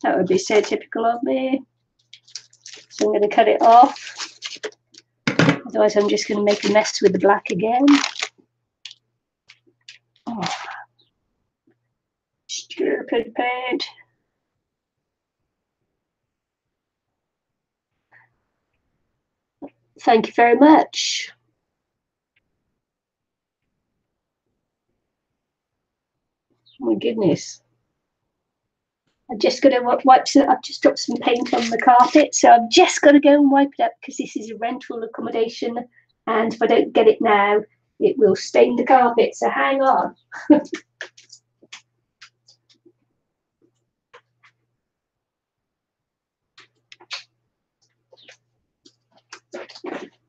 That would be so typical of me. So I'm going to cut it off. Otherwise, I'm just going to make a mess with the black again. Oh. Stupid paint. Thank you very much. Oh my goodness. I'm just going to wipe some. I've just dropped some paint on the carpet, so I've just got to go and wipe it up because this is a rental accommodation, and if I don't get it now, it will stain the carpet. So hang on.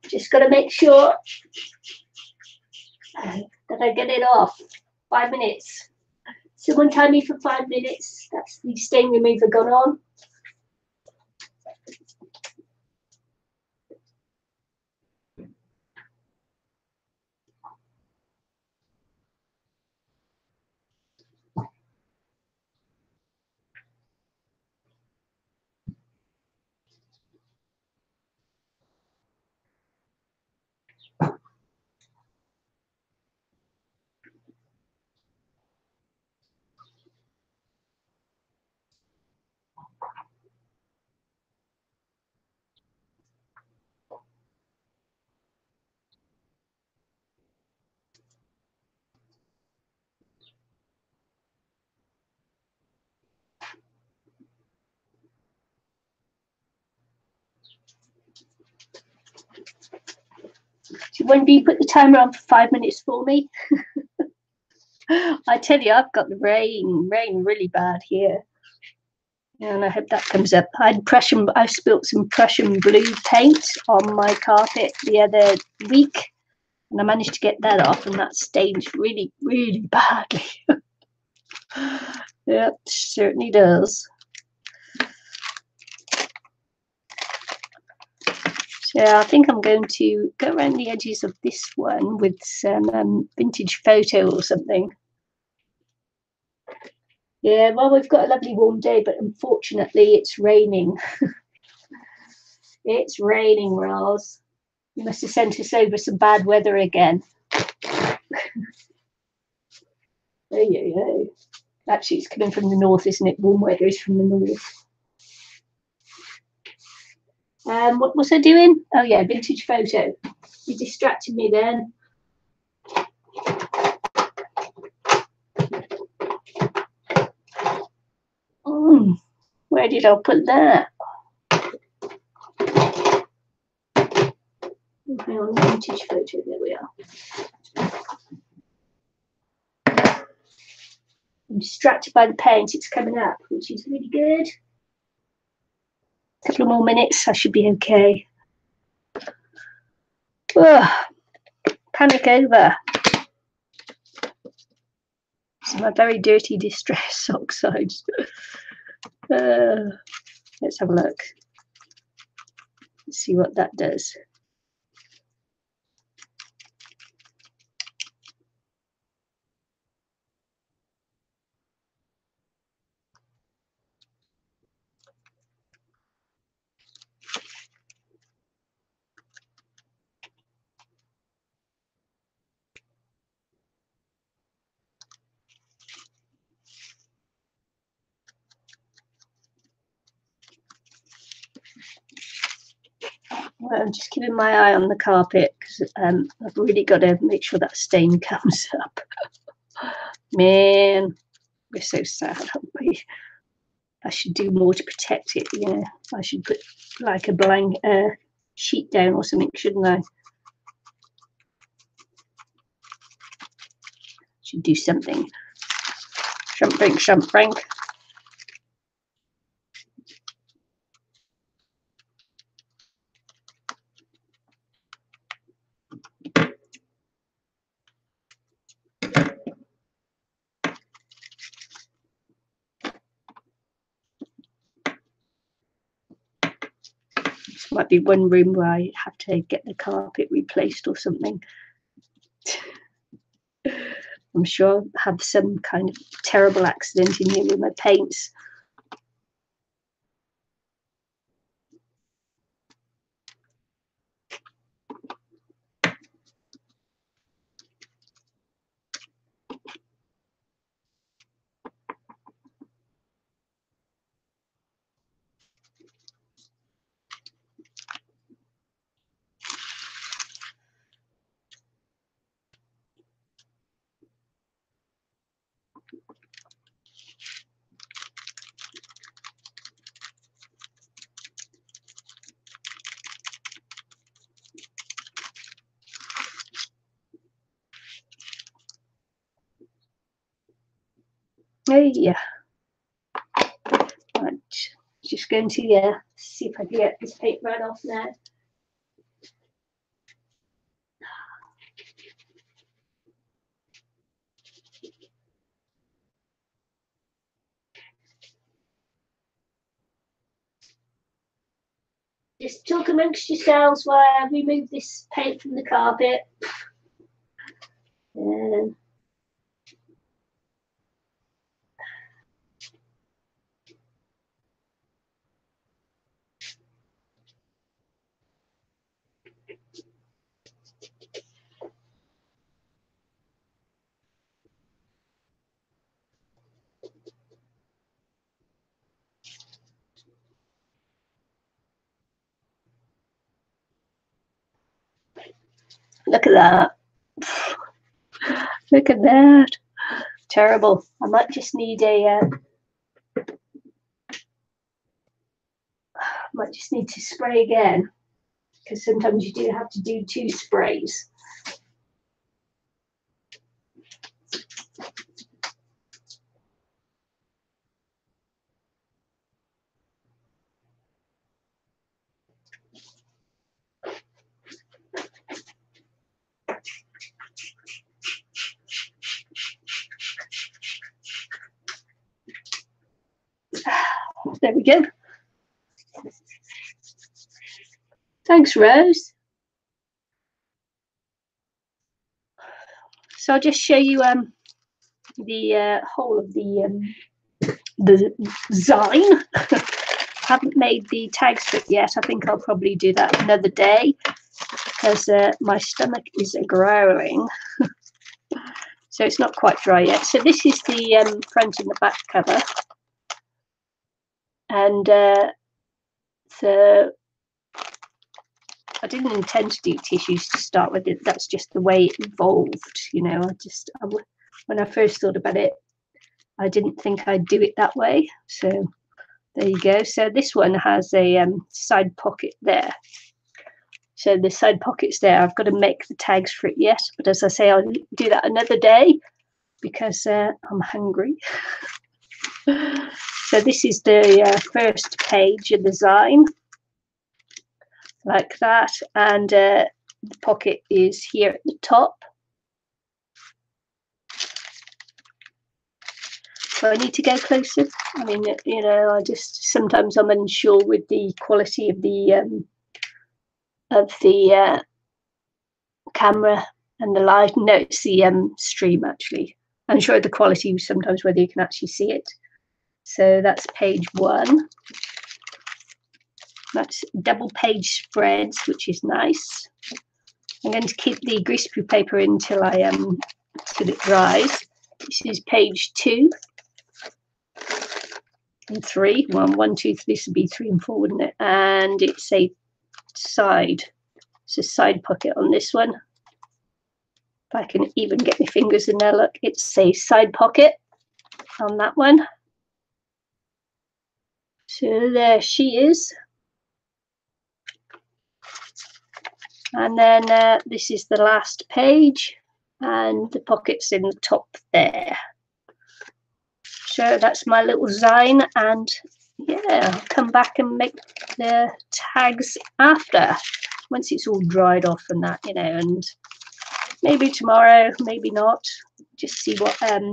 Just got to make sure that I get it off. 5 minutes. Someone time me for 5 minutes. That's the stain remover gone on. So when do you put the timer on for 5 minutes for me? I tell you, I've got the rain really bad here. And I hope that comes up. I spilt some Prussian blue paint on my carpet the other week, and I managed to get that off, and that stains really badly. Yep, certainly does. So I think I'm going to go around the edges of this one with some vintage photo or something. Yeah, well, we've got a lovely warm day, but unfortunately it's raining. It's raining, Roz. You must have sent us over some bad weather again. Oh. Actually, it's coming from the north, isn't it? Warm weather is from the north. What was I doing? Oh yeah, vintage photo. You distracted me then. Where did I put that? Hang on, vintage photo. There we are. I'm distracted by the paint. It's coming up, which is really good. A couple of more minutes, I should be okay. Oh, panic over. It's my very dirty distress oxides. Let's have a look. Let's see what that does. Well, I'm just keeping my eye on the carpet because I've really got to make sure that stain comes up. Man, we're so sad, aren't we? I should do more to protect it. Yeah, I should put like a blank sheet down or something, shouldn't I? Should do something. Something. This might be one room where I have to get the carpet replaced or something. I'm sure I'll have some kind of terrible accident in here with my paints. Oh yeah. Right. Just going to see if I can get this paint right off now. Just talk amongst yourselves while I remove this paint from the carpet. Look at that. Look at that. Terrible. I might just need to spray again, because sometimes you do have to do 2 sprays. There we go. Thanks, Rose. So I'll just show you the whole of the Zine. Haven't made the tags for it yet. I think I'll probably do that another day, because my stomach is growling. So it's not quite dry yet. So this is the front and the back cover. And so I didn't intend to do tissues to start with. That's just the way it evolved, you know. When I first thought about it, I didn't think I'd do it that way. So there you go. So this one has a side pocket there. So the side pocket's there. I've got to make the tags for it yet, but as I say, I'll do that another day because I'm hungry. So this is the first page of the Zine, like that, and the pocket is here at the top. So I need to go closer. I mean, you know, sometimes I'm unsure with the quality of the camera and the light. No, it's the stream actually. I'm sure the quality sometimes whether you can actually see it. So that's page 1. That's double page spreads, which is nice. I'm going to keep the greaseproof paper in until it dries. This is page 2 and 3. 1, 2, 3. This would be 3 and 4, wouldn't it? And it's a side. It's a side pocket on this one. If I can even get my fingers in there, look, it's a side pocket on that one. So there she is. And then this is the last page, and the pocket's in the top there. So that's my little Zine, and yeah, I'll come back and make the tags after, once it's all dried off and that, you know, and maybe tomorrow, maybe not. Just see what I'm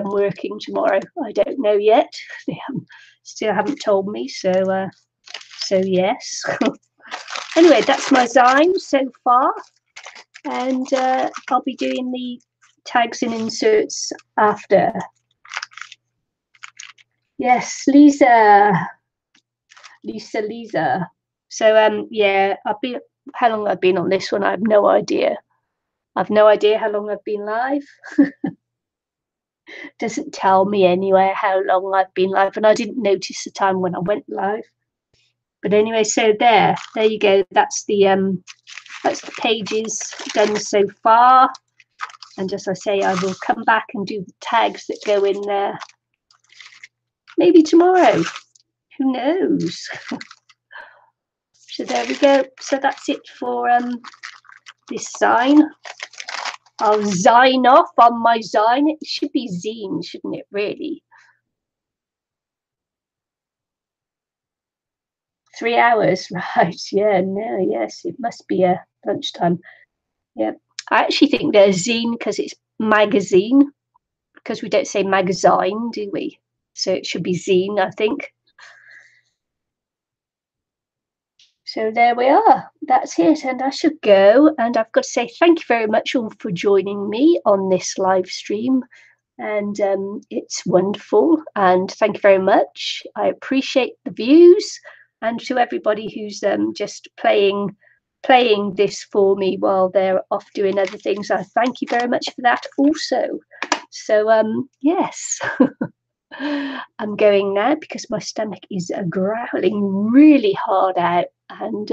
working tomorrow. I don't know yet. They still haven't told me, so yes. Anyway, that's my Zine so far, and I'll be doing the tags and inserts after. Yes, Lisa. So yeah, how long I've been on this one, I have no idea. I've no idea how long I've been live. Doesn't tell me anywhere how long I've been live, and I didn't notice the time when I went live. But anyway, so there you go. That's the pages done so far. And as I say, I will come back and do the tags that go in there. Maybe tomorrow. Who knows? So there we go. So that's it for this Zine. I'll Zine off on my Zine. It should be Zine, shouldn't it, really? 3 hours, right? Yeah, no, yes, it must be a lunchtime. Yeah, I actually think they're Zine because it's magazine, because we don't say magazine, do we? So it should be Zine, I think. So there we are. That's it. And I should go. And I've got to say thank you very much all for joining me on this live stream. And it's wonderful. And thank you very much. I appreciate the views. And to everybody who's just playing this for me while they're off doing other things, I thank you very much for that also. So yes. I'm going now because my stomach is growling really hard out, and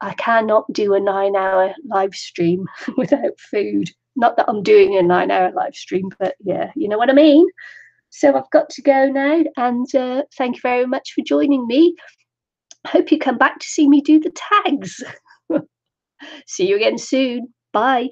I cannot do a 9-hour live stream without food. Not that I'm doing a 9-hour live stream, but yeah, you know what I mean. So I've got to go now, and thank you very much for joining me. Hope you come back to see me do the tags. See you again soon. Bye.